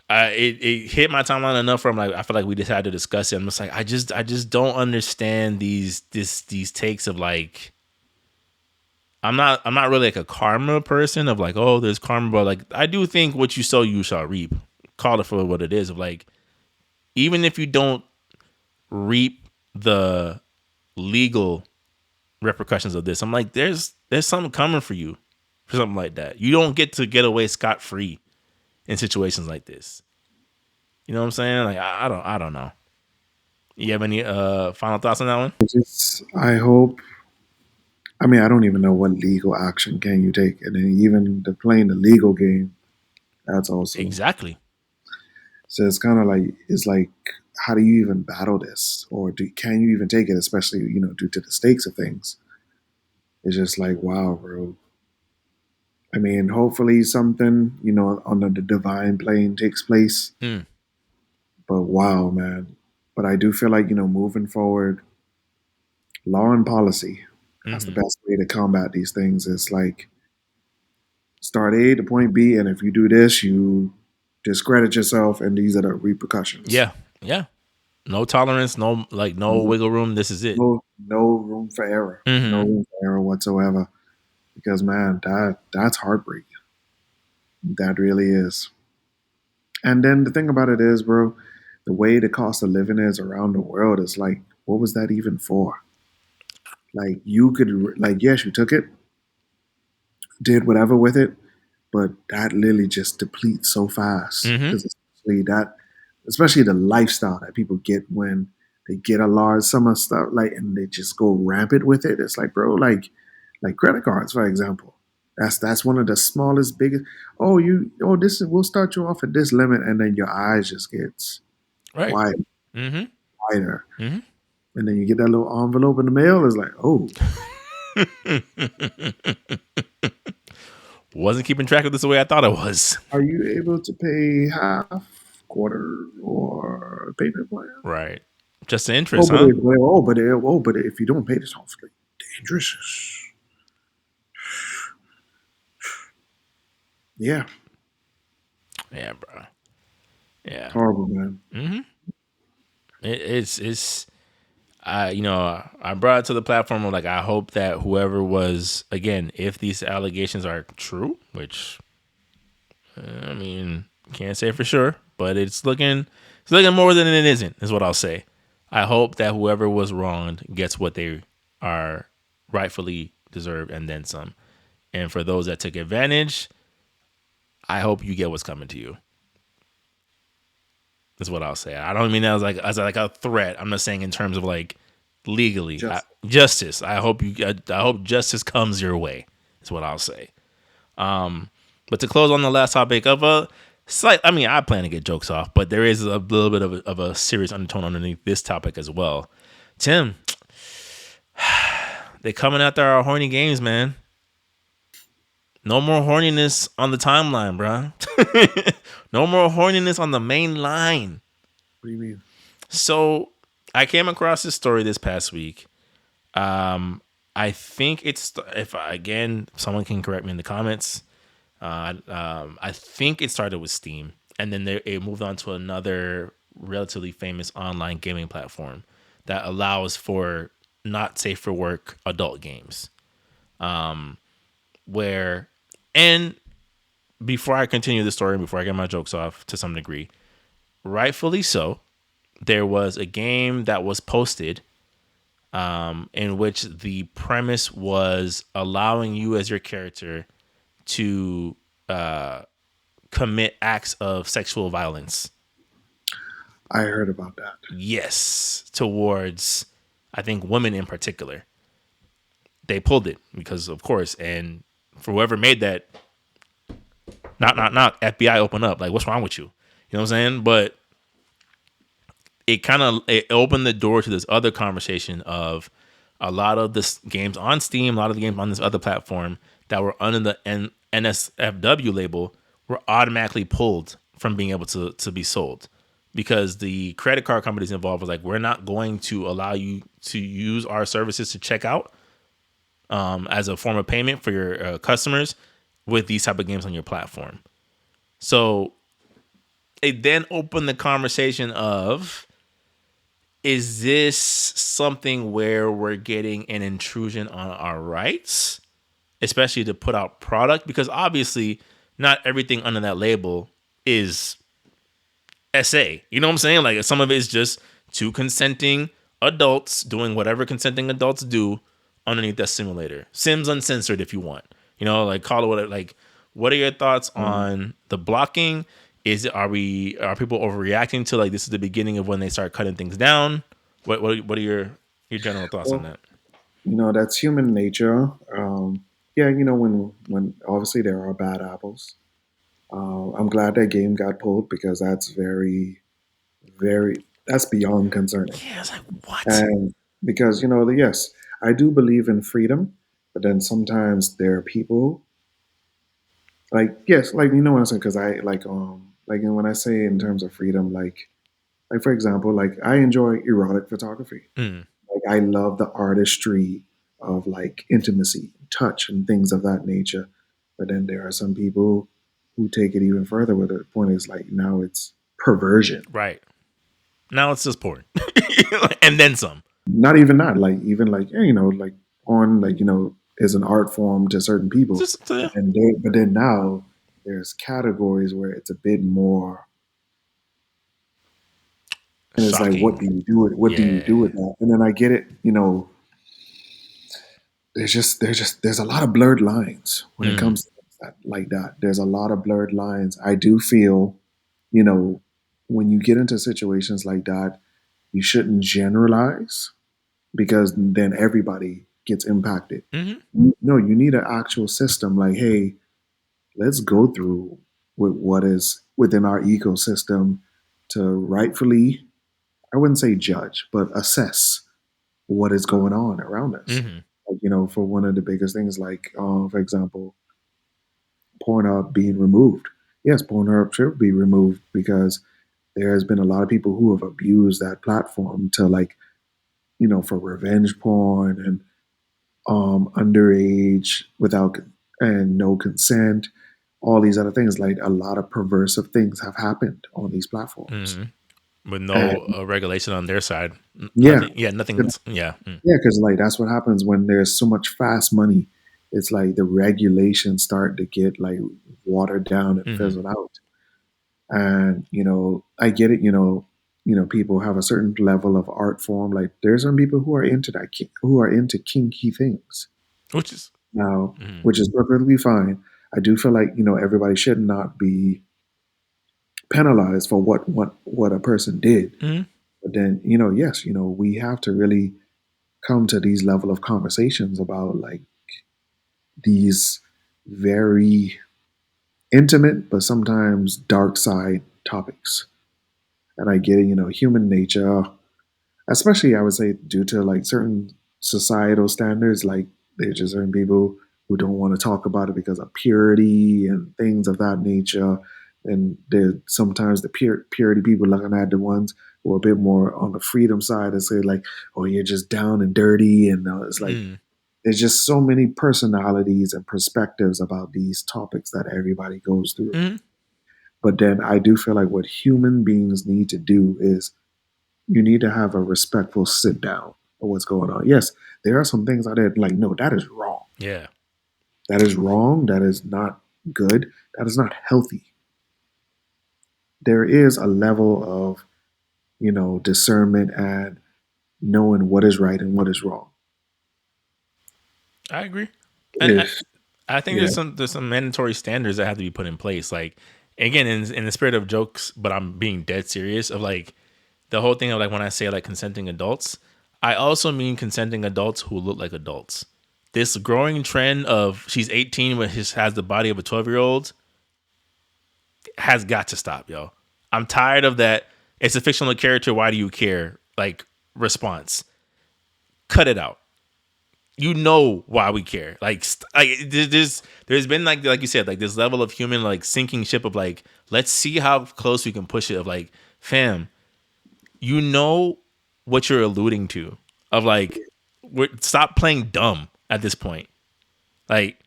It hit my timeline enough where I'm like, I feel like we just had to discuss it. I'm just like, I just don't understand these takes of like, I'm not really like a karma person of like, oh, there's karma, but like I do think what you sow you shall reap. Call it for what it is, of like, even if you don't reap the legal repercussions of this, I'm like, there's something coming for you for something like that. You don't get to get away scot free in situations like this. You know what I'm saying? Like I don't know. You have any final thoughts on that one? I hope. I mean, I don't even know what legal action can you take, and then even playing the legal game, that's also Exactly. So it's kind of like, how do you even battle this, or can you even take it, especially due to the stakes of things? It's just like, wow, bro. I mean, hopefully something on the divine plane takes place, but wow, man. But I do feel like moving forward, law and policy. That's the best way to combat these things. It's like start A to point B, and if you do this, you discredit yourself, and these are the repercussions. Yeah. Yeah. No tolerance, no wiggle room. This is it. No room for error. No room for error whatsoever. Because man, that's heartbreaking. That really is. And then the thing about it is, bro, the way the cost of living is around the world is like, what was that even for? Like you could like, yes, you took it, did whatever with it, but that literally just depletes so fast. Because especially the lifestyle that people get when they get a large sum of stuff, like, and they just go rampant with it. It's like, bro, like credit cards, for example. That's one of the smallest, biggest. This is we'll start you off at this limit, and then your eyes just gets Right. wide, Mm-hmm. wider, Mm-hmm. and then you get that little envelope in the mail. It's like, oh, Wasn't keeping track of this the way I thought it was. are you able to pay half, quarter, or payment plan? Right. Just the interest, huh? But if you don't pay this off, like, the interest is, yeah, Yeah, bro. Yeah. horrible, man. Mm-hmm. It's I brought it to the platform of like, I hope that whoever was, again, if these allegations are true, which I mean, can't say for sure, but it's looking more than it isn't, is what I'll say. I hope that whoever was wronged gets what they are rightfully deserved and then some. And for those that took advantage, I hope you get what's coming to you. Is what I'll say. I don't mean that as like a threat. I'm not saying in terms of like legally justice. I hope justice comes your way. Is what I'll say. But to close on the last topic of a slight, I mean, I plan to get jokes off, but there is a little bit of a serious undertone underneath this topic as well. Tim, they coming after our horny games, man. No more horniness on the timeline, bro. No more horniness on the main line. What do you mean? So I came across this story this past week. I think it's, if again, someone can correct me in the comments. I think it started with Steam, and then it moved on to another relatively famous online gaming platform that allows for not safe for work adult games. And before I continue the story, before I get my jokes off to some degree, rightfully so, there was a game that was posted in which the premise was allowing you as your character to commit acts of sexual violence. I heard about that. Yes, towards, I think, women in particular. They pulled it because, of course, and for whoever made that, not FBI open up. Like, what's wrong with you? You know what I'm saying? But it opened the door to this other conversation of a lot of the games on Steam, a lot of the games on this other platform that were under the NSFW label were automatically pulled from being able to be sold, because the credit card companies involved was like, we're not going to allow you to use our services to check out as a form of payment for your customers with these type of games on your platform. So it then opened the conversation of, is this something where we're getting an intrusion on our rights, especially to put out product? Because obviously not everything under that label is SA. You know what I'm saying? Like, some of it is just two consenting adults doing whatever consenting adults do underneath that simulator. Sims Uncensored, if you want. You know, like, call it whatever. Like, what are your thoughts on the blocking? Are people overreacting to, like, this is the beginning of when they start cutting things down? What are your general thoughts on that? That's human nature. When obviously there are bad apples. I'm glad that game got pulled, because that's very, very, that's beyond concerning. Yeah, it's like, what? And because, yes, I do believe in freedom, but then sometimes there are people like, yes, like, what I'm saying? Because I like when I say in terms of freedom, like for example, like I enjoy erotic photography. Like I love the artistry of like intimacy, touch, and things of that nature. But then there are some people who take it even further, where the point is like now it's perversion. Right. Now it's just porn. And then some. Not even that, like even like like porn, like is an art form to certain people, Just yeah. but then now there's categories where it's a bit more, and it's like, what Shocking. do you do with what do you do Yeah. with that? And then I get it, there's a lot of blurred lines when it Mm. comes to that, like that. There's a lot of blurred lines. I do feel, you know, when you get into situations like that, you shouldn't generalize because then everybody gets impacted. Mm-hmm. No, you need an actual system like, hey, let's go through with what is within our ecosystem to rightfully, I wouldn't say judge, but assess what is going on around us. Mm-hmm. Like, for one of the biggest things, like, for example, Pornhub being removed. Yes, Pornhub should be removed because there has been a lot of people who have abused that platform to, like, for revenge porn and underage without and no consent, all these other things. Like a lot of perversive things have happened on these platforms, Mm-hmm. With no and regulation on their side. yeah, Nothing. Yeah, nothing. Yeah. Mm. yeah, because like that's what happens when there's so much fast money. It's like the regulations start to get like watered down and Mm-hmm. fizzled out. And I get it. People have a certain level of art form. Like there's some people who are into that, who are into kinky things Which is. now, Mm-hmm. which is perfectly fine. I do feel like everybody should not be penalized for what a person did. Mm-hmm. But then yes, we have to really come to these level of conversations about like these very intimate but sometimes dark side topics. And I get it, human nature, especially I would say due to like certain societal standards, like there's just certain people who don't want to talk about it because of purity and things of that nature. And there's sometimes the purity people looking at the ones who are a bit more on the freedom side and say like, oh, you're just down and dirty. And it's like, Mm-hmm. there's just so many personalities and perspectives about these topics that everybody goes through. Mm-hmm. But then I do feel like what human beings need to do is you need to have a respectful sit down of what's going on. Yes, there are some things out there like, no, that is wrong. Yeah. That is wrong. That is not good. That is not healthy. There is a level of, discernment and knowing what is right and what is wrong. I agree. And If I think yeah, there's some mandatory standards that have to be put in place. Like again, in the spirit of jokes, but I'm being dead serious. Of like the whole thing of like when I say like consenting adults, I also mean consenting adults who look like adults. This growing trend of she's 18 but has the body of a 12-year-old has got to stop, yo. I'm tired of that. It's a fictional character. Why do you care? Like response. Cut it out. You know why we care. Like there's been like you said, like this level of human like sinking ship of like, let's see how close we can push it. Of like, fam, you know what you're alluding to. Of like, stop playing dumb at this point. Like,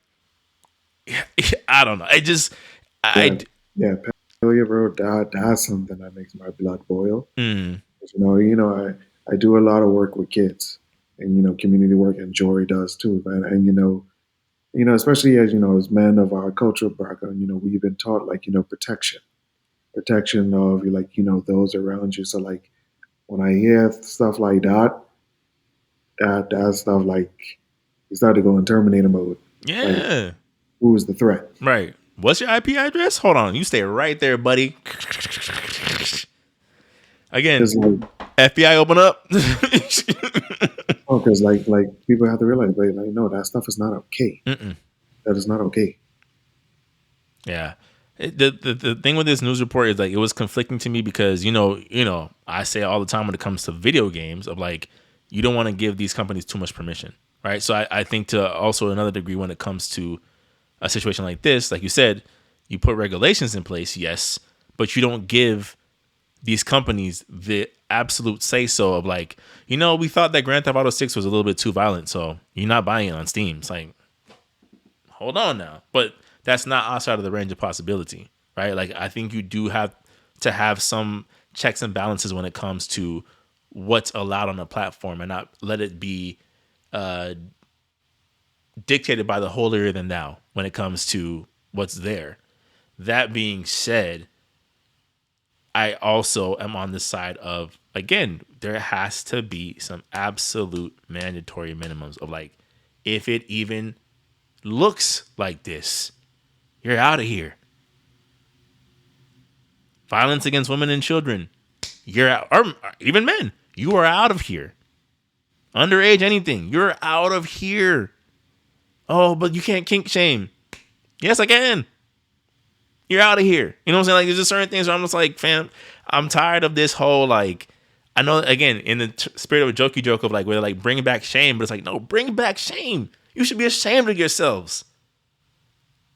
I don't know. yeah, I yeah, pedophilia, bro, that's something that makes my blood boil. mm, 'Cause, I do a lot of work with kids, and community work, and Jory does too, man. And especially as as men of our cultural background, we've been taught like protection of like those around you. So like when I hear stuff like that, that stuff like you start to go in Terminator mode. Like yeah, who's the threat? right. What's your IP address? Hold on, you stay right there, buddy. Again, Because like FBI, open up. oh, because like people have to realize like no, that stuff is not okay. Mm-mm. That is not okay. Yeah. The thing with this news report is like it was conflicting to me because I say all the time when it comes to video games of like you don't want to give these companies too much permission, right? So I think to also another degree when it comes to a situation like this, like you said, you put regulations in place, yes, but you don't give these companies the absolute say so of like, we thought that Grand Theft Auto 6 was a little bit too violent, so you're not buying it on Steam. It's like, hold on now. But that's not outside of the range of possibility, right? Like I think you do have to have some checks and balances when it comes to what's allowed on a platform and not let it be dictated by the holier than thou when it comes to what's there. That being said, I also am on the side of, again, there has to be some absolute mandatory minimums of like, if it even looks like this, you're out of here. Violence against women and children, you're out, or even men, you are out of here. Underage anything, you're out of here. Oh, but you can't kink shame. Yes, I can. You're out of here. You know what I'm saying? Like, there's just certain things where I'm just like, fam, I'm tired of this whole, like, I know, again, in the spirit of a jokey joke of like, where like, bring back shame, but it's like, no, bring back shame. You should be ashamed of yourselves.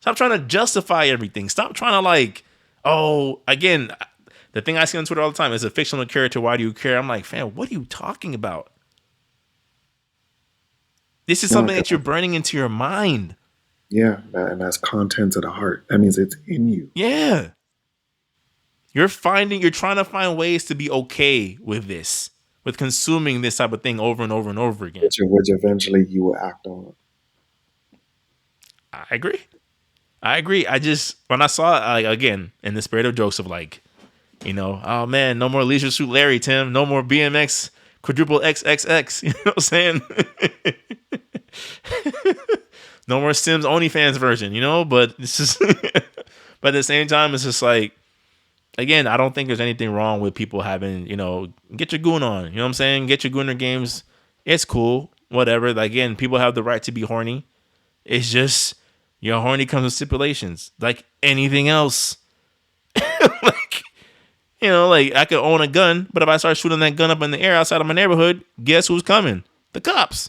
Stop trying to justify everything. Stop trying to like, oh, again, the thing I see on Twitter all the time is a fictional character. Why do you care? I'm like, fam, what are you talking about? This is something that you're burning into your mind. Yeah, and that's content to the heart. That means it's in you. Yeah. You're trying to find ways to be okay with this, with consuming this type of thing over and over and over again. Which eventually you will act on. I agree. I just, when I saw it, like, again, in the spirit of jokes of like, you know, oh man, no more Leisure Suit Larry, Tim. No more BMX quadruple XXX. You know what I'm saying? No more Sims OnlyFans version, you know? But it's just, but at the same time, it's just like, again, I don't think there's anything wrong with people having, you know, get your goon on. You know what I'm saying? Get your gooner games. It's cool. Whatever. Like, again, people have the right to be horny. It's just, your horny comes with stipulations. Like anything else. Like, you know, like I could own a gun, but if I start shooting that gun up in the air outside of my neighborhood, guess who's coming? The cops.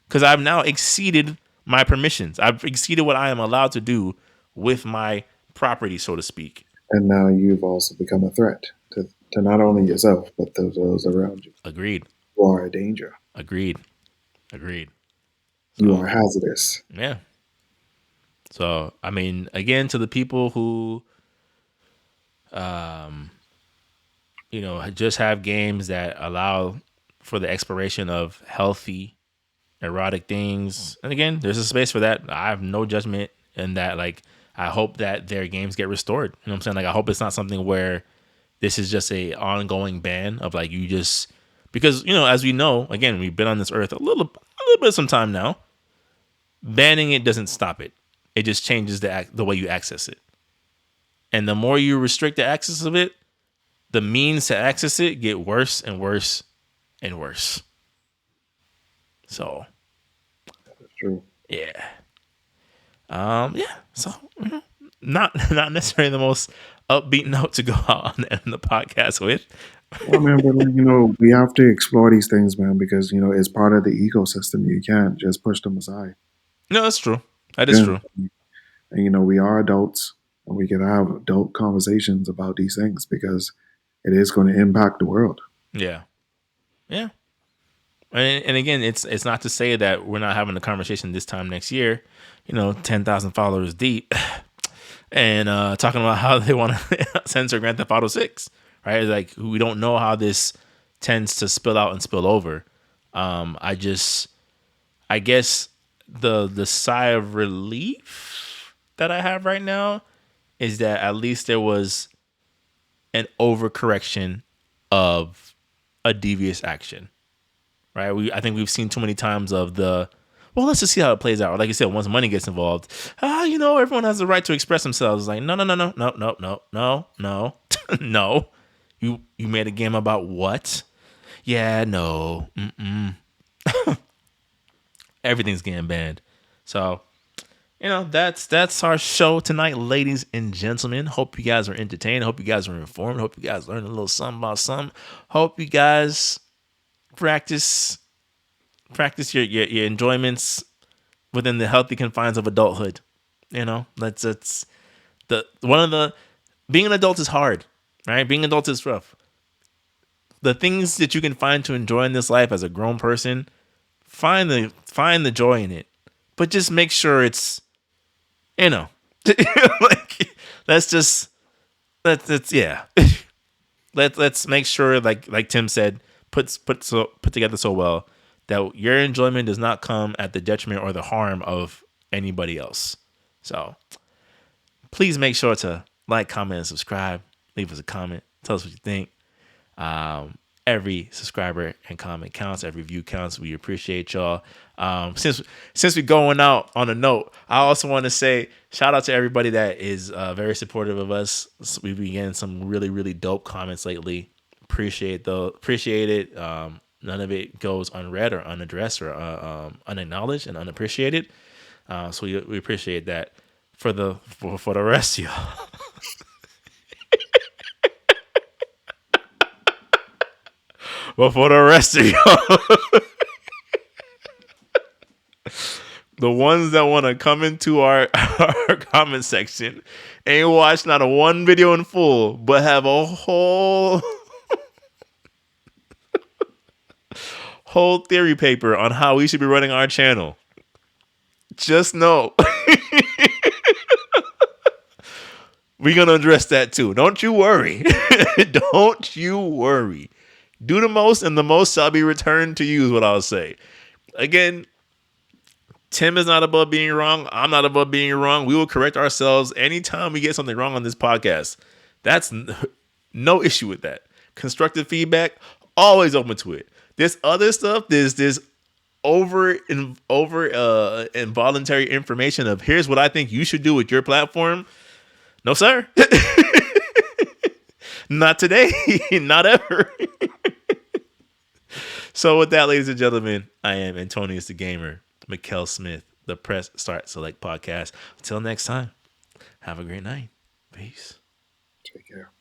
Because I've now exceeded my permissions. I've exceeded what I am allowed to do with my property, so to speak. And now you've also become a threat to not only yourself, but those around you. Agreed. You are a danger. Agreed. You are hazardous. Yeah. So, I mean, again, to the people who, you know, just have games that allow for the exploration of healthy, erotic things. And again, there's a space for that. I have no judgment in that. Like, I hope that their games get restored. You know what I'm saying? Like, I hope it's not something where this is just a ongoing ban of like, you just, because, you know, as we know, again, we've been on this earth a little bit of some time now. Banning it doesn't stop it. It just changes the way you access it. And the more you restrict the access of it, the means to access it get worse and worse and worse. So, That's true. Yeah. Yeah. So, you know, not necessarily the most upbeat note to go out on the podcast with. Well, man, but you know, we have to explore these things, man, because you know it's part of the ecosystem. You can't just push them aside. No, that's true. That is true. And you know, we are adults, and we can have adult conversations about these things because it is going to impact the world. Yeah. Yeah. And again, it's not to say that we're not having a conversation this time next year, you know, 10,000 followers deep, and talking about how they want to censor Grand Theft Auto 6, right? Like, we don't know how this tends to spill out and spill over. I guess the sigh of relief that I have right now is that at least there was an overcorrection of a devious action. Right, I think we've seen too many times of the, well, let's just see how it plays out. Like you said, once money gets involved, you know, everyone has the right to express themselves. Like, no. No. You made a game about what? Yeah, no. Everything's getting banned. So, you know, that's our show tonight, ladies and gentlemen. Hope you guys are entertained. Hope you guys are informed. Hope you guys learned a little something about something. Hope you guys practice your enjoyments within the healthy confines of adulthood. You know, that's being an adult is hard, right? Being an adult is rough. The things that you can find to enjoy in this life as a grown person, find the joy in it, but just make sure it's, you know, Like, let's just let's yeah. Let's make sure, like Tim said, put together so well that your enjoyment does not come at the detriment or the harm of anybody else. So please make sure to like, comment, and subscribe. Leave us a comment. Tell us what you think. Every subscriber and comment counts. Every view counts. We appreciate y'all. Since we're going out on a note, I also want to say shout out to everybody that is very supportive of us. We've been getting some really, really dope comments lately. Appreciate it. None of it goes unread or unaddressed or unacknowledged and unappreciated. So we appreciate that. For the rest of y'all. But for the rest of y'all, the ones that want to come into our comment section and watch not a one video in full, but have a whole theory paper on how we should be running our channel, just know we're going to address that too. Don't you worry. Don't you worry. Do the most, and the most shall be returned to you, is what I'll say. Again, Tim is not above being wrong. I'm not above being wrong. We will correct ourselves anytime we get something wrong on this podcast. That's no issue with that. Constructive feedback, always open to it. This other stuff, this involuntary information of here's what I think you should do with your platform. No, sir. Not today. Not ever. So with that, ladies and gentlemen, I am Antonius the Gamer, Mykale Smith, the Press Start Select Podcast. Until next time, have a great night. Peace. Take care.